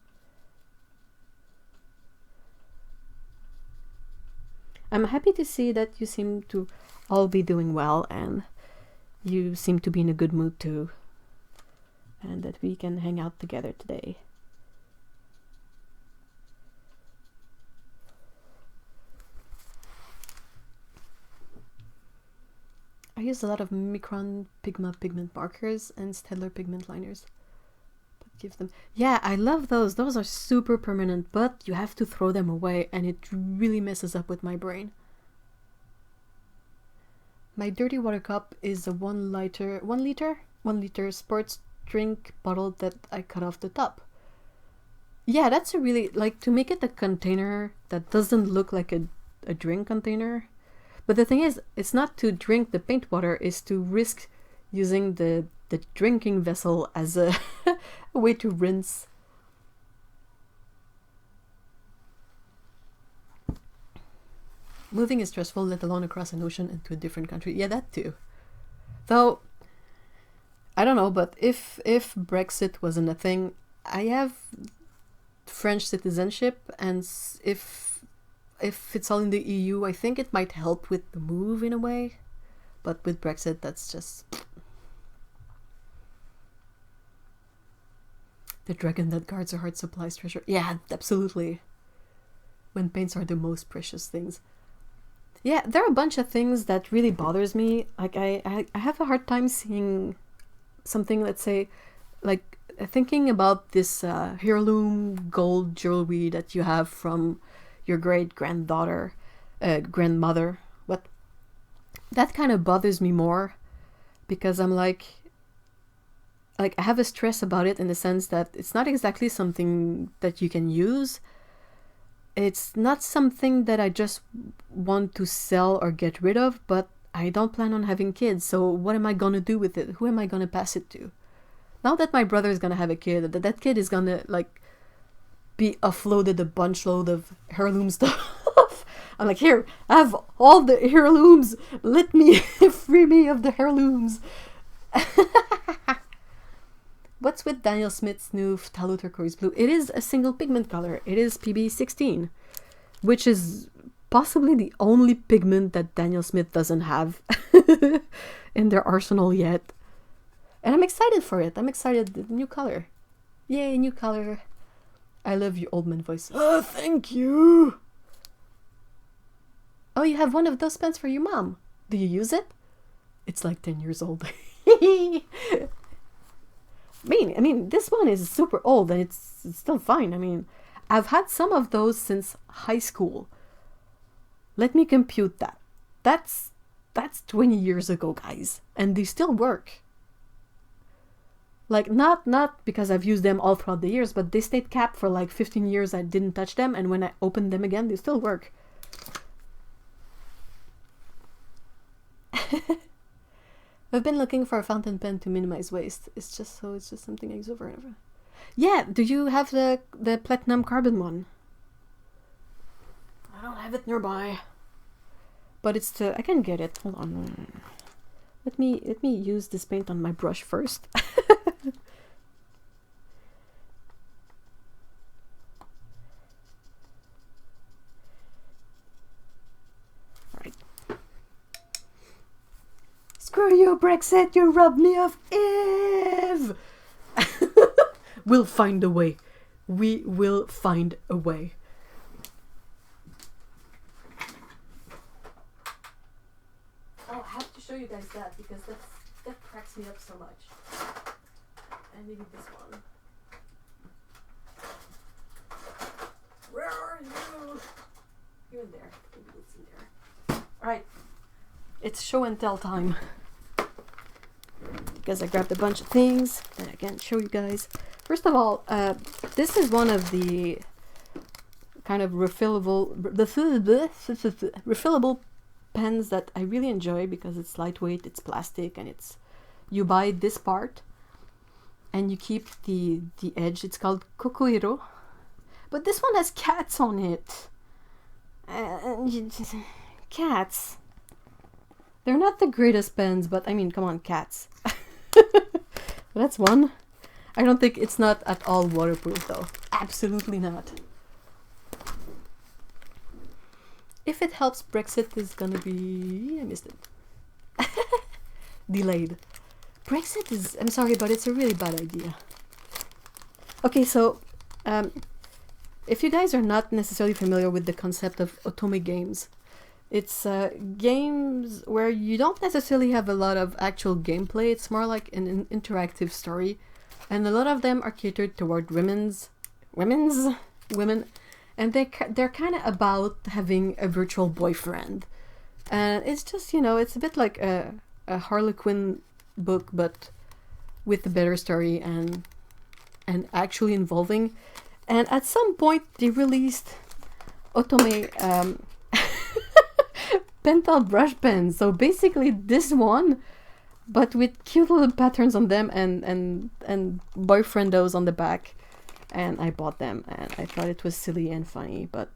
I'm happy to see that you seem to all be doing well, and you seem to be in a good mood too, and that we can hang out together today. I use a lot of Micron Pigma pigment markers and Staedtler pigment liners. But give them... Yeah, I love those. Those are super permanent, but you have to throw them away, and it really messes up with my brain. My dirty water cup is a 1 liter sports drink bottle that I cut off the top. Yeah, that's a really... Like, to make it a container that doesn't look like a drink container... But the thing is, it's not to drink the paint water, it's to risk using the drinking vessel as a way to rinse. Moving is stressful, let alone across an ocean into a different country. Yeah, that too. Though, I don't know, but if Brexit wasn't a thing, I have French citizenship, and if it's all in the EU, I think it might help with the move in a way. But with Brexit, that's just... The dragon that guards a heart supplies treasure. Yeah, absolutely. When paints are the most precious things. Yeah, there are a bunch of things that really bothers me. Like I have a hard time seeing something, let's say, like thinking about this heirloom gold jewelry that you have from your grandmother. What? That kind of bothers me more because I'm like I have a stress about it in the sense that it's not exactly something that you can use. It's not something that I just want to sell or get rid of, but I don't plan on having kids, so what am I gonna do with it? Who am I gonna pass it to? Now that my brother is gonna have a kid, that kid is gonna, like, be offloaded a bunch load of heirloom stuff. I'm like, here, have all the heirlooms! Let me free me of the heirlooms! What's with Daniel Smith's new Phthalo Turquoise Blue? It is a single pigment color. It is PB16, which is possibly the only pigment that Daniel Smith doesn't have in their arsenal yet. And I'm excited for it. I'm excited. The new color. Yay, new color. I love your old man voice. Oh, thank you. Oh, you have one of those pens for your mom. Do you use it? It's like 10 years old. I mean, this one is super old and it's still fine. I mean, I've had some of those since high school. Let me compute that. That's 20 years ago, guys. And they still work. Like, not because I've used them all throughout the years, but they stayed capped for like 15 years. I didn't touch them, and when I opened them again, they still work. I've been looking for a fountain pen to minimize waste. It's just something I use over and over. Yeah, do you have the platinum carbon one? I don't have it nearby. But I can get it. Hold on. Let me use this paint on my brush first. Alright. Screw you, Brexit, you robbed me of Eve! We'll find a way. We will find a way. Oh, I have to show you guys that because that cracks me up so much. And maybe this one. Where are you? You're in there. Maybe it's in there. Alright. It's show and tell time. Because I grabbed a bunch of things that I can't show you guys. First of all, this is one of the kind of refillable pens that I really enjoy because it's lightweight, it's plastic, and you buy this part and you keep the edge. It's called Kokoiro, but this one has cats on it. Cats. They're not the greatest pens, but I mean, come on, cats. That's one. I don't think it's not at all waterproof though. Absolutely not. If it helps, Brexit is gonna be... I missed it. Delayed. Brexit is... I'm sorry, but it's a really bad idea. Okay, so... if you guys are not necessarily familiar with the concept of otome games, it's games where you don't necessarily have a lot of actual gameplay. It's more like an interactive story. And a lot of them are catered toward women. And they're kind of about having a virtual boyfriend. And it's just, it's a bit like a Harlequin book, but with a better story and actually involving. And at some point, they released otome pentel brush pens. So basically this one, but with cute little patterns on them and boyfriendos on the back. And I bought them and I thought it was silly and funny, but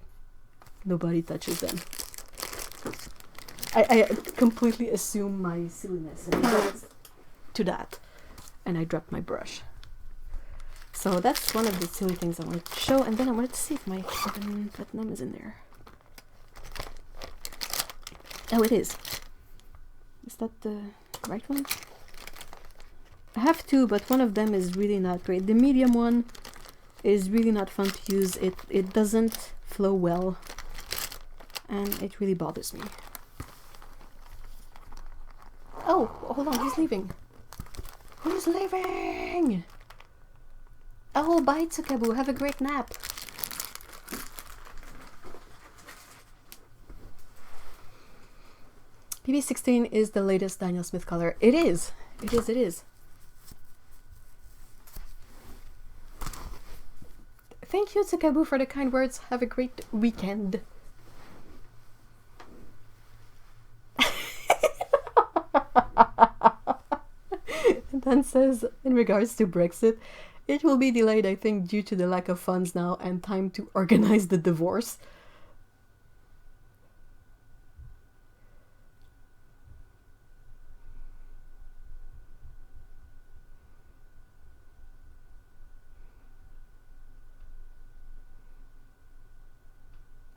nobody touches them. I completely assume my silliness and to that. And I dropped my brush. So that's one of the silly things I wanted to show. And then I wanted to see if my platinum is in there. Oh, it is. Is that the right one? I have two, but one of them is really not great. The medium one is really not fun to use. It doesn't flow well, and it really bothers me. Oh, hold on, he's leaving. Who's leaving? Oh, bye, Tsukaboo. Have a great nap. PB16 is the latest Daniel Smith color. It is. It is. It is. Thank you, Tsukaboo, for the kind words. Have a great weekend. And then says, in regards to Brexit, it will be delayed, I think, due to the lack of funds now and time to organize the divorce.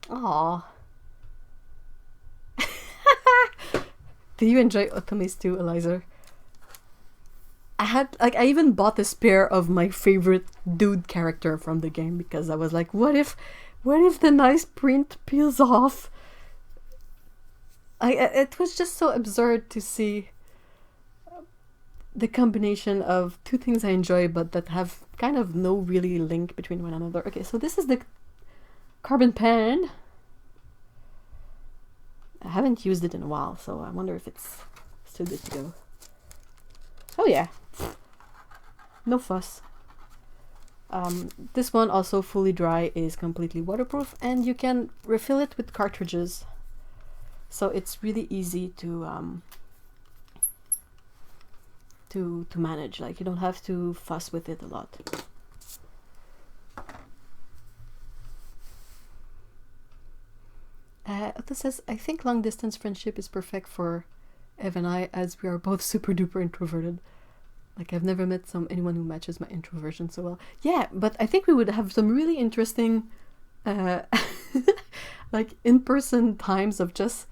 Aww. Do you enjoy Otomis too, Eliza? I even bought this pair of my favorite dude character from the game because I was like, what if the nice print peels off? It was just so absurd to see the combination of two things I enjoy but that have kind of no really link between one another. Okay, so this is the carbon pen. I haven't used it in a while, so I wonder if it's still good to go. Oh yeah, no fuss. This one, also fully dry, is completely waterproof, and you can refill it with cartridges, so it's really easy to manage. Like, you don't have to fuss with it a lot. Otto says, I think long distance friendship is perfect for Ev and I, as we are both super duper introverted. Like, I've never met anyone who matches my introversion so well. Yeah, but I think we would have some really interesting like in-person times of just,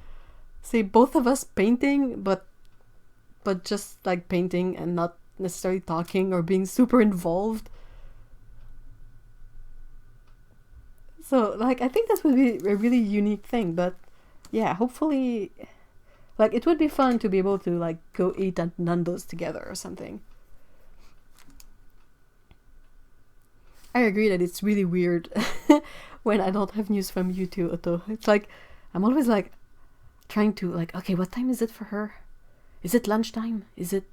say, both of us painting, but just like painting and not necessarily talking or being super involved. So, like, I think that would be a really unique thing, but yeah, hopefully, like, it would be fun to be able to, like, go eat at Nando's together or something. I agree that it's really weird when I don't have news from you too, Otto. It's like, I'm always, like, trying to, like, okay, what time is it for her? Is it lunchtime? Is it...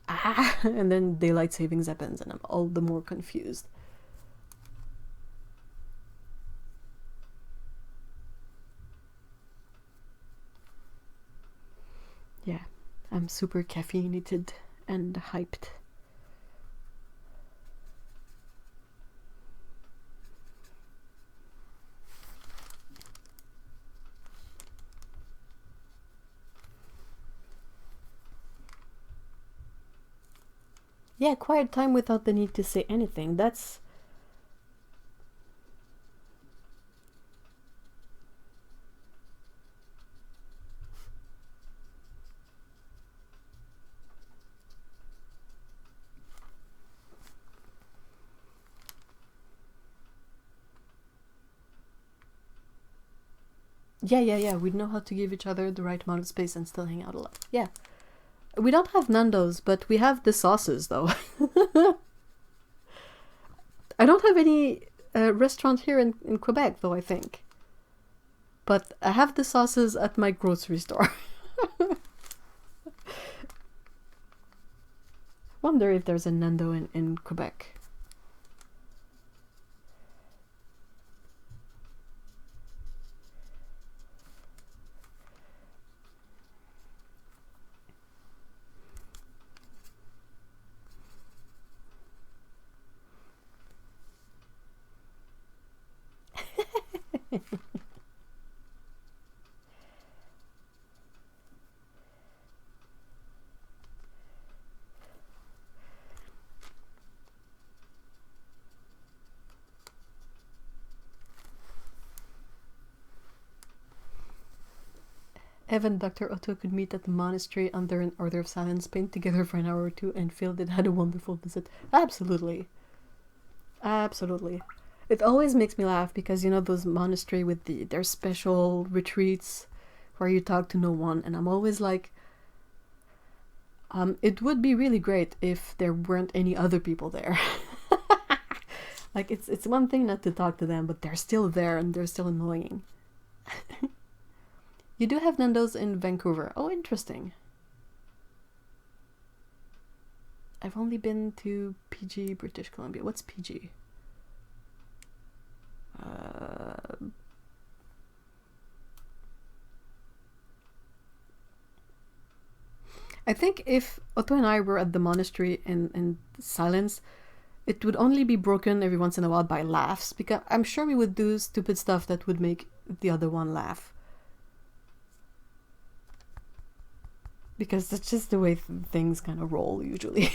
Ah! And then daylight savings happens and I'm all the more confused. Yeah, I'm super caffeinated and hyped. Yeah, quiet time without the need to say anything. That's... Yeah, we know how to give each other the right amount of space and still hang out a lot. Yeah. We don't have Nando's, but we have the sauces, though. I don't have any restaurant here in Quebec, though, I think. But I have the sauces at my grocery store. Wonder if there's a Nando in Quebec. Evan and Dr. Otto could meet at the monastery under an order of silence, paint together for an hour or two, and feel they'd had a wonderful visit. Absolutely. Absolutely. It always makes me laugh because, you know, those monastery with their special retreats where you talk to no one, and I'm always like, it would be really great if there weren't any other people there. Like, it's one thing not to talk to them, but they're still there and they're still annoying. You do have Nando's in Vancouver. Oh, interesting. I've only been to PG, British Columbia. What's PG? I think if Otto and I were at the monastery in silence, it would only be broken every once in a while by laughs, because I'm sure we would do stupid stuff that would make the other one laugh. Because that's just the way things kind of roll usually.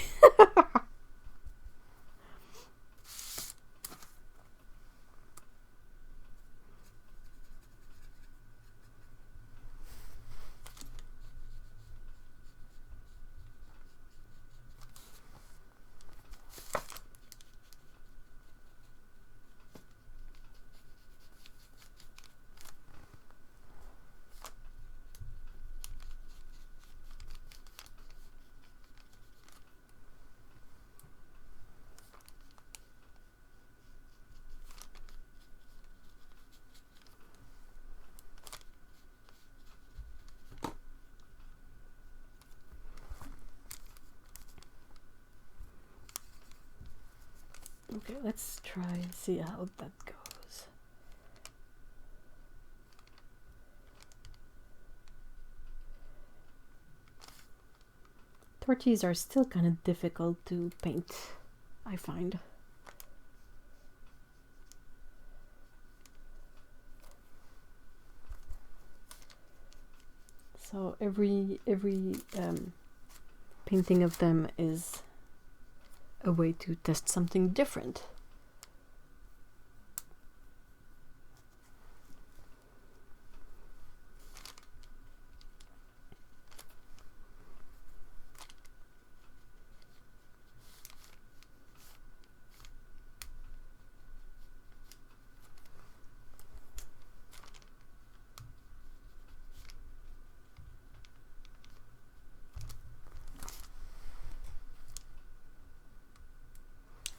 Okay, let's try and see how that goes. Torches are still kind of difficult to paint, I find. So every painting of them is a way to test something different.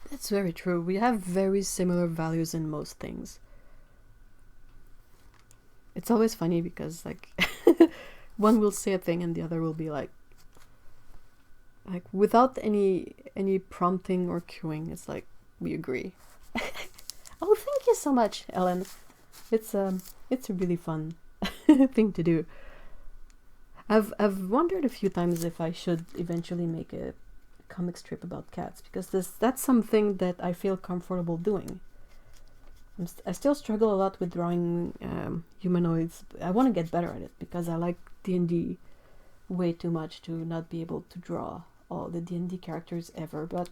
That's very true. We have very similar values in most things. It's always funny because, like, one will say a thing and the other will be like without any prompting or cueing. It's like we agree. Oh, thank you so much, Ellen. It's a really fun thing to do. I've wondered a few times if I should eventually make a comic strip about cats, because that's something that I feel comfortable doing. I still struggle a lot with drawing humanoids. I want to get better at it because I like D&D way too much to not be able to draw all the D&D characters ever, but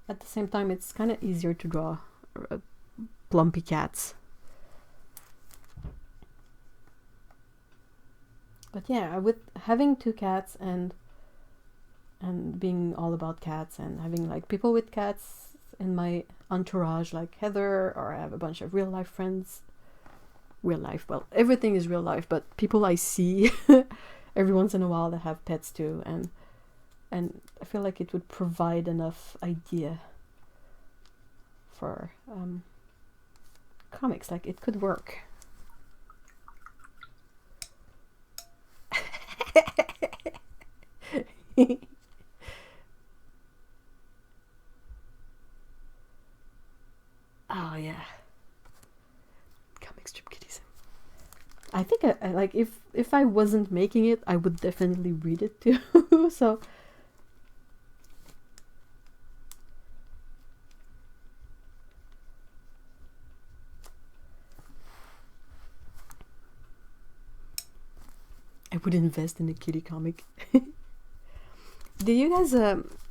at the same time it's kind of easier to draw plumpy cats. But yeah, with having 2 cats and being all about cats and having like people with cats in my entourage like Heather, or I have a bunch of real life friends. Real life, well, everything is real life, but people I see every once in a while that have pets too, and I feel like it would provide enough idea for comics. Like, it could work. Oh yeah, comic strip kitties. I think I like, if I wasn't making it, I would definitely read it too. So I would invest in a kitty comic. Do you guys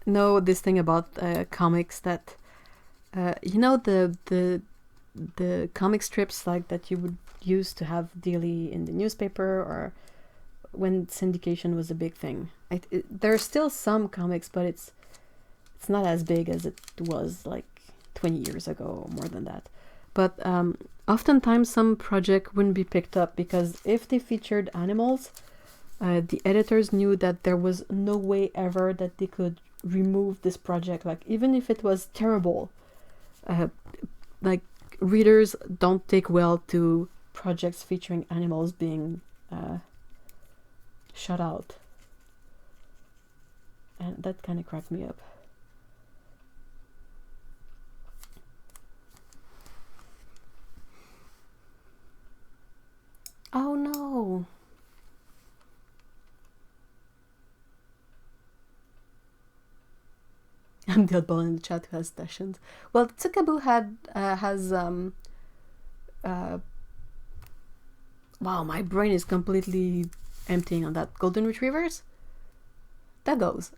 know this thing about comics that you know the comic strips like that you would use to have daily in the newspaper, or when syndication was a big thing. There's still some comics, but it's not as big as it was like 20 years ago or more than that. But oftentimes some project wouldn't be picked up because if they featured animals, the editors knew that there was no way ever that they could remove this project. Like, even if it was terrible, like, readers don't take well to projects featuring animals being shut out. And that kind of cracked me up. Oh no! I'm the oddball in the chat who has sessions. Well, Tsukaboo has wow, my brain is completely emptying on that. Golden Retrievers? That goes.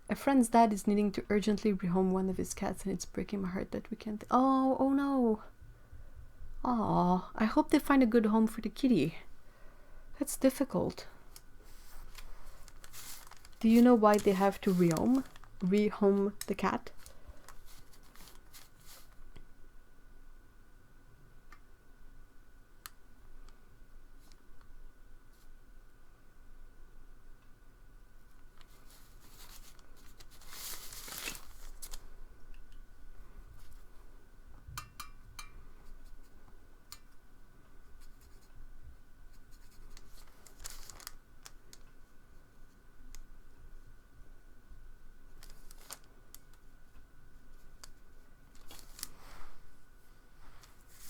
A friend's dad is needing to urgently rehome one of his cats, and it's breaking my heart that we can't... Oh no. Aw, I hope they find a good home for the kitty. That's difficult. Do you know why they have to rehome the cat?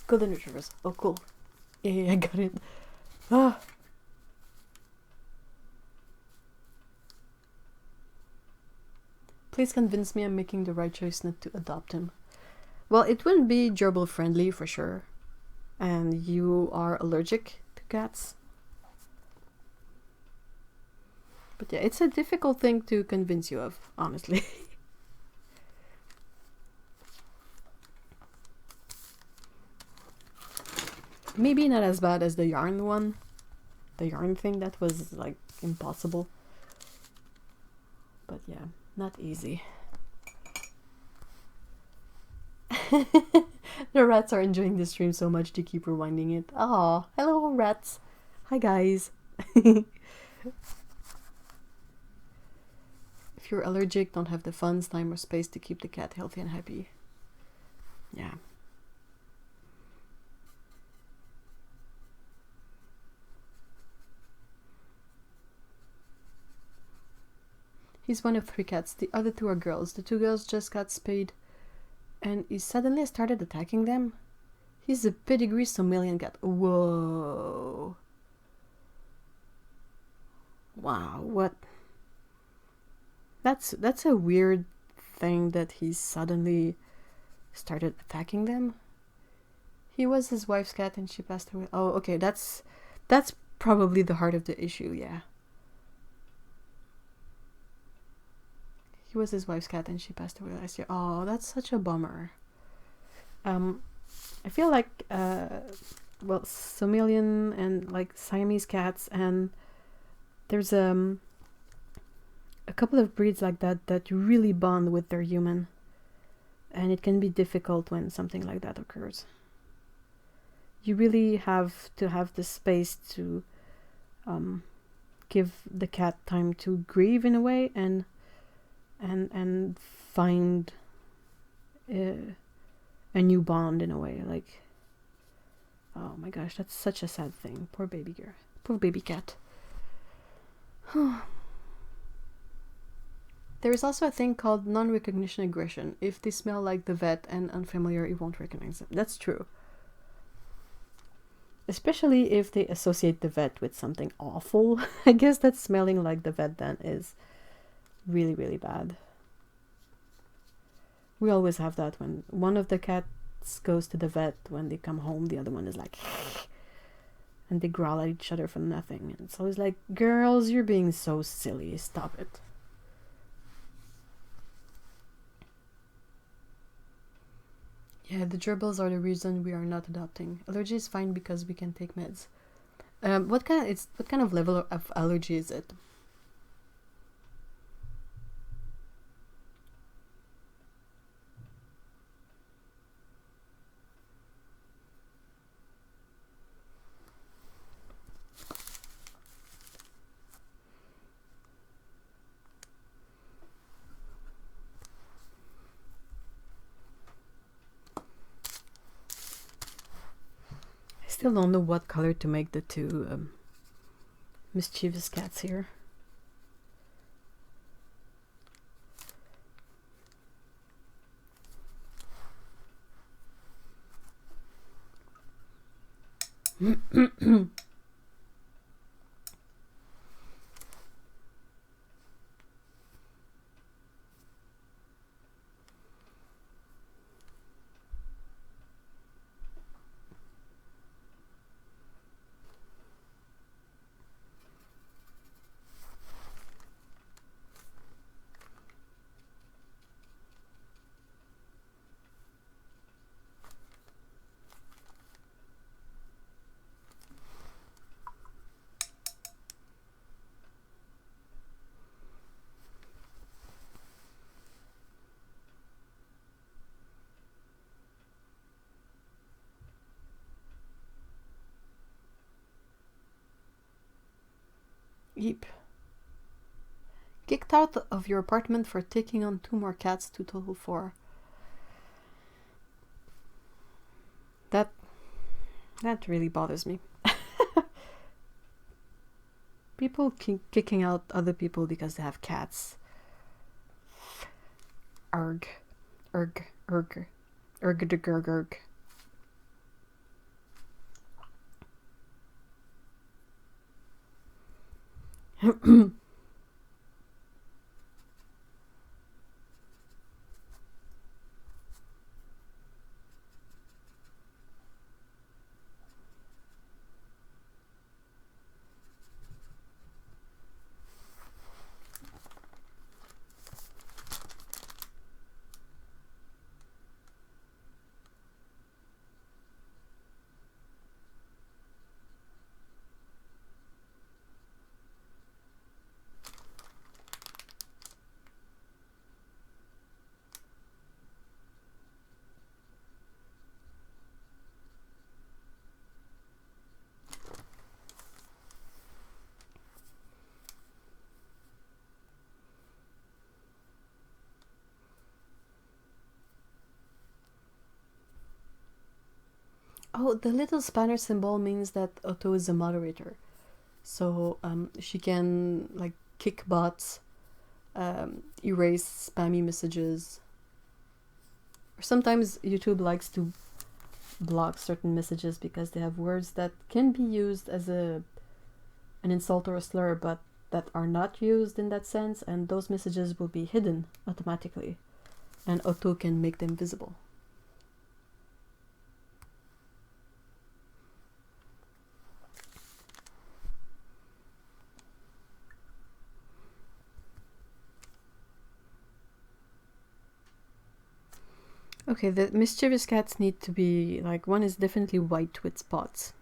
Golden Retrievers. Oh, cool. Yeah, I got it. Ah. Please convince me I'm making the right choice not to adopt him. Well, it wouldn't be gerbil friendly for sure. And you are allergic to cats. But yeah, it's a difficult thing to convince you of, honestly. Maybe not as bad as the yarn one. The yarn thing, that was like impossible. But yeah, not easy. The rats are enjoying the stream so much to keep rewinding it. Oh, hello rats. Hi guys. If you're allergic, don't have the funds, time or space to keep the cat healthy and happy. Yeah. He's one of 3 cats. The other 2 are girls. The 2 girls just got spayed and he suddenly started attacking them. He's a pedigree Somalian cat. Whoa. Wow, what? That's a weird thing that he suddenly started attacking them. He was his wife's cat and she passed away. Oh, okay, that's probably the heart of the issue, yeah. He was his wife's cat and she passed away last year. Oh, that's such a bummer. I feel like, well, Somalian and like Siamese cats, and there's a couple of breeds like that really bond with their human. And it can be difficult when something like that occurs. You really have to have the space to give the cat time to grieve in a way and find a new bond in a way. Like, oh my gosh, that's such a sad thing. Poor baby girl. Poor baby cat. There is also a thing called non-recognition aggression. If they smell like the vet and unfamiliar, you won't recognize them. That's true. Especially if they associate the vet with something awful. I guess that smelling like the vet then is really, really bad. We always have that when one of the cats goes to the vet. When they come home, the other one is like and they growl at each other for nothing. And it's always like, girls, you're being so silly, stop it. Yeah, the gerbils are the reason we are not adopting. Allergy is fine because we can take meds. What kind of level of allergy is it? I still don't know what color to make the two mischievous cats here. Yep. Kicked out of your apartment for taking on 2 more cats to total 4. That really bothers me. People kicking out other people because they have cats. Arg. Erg. Erg. Erg. Oh, the little spanner symbol means that Otto is a moderator. So she can like kick bots, erase spammy messages. Or sometimes YouTube likes to block certain messages because they have words that can be used as an insult or a slur, but that are not used in that sense, and those messages will be hidden automatically, and Otto can make them visible. Okay, the mischievous cats need to be, like, one is definitely white with spots.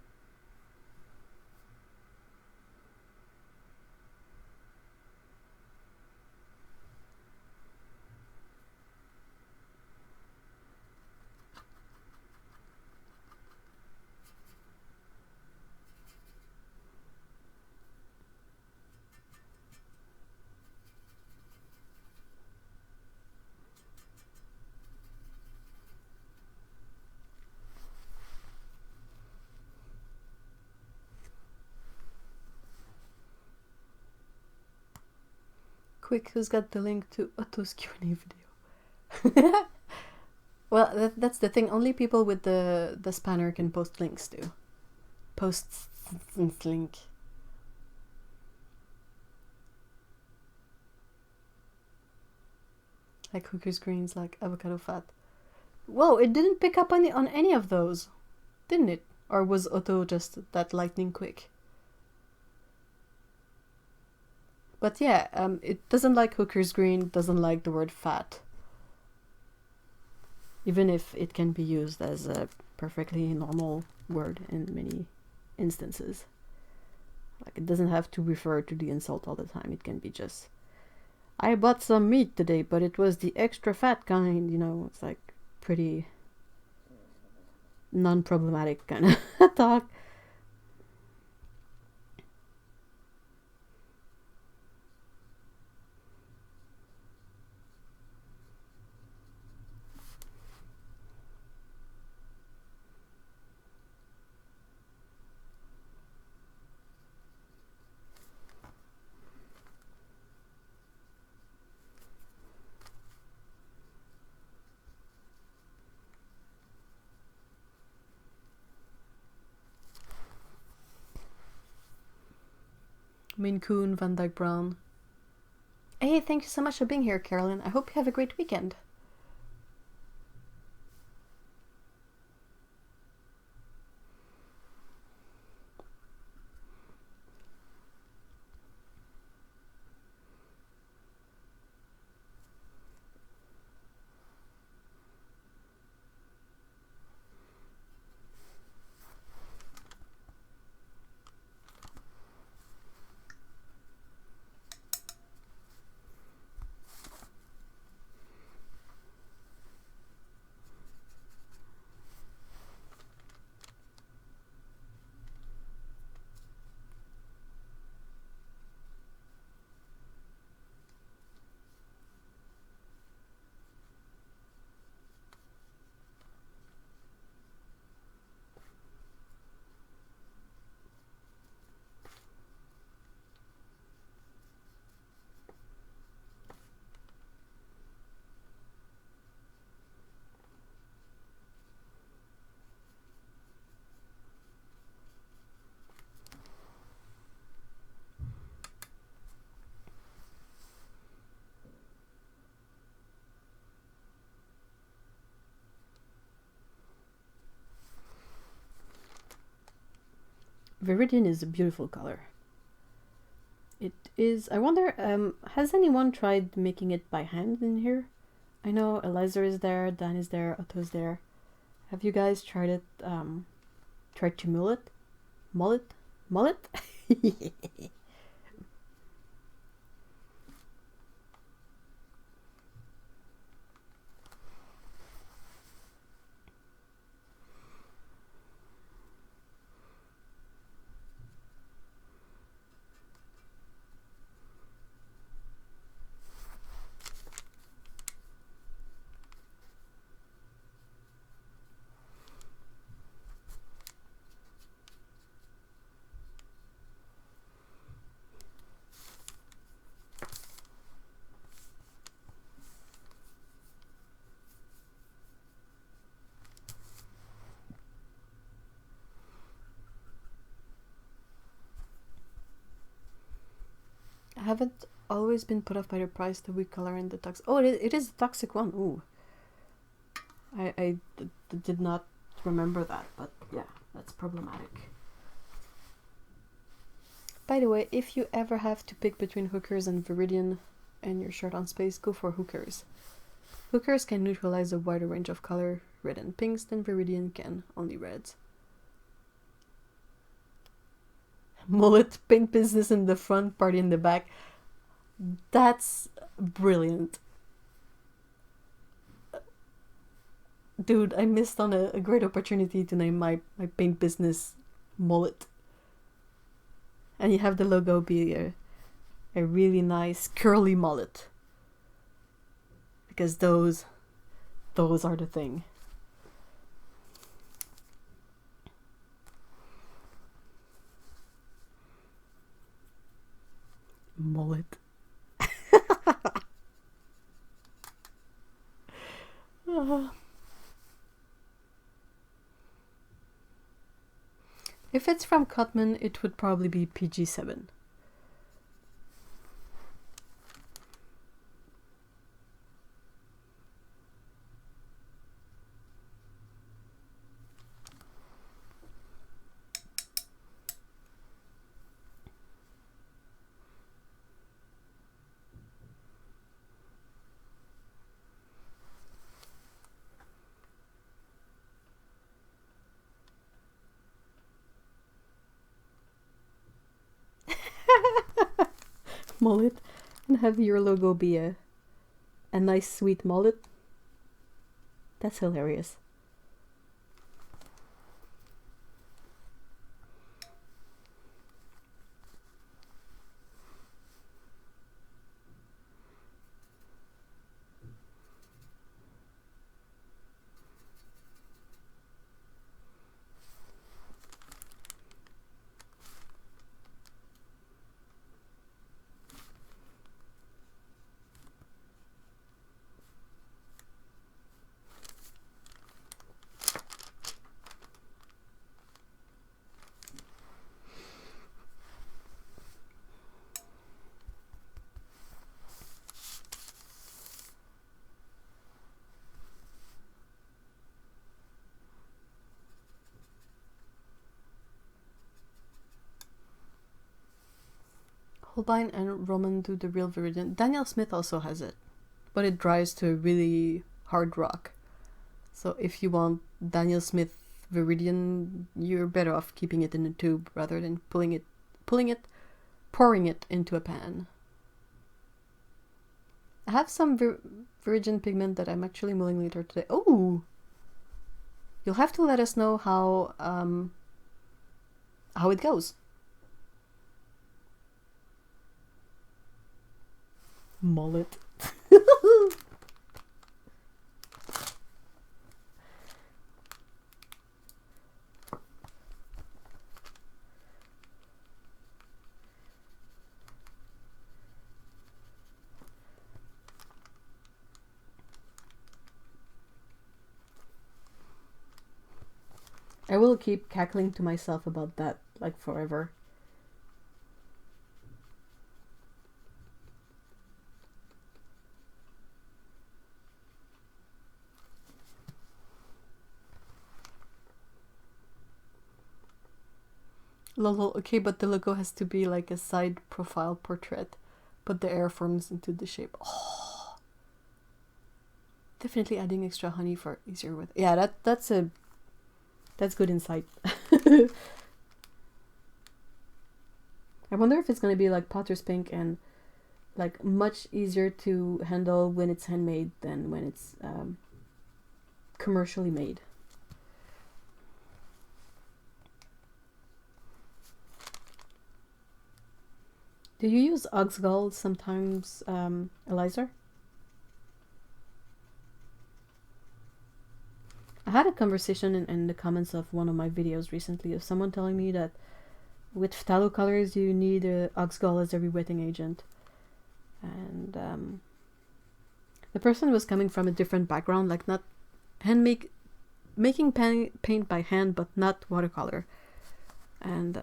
Quick, who's got the link to Otto's Q&A video? Well, that's the thing. Only people with the spanner can post links to. Post link. Like Hooker's Greens, like avocado fat. Whoa, it didn't pick up on any of those, didn't it? Or was Otto just that lightning quick? But yeah, it doesn't like Hooker's Green, doesn't like the word fat. Even if it can be used as a perfectly normal word in many instances. Like, it doesn't have to refer to the insult all the time. It can be just, I bought some meat today, but it was the extra fat kind, you know. It's like pretty non-problematic kind of talk. Maine Coon, Van Dyke Brown. Hey, thank you so much for being here, Carolyn. I hope you have a great weekend. Viridian is a beautiful color. It is. I wonder, has anyone tried making it by hand in here? I know Eliza is there, Dan is there, Otto is there. Have you guys tried it? Tried to mull it? Mull it? Mull it? I haven't always been put off by the price, the weak color, and the toxic. Oh, it is the toxic one. Ooh. I did not remember that, but yeah, that's problematic. By the way, if you ever have to pick between hookers and Viridian and your shirt on space, go for hookers. Hookers can neutralize a wider range of color, red and pinks, than Viridian can, only reds. Mullet, paint business in the front, party in the back. That's brilliant. Dude, I missed on a great opportunity to name my paint business Mullet. And you have the logo be a really nice curly mullet. Because those are the thing. Mullet. If it's from Cutman, it would probably be PG-7. mullet and have your logo be a nice sweet mullet. That's hilarious. Holbein and Roman do the real Viridian. Daniel Smith also has it, but it dries to a really hard rock. So if you want Daniel Smith Viridian, you're better off keeping it in a tube rather than pouring it into a pan. I have some Viridian pigment that I'm actually mulling later today. Oh! You'll have to let us know how it goes. Mullet. I will keep cackling to myself about that, like, forever. Lol, okay, but the logo has to be like a side profile portrait, but the air forms into the shape. Oh, definitely adding extra honey for easier with. Yeah, that's good insight. I wonder if it's gonna be like Potter's Pink and like much easier to handle when it's handmade than when it's commercially made. Do you use Oxgall sometimes, Eliza? I had a conversation in the comments of one of my videos recently of someone telling me that with phthalo colors you need Oxgall as a rewetting agent. And the person was coming from a different background, like not making paint by hand, but not watercolor. And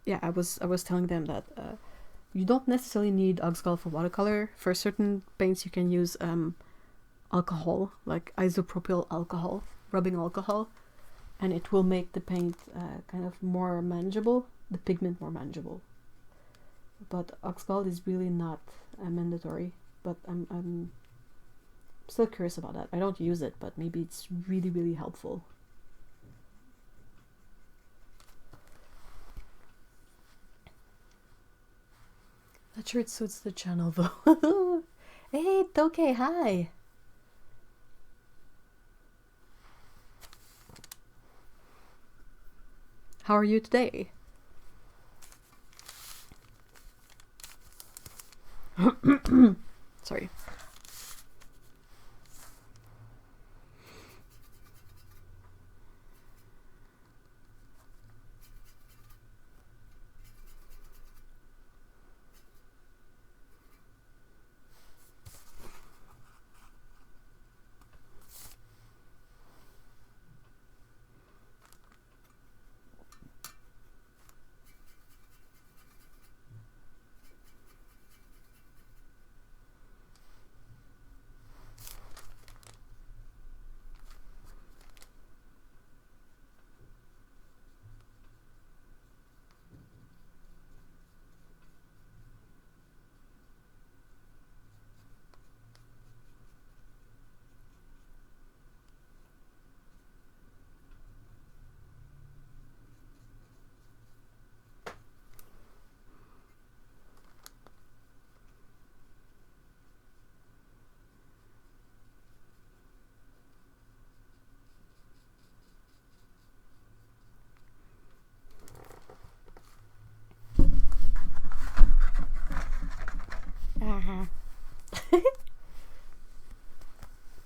yeah, I was telling them that you don't necessarily need Oxgall for watercolor. For certain paints you can use alcohol, like isopropyl alcohol, rubbing alcohol, and it will make the paint kind of more manageable, the pigment more manageable. But Oxgall is really not mandatory, but I'm still curious about that. I don't use it, but maybe it's really, really helpful. Not sure it suits the channel though. Hey, Toke, hi! How are you today? Sorry.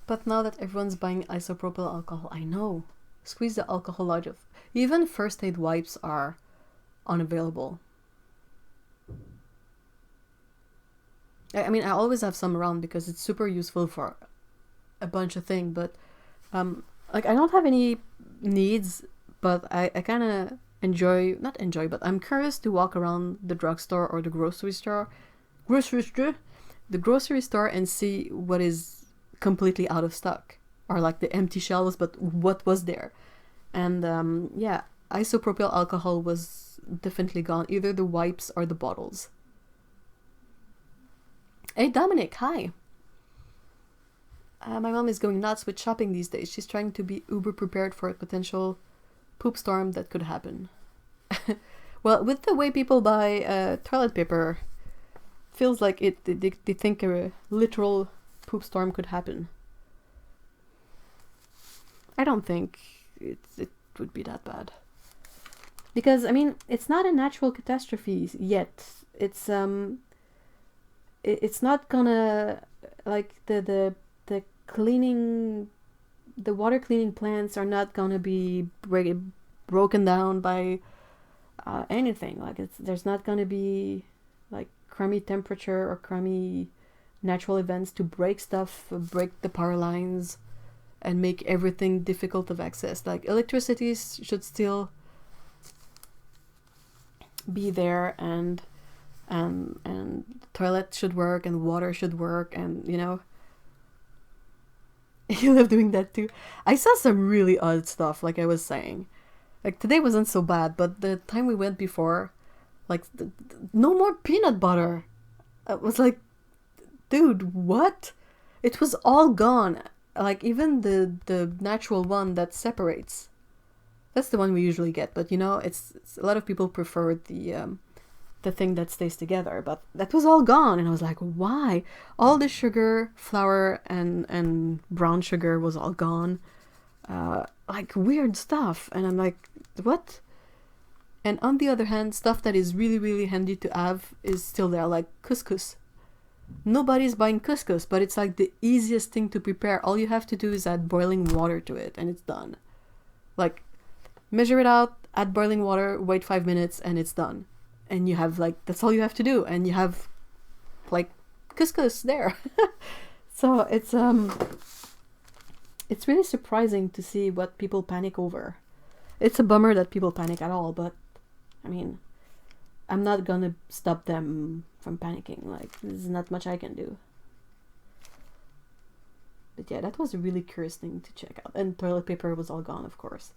But now that everyone's buying isopropyl alcohol, I know. Squeeze the alcohol out of... Even first aid wipes are unavailable. I mean, I always have some around because it's super useful for a bunch of things, but like I don't have any needs, but I kind of not enjoy, but I'm curious to walk around the drugstore or the grocery store and see what is completely out of stock, or like the empty shelves, but what was there. And yeah, isopropyl alcohol was definitely gone, either the wipes or the bottles. Hey Dominic, hi. My mom is going nuts with shopping these days. She's trying to be uber prepared for a potential poop storm that could happen. Well, with the way people buy toilet paper, feels like they think a literal poop storm could happen. I don't think it would be that bad. Because, I mean, it's not a natural catastrophe yet. It's not gonna, like, the cleaning, the water cleaning plants are not gonna be broken down by anything. Like, there's not gonna be, like, crummy temperature or crummy natural events to break stuff, break the power lines, and make everything difficult of access. Like, electricity should still be there, and toilet should work, and water should work, and, you know. You love doing that too. I saw some really odd stuff, like I was saying. Like, today wasn't so bad, but the time we went before, like, no more peanut butter. I was like, dude, what? It was all gone. Like, even the natural one that separates. That's the one we usually get, but, you know, it's a lot of people prefer the thing that stays together, but that was all gone, and I was like, why? All the sugar, flour, and brown sugar was all gone. Like, weird stuff, and I'm like, what? And on the other hand, stuff that is really, really handy to have is still there, like couscous. Nobody's buying couscous, but it's like the easiest thing to prepare. All you have to do is add boiling water to it, and it's done. Like, measure it out, add boiling water, wait 5 minutes, and it's done. And you have, like, that's all you have to do, and you have, like, couscous there. So it's really surprising to see what people panic over. It's a bummer that people panic at all, but I mean, I'm not gonna stop them from panicking. Like, there's not much I can do. But yeah, that was a really curious thing to check out. And toilet paper was all gone, of course.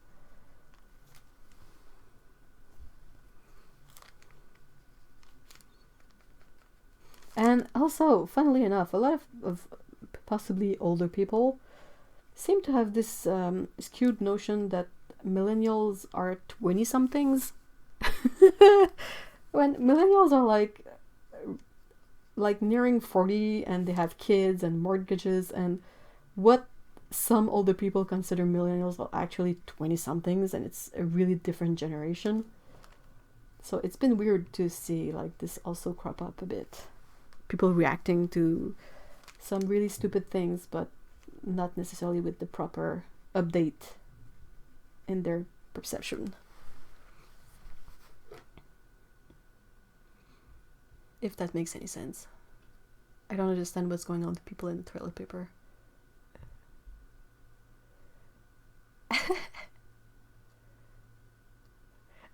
And also, funnily enough, a lot of possibly older people seem to have this skewed notion that millennials are 20-somethings. When millennials are like nearing 40 and they have kids and mortgages, and what some older people consider millennials are actually 20-somethings, and it's a really different generation. So it's been weird to see, like, this also crop up a bit. People reacting to some really stupid things, but not necessarily with the proper update in their perception. If that makes any sense. I don't understand what's going on with people in toilet paper.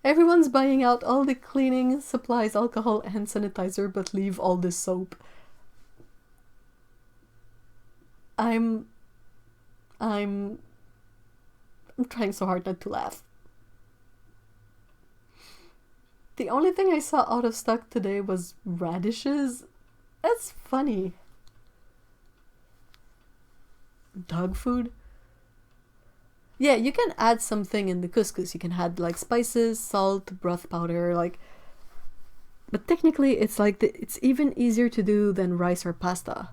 Everyone's buying out all the cleaning supplies, alcohol, and sanitizer, but leave all the soap. I'm trying so hard not to laugh. The only thing I saw out of stock today was radishes. That's funny. Dog food? Yeah, you can add something in the couscous. You can add, like, spices, salt, broth powder, like... But technically, it's like it's even easier to do than rice or pasta.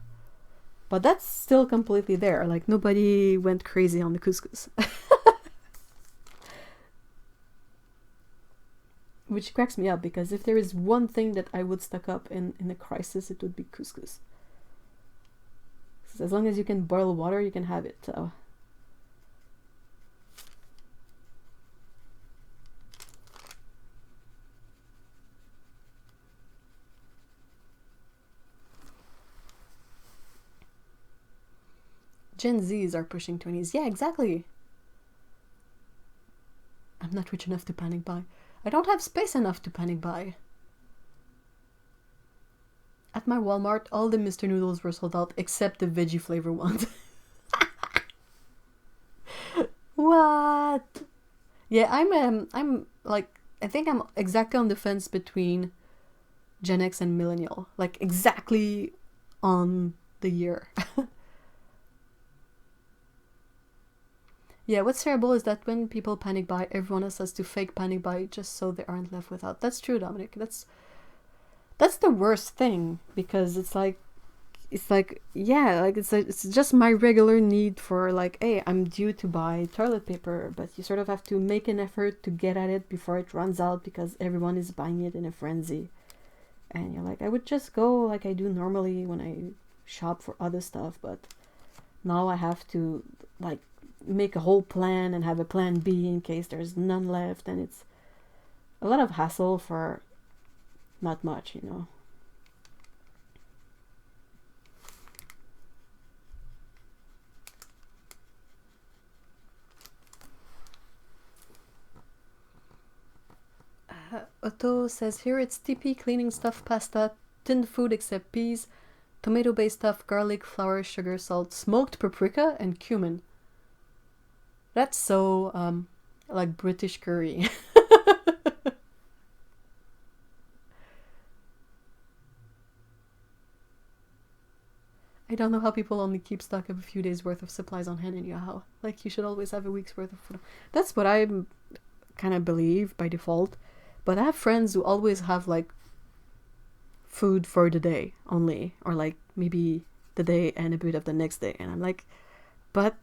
But that's still completely there. Like, nobody went crazy on the couscous. Which cracks me up, because if there is one thing that I would stock up in a crisis, it would be couscous. As long as you can boil water, you can have it. So. Gen Zs are pushing 20s. Yeah, exactly. I'm not rich enough to panic buy. I don't have space enough to panic buy. At my Walmart, all the Mr. Noodles were sold out except the veggie flavor ones. What? Yeah, I'm like, I think I'm exactly on the fence between Gen X and Millennial. Like, exactly on the year. Yeah, what's terrible is that when people panic buy, everyone else has to fake panic buy just so they aren't left without. That's true, Dominic. That's the worst thing, because it's like yeah, like it's just my regular need for, like, hey, I'm due to buy toilet paper, but you sort of have to make an effort to get at it before it runs out because everyone is buying it in a frenzy. And you're like, I would just go like I do normally when I shop for other stuff, but now I have to, like, make a whole plan and have a plan B in case there's none left, and it's a lot of hassle for not much, you know. Otto says here it's TP cleaning stuff, pasta, tinned food except peas, tomato based stuff, garlic, flour, sugar, salt, smoked paprika, and cumin. That's so like British curry. I don't know how people only keep stock of a few days worth of supplies on hand anyhow. Like, you should always have a week's worth of food. That's what I kind of believe by default. But I have friends who always have, like, food for the day only, or like maybe the day and a bit of the next day. And I'm like, but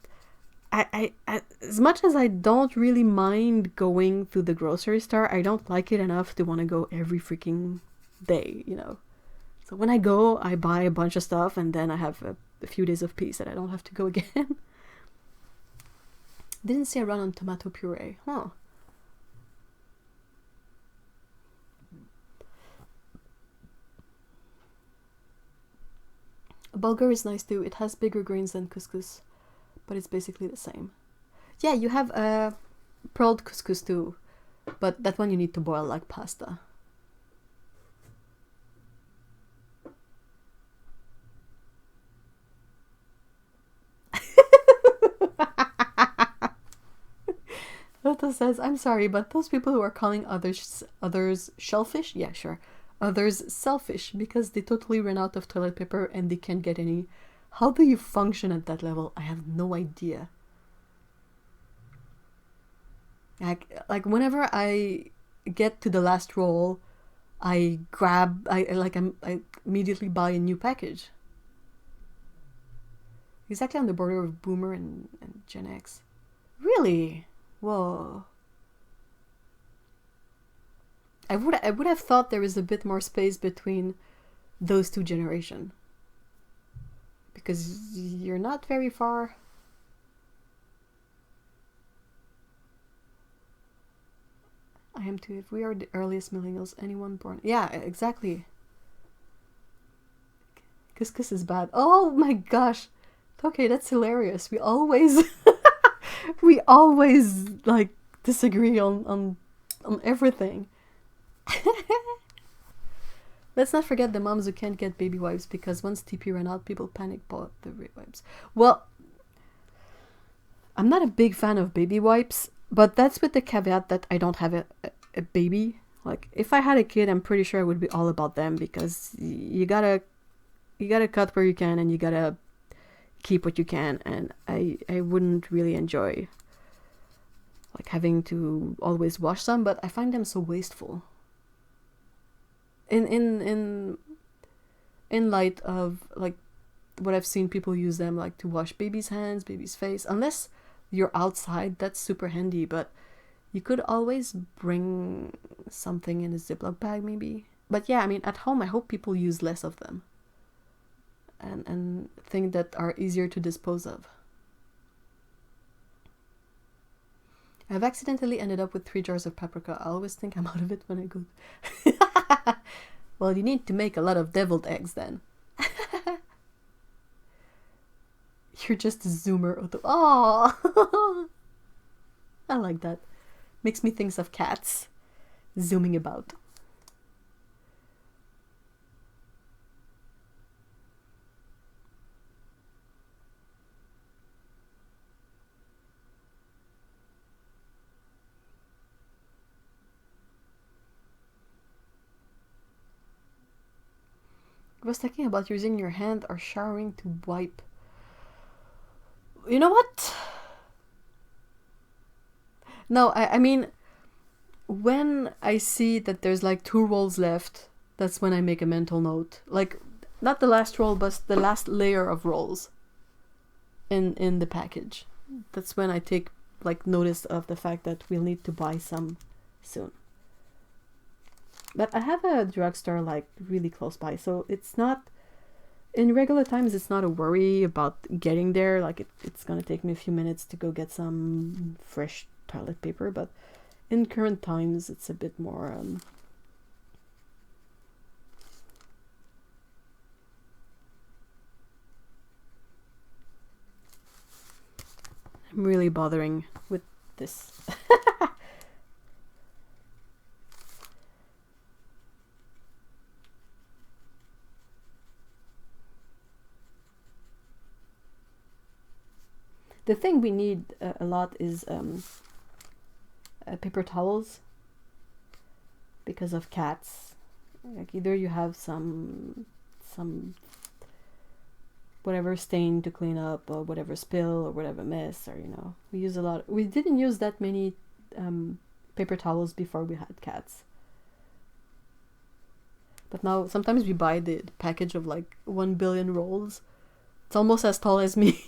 I as much as I don't really mind going to the grocery store, I don't like it enough to want to go every freaking day, you know. So when I go, I buy a bunch of stuff, and then I have a few days of peace that I don't have to go again. Didn't see a run on tomato puree. Huh. Bulgur is nice too. It has bigger grains than couscous, but it's basically the same. Yeah, you have pearled couscous too, but that one you need to boil like pasta. Lotto says, I'm sorry, but those people who are calling others shellfish, yeah, sure, others selfish because they totally ran out of toilet paper and they can't get any. How do you function at that level? I have no idea. Like whenever I get to the last roll, I immediately buy a new package. Exactly on the border of Boomer and Gen X. Really? Whoa. I would have thought there was a bit more space between those two generations. Because you're not very far. I am too. If we are the earliest millennials, anyone born... Yeah, exactly. Couscous is bad. Oh my gosh. Okay, that's hilarious. We always... we always, like, disagree on everything. Let's not forget the moms who can't get baby wipes because once TP ran out, people panic bought the wipes. Well, I'm not a big fan of baby wipes, but that's with the caveat that I don't have a baby. Like, if I had a kid, I'm pretty sure I would be all about them because you gotta cut where you can and you gotta keep what you can, and I wouldn't really enjoy like having to always wash them, but I find them so wasteful. In light of like what I've seen people use them like to wash baby's hands, baby's face, unless you're outside, that's super handy, but you could always bring something in a Ziploc bag maybe. But yeah, I mean, at home I hope people use less of them. and things that are easier to dispose of. I've accidentally ended up with 3 jars of paprika. I always think I'm out of it when I go. Well, you need to make a lot of deviled eggs then. You're just a zoomer. Oh, I like that. Makes me think of cats zooming about. I was thinking about using your hand or showering to wipe. You know what? No, I mean, when I see that there's like 2 rolls left, that's when I make a mental note. Like, not the last roll, but the last layer of rolls in the package. That's when I take like notice of the fact that we'll need to buy some soon. But I have a drugstore like really close by, so it's not, in regular times it's not a worry about getting there. Like it's gonna take me a few minutes to go get some fresh toilet paper, but in current times it's a bit more I'm really bothering with this. The thing we need a lot is paper towels, because of cats. Like either you have some whatever stain to clean up, or whatever spill, or whatever mess, or we use a lot. We didn't use that many paper towels before we had cats, but now sometimes we buy the package of like 1 billion rolls. It's almost as tall as me.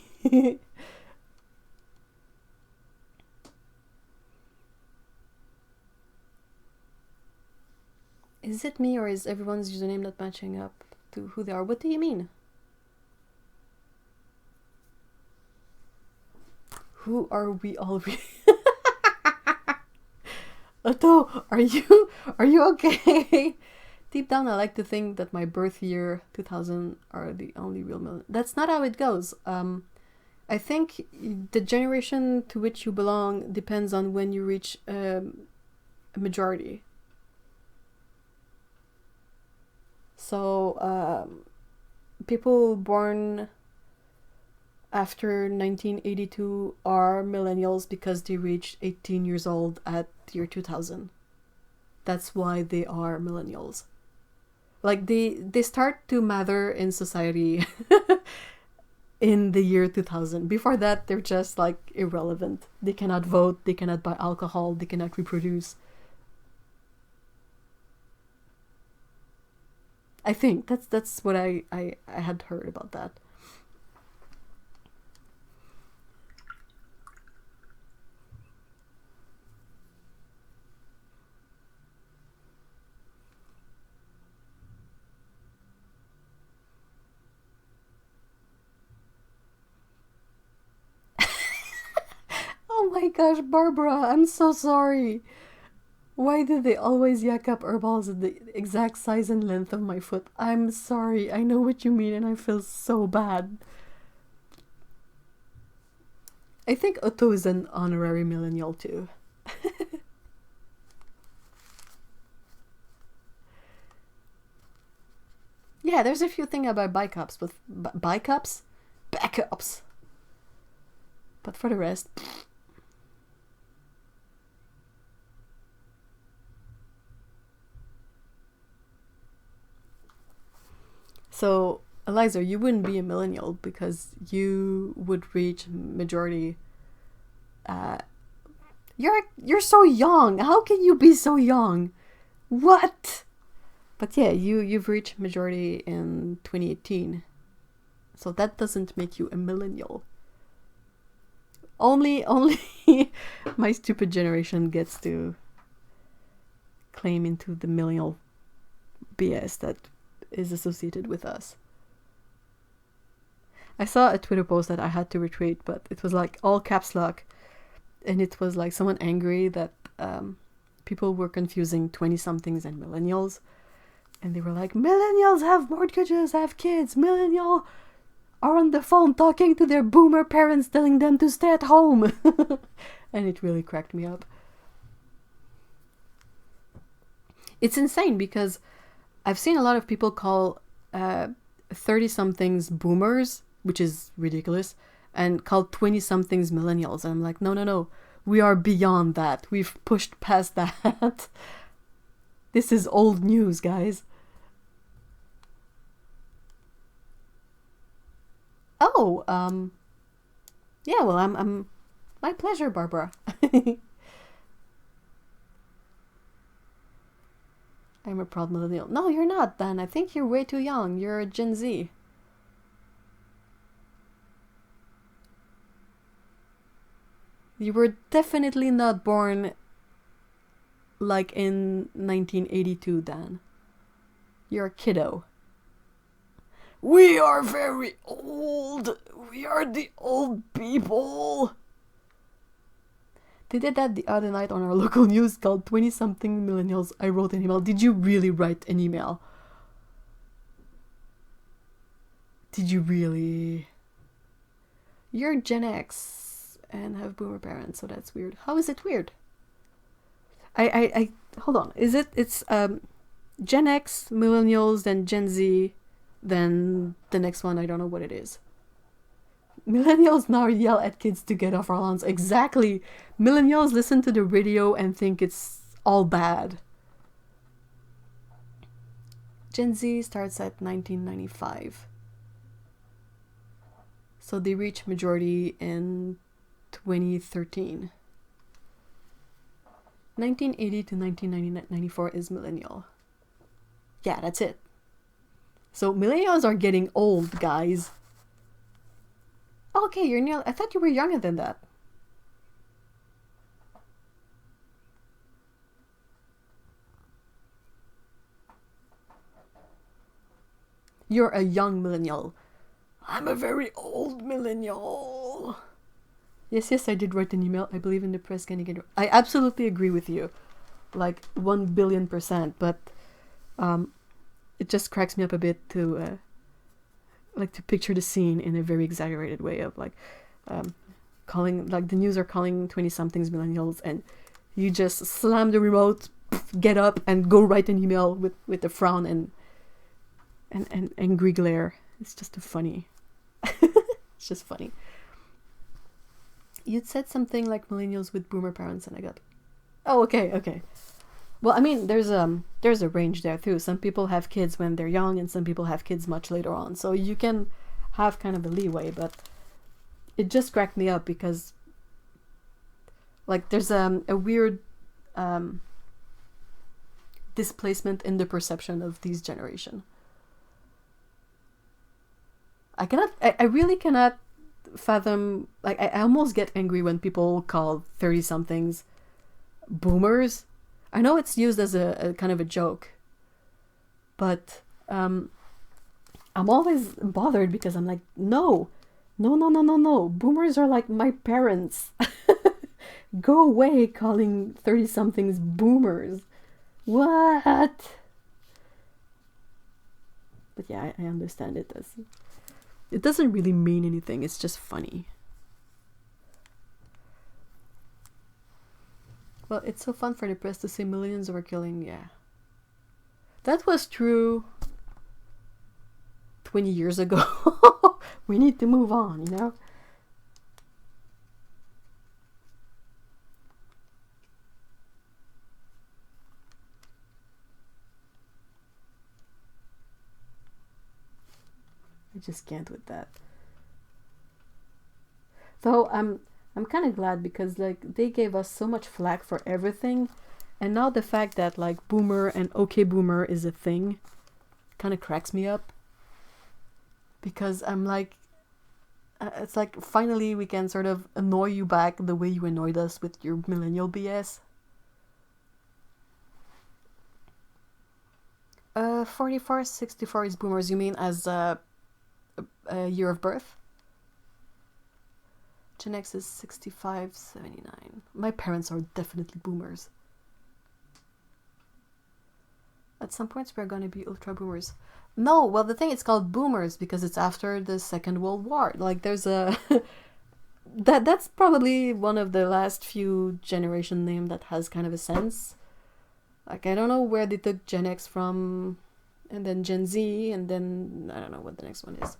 Is it me, or is everyone's username not matching up to who they are? What do you mean? Who are we all? Otto, are you okay? Deep down, I like to think that my birth year, 2000, are the only real million. That's not how it goes. I think the generation to which you belong depends on when you reach a majority. So, people born after 1982 are millennials because they reached 18 years old at year 2000. That's why they are millennials. Like, they start to matter in society in the year 2000. Before that, they're just, like, irrelevant. They cannot vote, they cannot buy alcohol, they cannot reproduce. I think that's what I had heard about that. Oh my gosh, Barbara, I'm so sorry. Why do they always yak up balls at the exact size and length of my foot? I'm sorry, I know what you mean and I feel so bad. I think Otto is an honorary millennial too. Yeah, there's a few things about backups, but backups. But for the rest... So, Eliza, you wouldn't be a millennial because you would reach majority. You're so young. How can you be so young? What? But yeah, you've reached majority in 2018. So that doesn't make you a millennial. Only my stupid generation gets to claim into the millennial BS that is associated with us. I saw a Twitter post that I had to retweet, but it was like all caps lock, and it was like someone angry that people were confusing 20-somethings and millennials, and they were like, millennials have mortgages, have kids, millennials are on the phone talking to their boomer parents telling them to stay at home. And it really cracked me up. It's insane because I've seen a lot of people call 30-somethings boomers, which is ridiculous, and call 20-somethings millennials. And I'm like, no. We are beyond that. We've pushed past that. This is old news, guys. Oh, yeah, well, I'm my pleasure, Barbara. I'm a proud millennial. No, you're not, Dan. I think you're way too young. You're a Gen Z. You were definitely not born like in 1982, Dan. You're a kiddo. We are very old. We are the old people. They did that the other night on our local news called 20-something millennials. I wrote an email. Did you really write an email? Did you really? You're Gen X and have boomer parents, so that's weird. How is it weird? I hold on. It's Gen X, millennials, then Gen Z, then the next one, I don't know what it is. Millennials now yell at kids to get off our lawns. Exactly. Millennials listen to the radio and think it's all bad. Gen Z starts at 1995. So they reach majority in 2013. 1980 to 1994 is millennial. Yeah, that's it. So millennials are getting old, guys. Okay, you're near. I thought you were younger than that. You're a young millennial. I'm a very old millennial. Yes, I did write an email. I believe in the press can get. I absolutely agree with you, like 1,000,000,000%. But it just cracks me up a bit to like to picture the scene in a very exaggerated way of like calling, like the news are calling 20-somethings millennials, and you just slam the remote, get up, and go write an email with a frown and angry glare. It's just funny. It's just funny. You'd said something like millennials with boomer parents, and I got, oh, okay. Well, I mean, there's a range there too. Some people have kids when they're young, and some people have kids much later on. So you can have kind of a leeway, but it just cracked me up because, like, there's a weird displacement in the perception of these generation. I really cannot fathom, like, I almost get angry when people call 30-somethings boomers. I know it's used as a kind of a joke, but I'm always bothered because I'm like, no. Boomers are like my parents. Go away calling 30-somethings boomers. What? But yeah, I understand it as... It doesn't really mean anything, it's just funny. Well, it's so fun for the press to say millions were killing, yeah. That was true 20 years ago. We need to move on, you know? I just can't with that. Though I'm kind of glad because like they gave us so much flack for everything, and now the fact that like boomer and okay boomer is a thing kind of cracks me up, because I'm like, it's like finally we can sort of annoy you back the way you annoyed us with your millennial BS. 44, 64 is boomers. You mean as a year of birth? Gen X is 65, 79. My parents are definitely boomers. At some points we're gonna be ultra boomers. No, well the thing it's called boomers because it's after the Second World War. Like there's a that's probably one of the last few generation name that has kind of a sense. Like I don't know where they took Gen X from, and then Gen Z, and then I don't know what the next one is.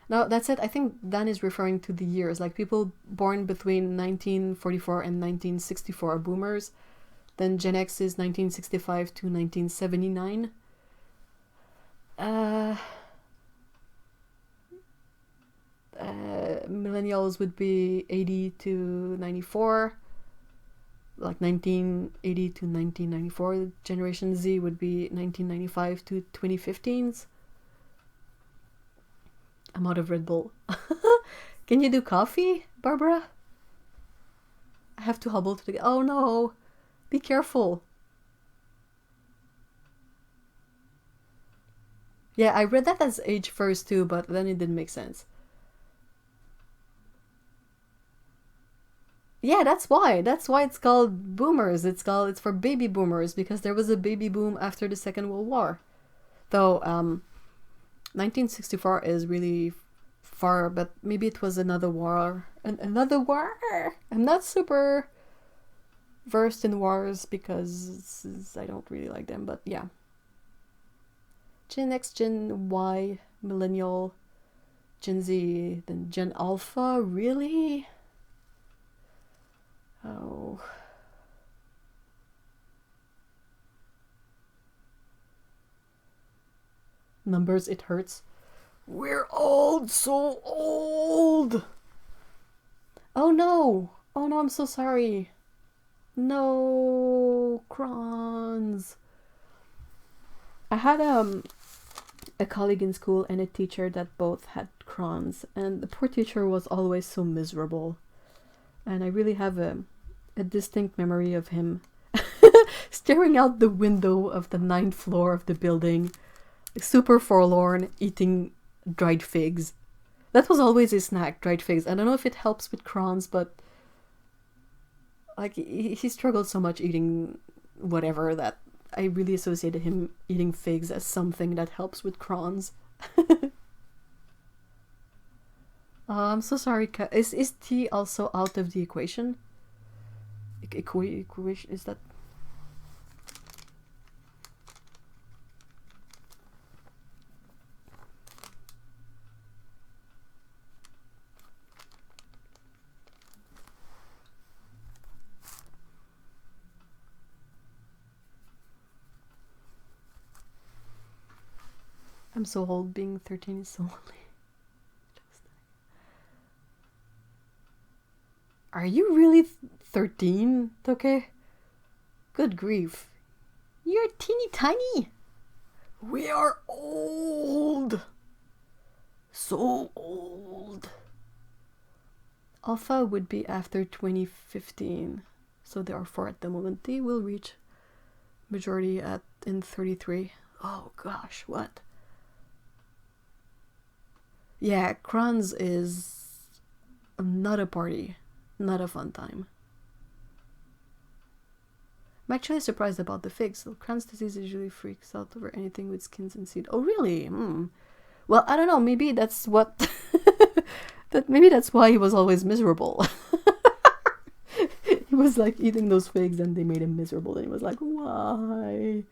No, that's it. I think Dan is referring to the years. Like people born between 1944 and 1964 are boomers. Then Gen X is 1965 to 1979. Millennials would be 80 to 94. Like 1980 to 1994. Generation Z would be 1995 to 2015s. I'm out of Red Bull. Can you do coffee, Barbara? I have to hobble to the... Oh no! Be careful. Yeah, I read that as age first too, but then it didn't make sense. Yeah, that's why. That's why it's called boomers. It's for baby boomers because there was a baby boom after the Second World War. Though 1964 is really far, but maybe it was another war. Another war! I'm not super versed in wars because I don't really like them, but yeah. Gen X, Gen Y, Millennial, Gen Z, then Gen Alpha, really? Oh. Numbers, it hurts. We're old, so old! Oh no! Oh no, I'm so sorry. No, crons. I had a colleague in school and a teacher that both had crons, and the poor teacher was always so miserable. And I really have a distinct memory of him staring out the window of the 9th floor of the building, super forlorn, eating dried figs. That was always his snack, dried figs. I don't know if it helps with crons, but like he struggled so much eating whatever that I really associated him eating figs as something that helps with crons. I'm so sorry. Is tea also out of the equation? Equation is that? I'm so old. Being 13 is so lonely. Are you really 13? Okay. Good grief. You're teeny tiny. We are old. So old. Alpha would be after 2015. So there are 4 at the moment. They will reach majority in 33. Oh gosh, what? Yeah, crons is not a party. Not a fun time. I'm actually surprised about the figs. So Crohn's disease usually freaks out over anything with skins and seed. Oh, really? Well, I don't know. Maybe that's what... maybe that's why he was always miserable. He was like eating those figs and they made him miserable. And he was like, why?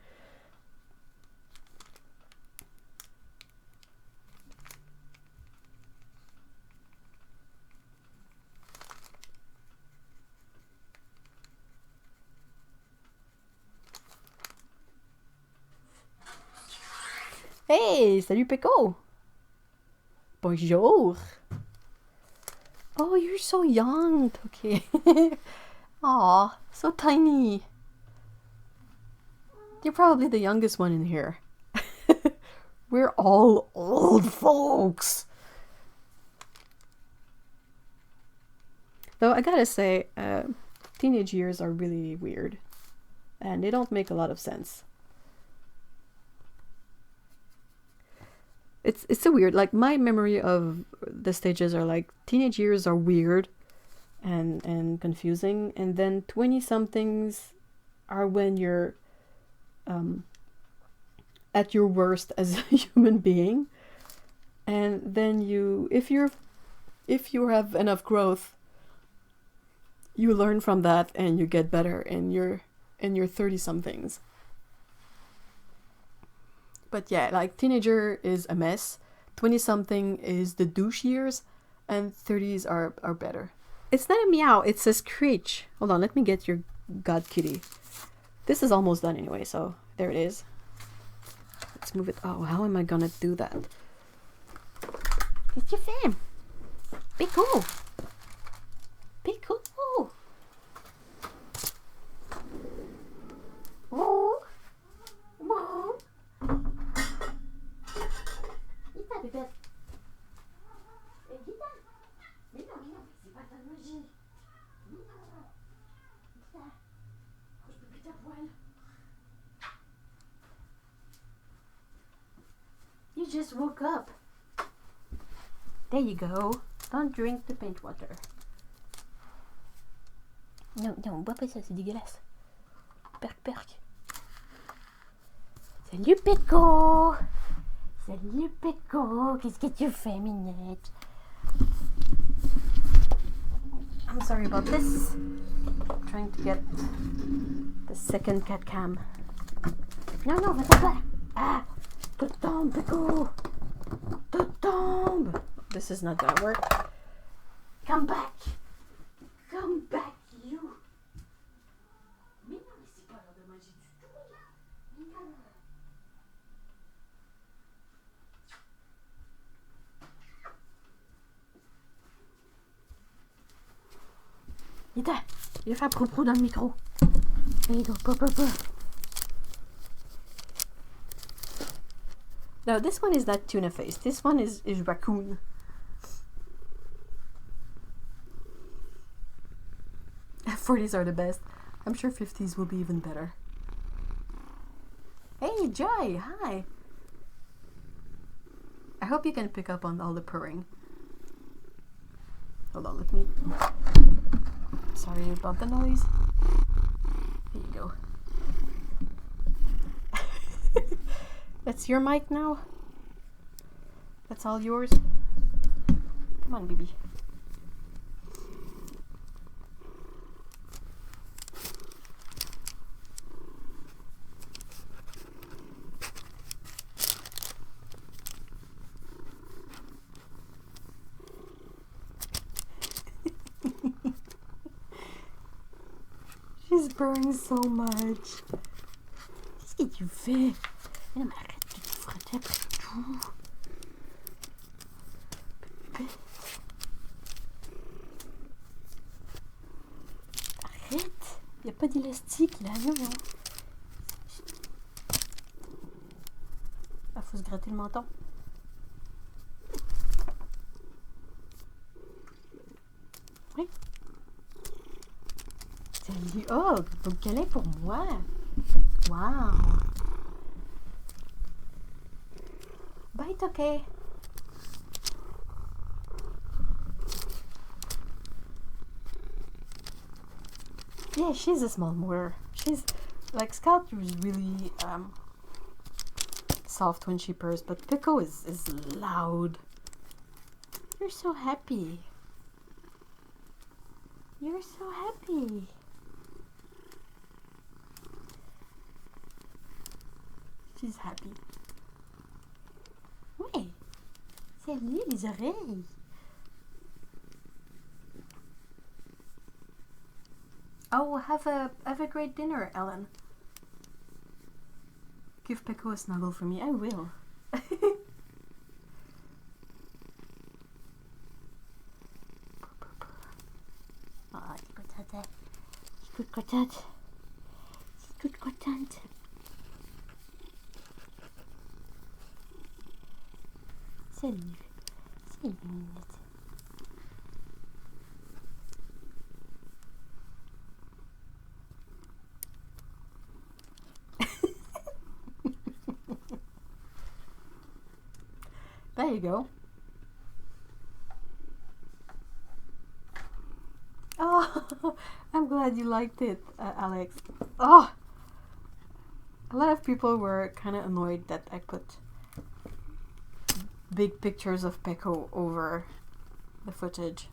Hey, salut Pico. Bonjour. Oh, you're so young. Okay. Aw, so tiny. You're probably the youngest one in here. We're all old folks. Though I gotta say, teenage years are really weird. And they don't make a lot of sense. it's so weird. Like my memory of the stages are like teenage years are weird and confusing, and then 20 somethings are when you're at your worst as a human being, and then if you have enough growth, you learn from that and you get better in your 30 somethings. But yeah, like teenager is a mess, 20 something is the douche years, and 30s are better. It's not a meow, it's a screech. Hold on, let me get your god kitty. This is almost done anyway, so there it is. Let's move it. Oh, how am I gonna do that? It's your fam. Be cool. Be cool. Oh. Oh. Vita, bébé. Vita. Mais non, c'est pas ta magie. Vita. Je peux plus ta poêle. You just woke up. There you go. Don't drink the paint water. Non, bois pas ça, c'est dégueulasse. Perk. Salut Péco. Salut Péco. Qu'est-ce que tu fais, Minette? I'm sorry about this. I'm trying to get the second cat cam. Non, va-t'en pas. Ah, te tombe, Péco. Te tombe. This is not gonna work. Come back, you. Mais non, mais c'est pas l'heure de manger du tout, là. Mais non. Ita, il va faire pro dans le micro. Et donc, pas. No, this one is not tuna face. This one is raccoon. '40s are the best. I'm sure 50s will be even better. Hey, Joy, hi. I hope you can pick up on all the purring. Hold on, let me... Sorry about the noise. Here you go. That's your mic now? That's all yours? Come on, baby. She's purring so much. Qu'est-ce que tu fais? Mais non, mais arrête de te frotter après tout. Arrête. Y a pas d'élastique là, non. Ah, faut se gratter le menton. Oui. Salut. Oh, beau câlin pour moi. Wow. But it's okay. Yeah, she's a small motor. She's like Scout was really soft when she purrs, but Pico is loud. You're so happy. You're so happy. She's happy. Ouais. Salut les oreilles. Oh, have a great dinner, Ellen. Give Pico a snuggle for me. I will. Ah, toute contente. Toute contente. Salut. Salut, Minette. There you go. Oh, I'm glad you liked it, Alex. Oh, a lot of people were kind of annoyed that I put big pictures of Peko over the footage.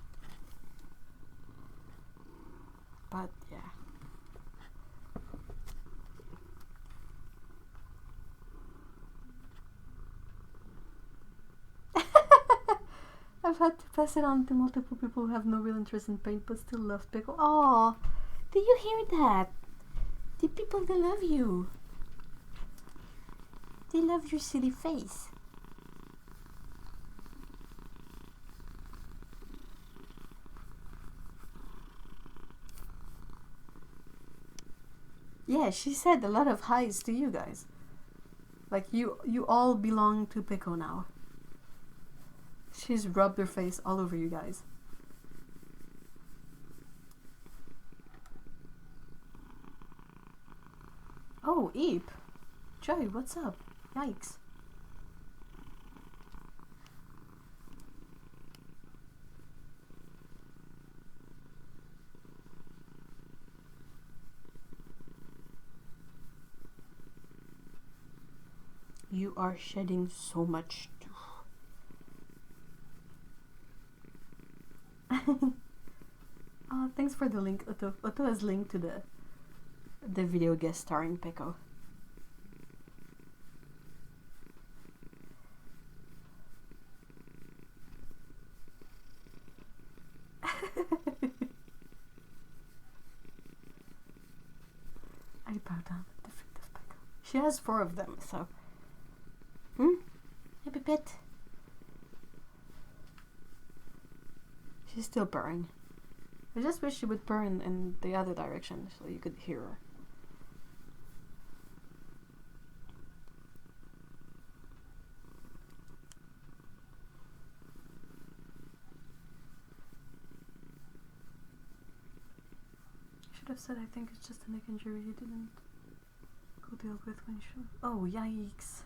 But yeah. I've had to pass it on to multiple people who have no real interest in paint but still love Peko. Oh, did you hear that? The people that love you. They love your silly face. Yeah, she said a lot of highs to you guys. Like you all belong to Peko now. She's rubbed her face all over you guys. Oh, Eep. Joey, what's up? Yikes. You are shedding so much. Oh, thanks for the link, Otto. Otto has linked to the video guest starring Peko. I bow down at the feet of Peko. She has 4 of them, so. Happy pet. She's still purring. I just wish she would purr in the other direction so you could hear her. I should have said I think it's just a neck injury you didn't go deal with when you should. Oh, yikes.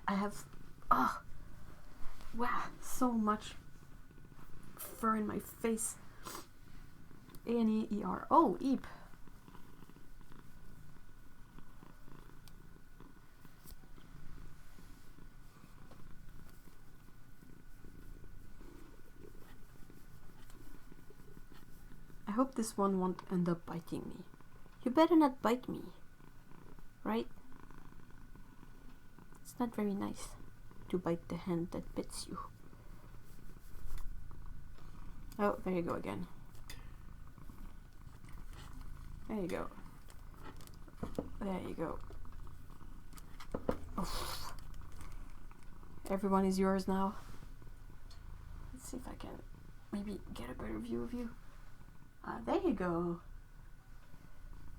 I have... Oh! Wow, so much fur in my face. A-N-E-E-R. Oh, Eep. I hope this one won't end up biting me. You better not bite me. Right? It's not very nice to bite the hand that bits you. Oh, there you go again. There you go. There you go. Oof. Everyone is yours now. Let's see if I can maybe get a better view of you. There you go.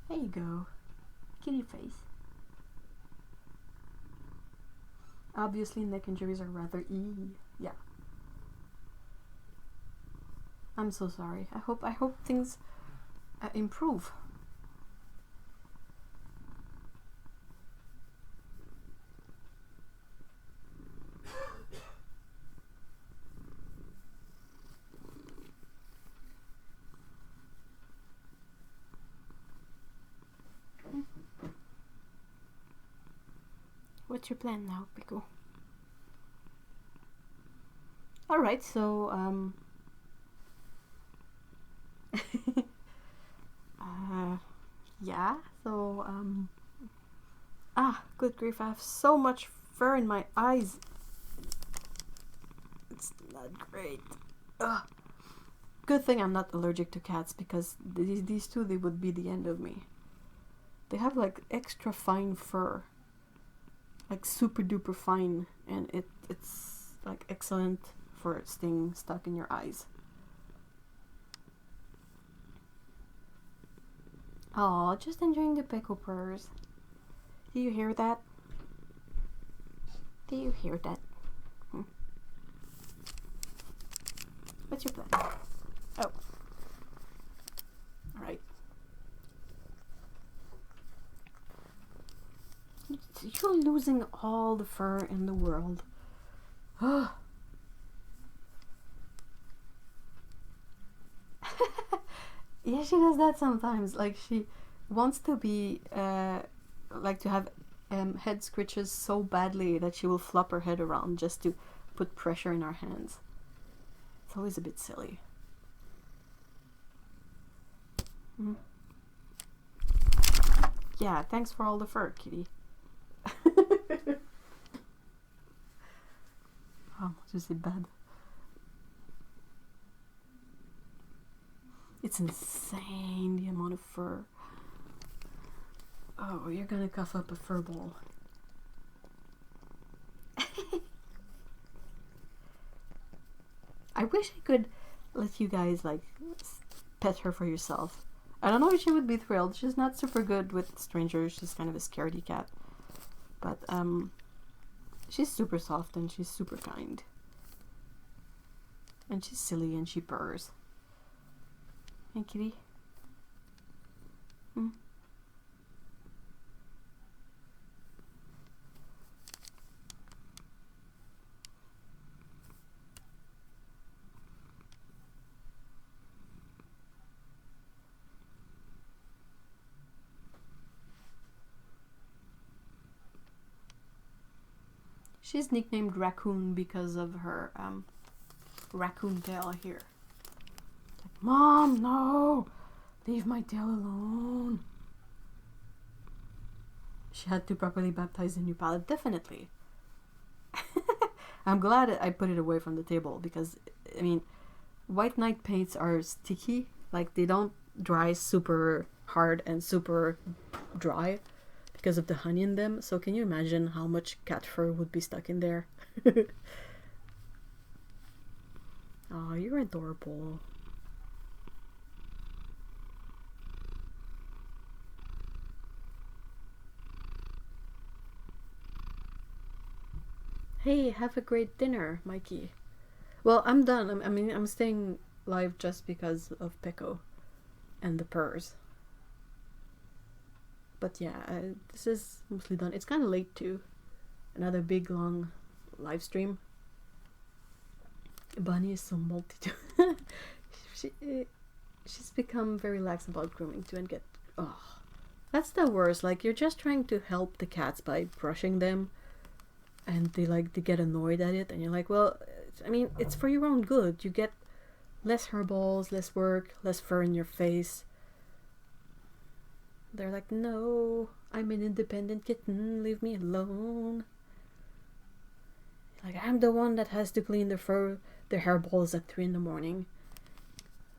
There you go. Kitty face. Obviously, neck injuries are rather yeah. I'm so sorry. I hope things improve. What's your plan now, Peko? Alright, so, yeah, so, good grief, I have so much fur in my eyes. It's not great. Ugh. Good thing I'm not allergic to cats, because these two, they would be the end of me. They have, like, extra fine fur. Like super duper fine, and it's like excellent for staying stuck in your eyes. Oh, just enjoying the Peko purrs. Do you hear that? Do you hear that? What's your plan? Oh. Alright. You're losing all the fur in the world. Oh. Yeah, she does that sometimes. Like, she wants to be, like, to have head scritches so badly that she will flop her head around just to put pressure in our hands. It's always a bit silly. Mm. Yeah, thanks for all the fur, kitty. Oh, just bad. It's insane, the amount of fur. Oh, you're gonna cough up a fur ball. I wish I could let you guys, like, pet her for yourself. I don't know if she would be thrilled. She's not super good with strangers. She's kind of a scaredy cat. But, she's super soft and she's super kind. And she's silly and she purrs. Hey, kitty. Hmm. She's nicknamed Raccoon because of her raccoon tail here. Like, Mom, no! Leave my tail alone. She had to properly baptize the new palette, definitely. I'm glad I put it away from the table because, I mean, white night paints are sticky. Like, they don't dry super hard and super dry because of the honey in them. So can you imagine how much cat fur would be stuck in there? Oh, you're adorable. Hey, have a great dinner, Mikey. Well, I'm done. I'm staying live just because of Peko and the purrs. But yeah, this is mostly done. It's kind of late too. Another big long live stream. Bunny is so multi. She's become very lax about grooming too and get. Oh, that's the worst. Like, you're just trying to help the cats by brushing them, and they get annoyed at it, and you're like, well, I mean, it's for your own good. You get less hairballs, less work, less fur in your face. They're like, no, I'm an independent kitten, leave me alone. Like, I'm the one that has to clean their hairballs at 3 in the morning.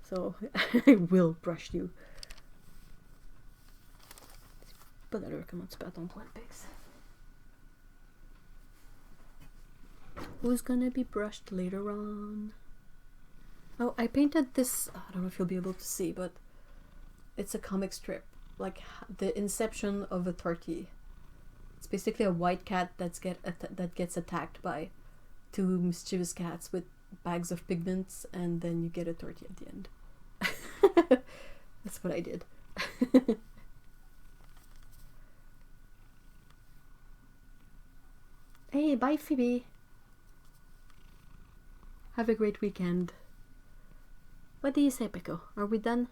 So, I will brush you. Pas d'allure comment tu perds ton poil, Pix. Who's gonna be brushed later on? Oh, I painted this, I don't know if you'll be able to see, but it's a comic strip. Like the inception of a tortie. It's basically a white cat that gets attacked by 2 mischievous cats with bags of pigments, and then you get a tortie at the end. That's what I did. Hey, bye Phoebe. Have a great weekend. What do you say, Peko? Are we done?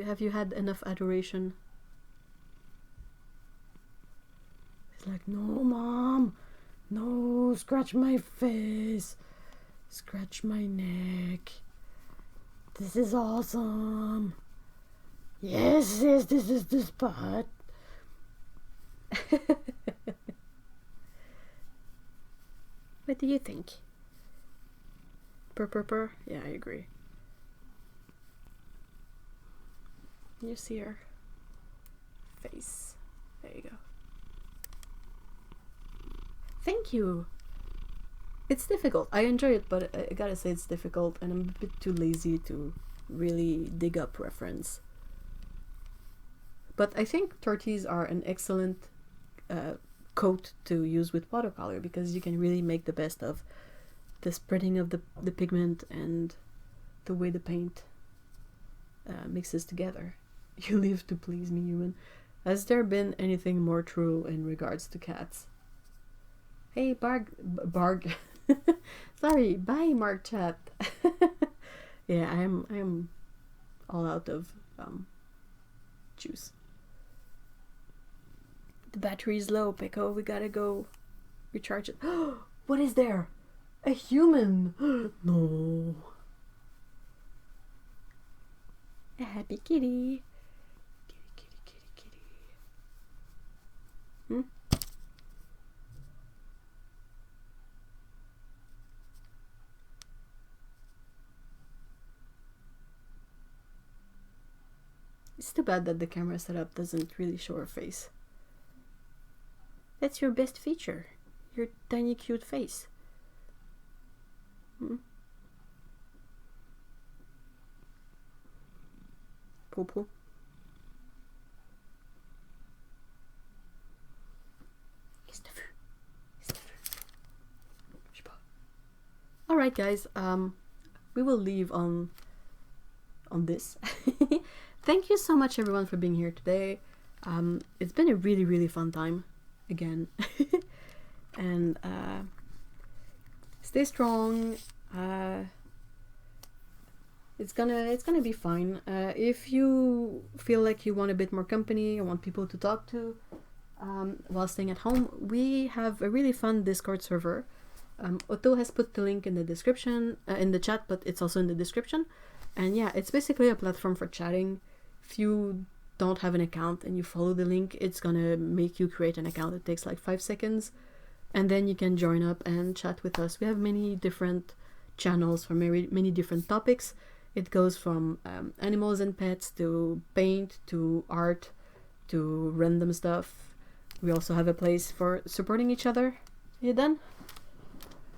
Have you had enough adoration? He's like, no, Mom, no, scratch my face, scratch my neck. This is awesome. Yes, this is the spot. What do you think? Purr. Yeah, I agree. You see her face. There you go. Thank you. It's difficult. I enjoy it, but I gotta say it's difficult, and I'm a bit too lazy to really dig up reference. But I think torties are an excellent coat to use with watercolor because you can really make the best of the spreading of the pigment and the way the paint mixes together. You live to please me, human. Has there been anything more true in regards to cats? Hey, Barg. Sorry, bye, Mark Chat. Yeah, I'm all out of juice. The battery's low, Pico. We gotta go recharge it. What is there? A human. No. A happy kitty. Kitty. Hmm? It's too bad that the camera setup doesn't really show her face. That's your best feature. Your tiny cute face. Hmm? Popo. Alright guys, we will leave on this. Thank you so much everyone for being here today. It's been a really fun time again. And stay strong. It's gonna be fine. If you feel like you want a bit more company or want people to talk to while staying at home, we have a really fun Discord server. Otto has put the link in the description, in the chat, but it's also in the description. And yeah, it's basically a platform for chatting. If you don't have an account and you follow the link, it's gonna make you create an account. It takes like 5 seconds, and then you can join up and chat with us. We have many different channels for many different topics. It goes from animals and pets to paint to art to random stuff. We also have a place for supporting each other. You done?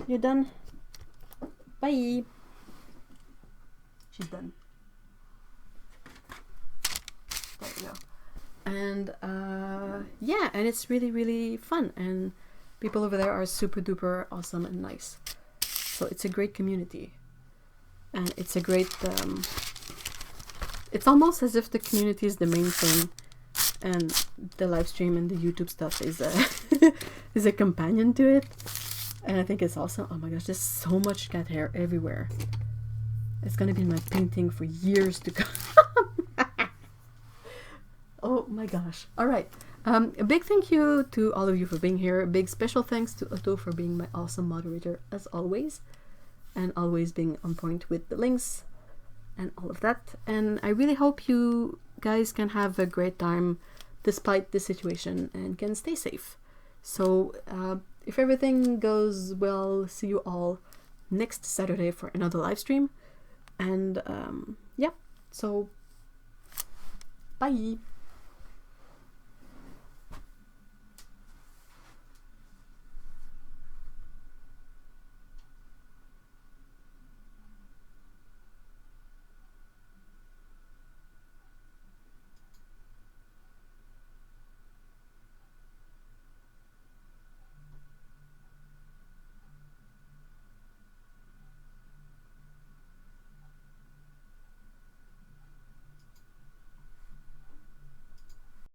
You done? Bye. She's done. There we go. And yeah, and it's really fun, and people over there are super duper awesome and nice. So it's a great community, and it's a great it's almost as if the community is the main thing, and the live stream and the YouTube stuff is a is a companion to it. And I think it's awesome. Oh my gosh, there's so much cat hair everywhere. It's gonna be in my painting for years to come. Oh my gosh. Alright. A big thank you to all of you for being here. A big special thanks to Otto for being my awesome moderator as always. And always being on point with the links and all of that. And I really hope you guys can have a great time despite the situation and can stay safe. So if everything goes well, see you all next Saturday for another live stream. And yeah, so bye.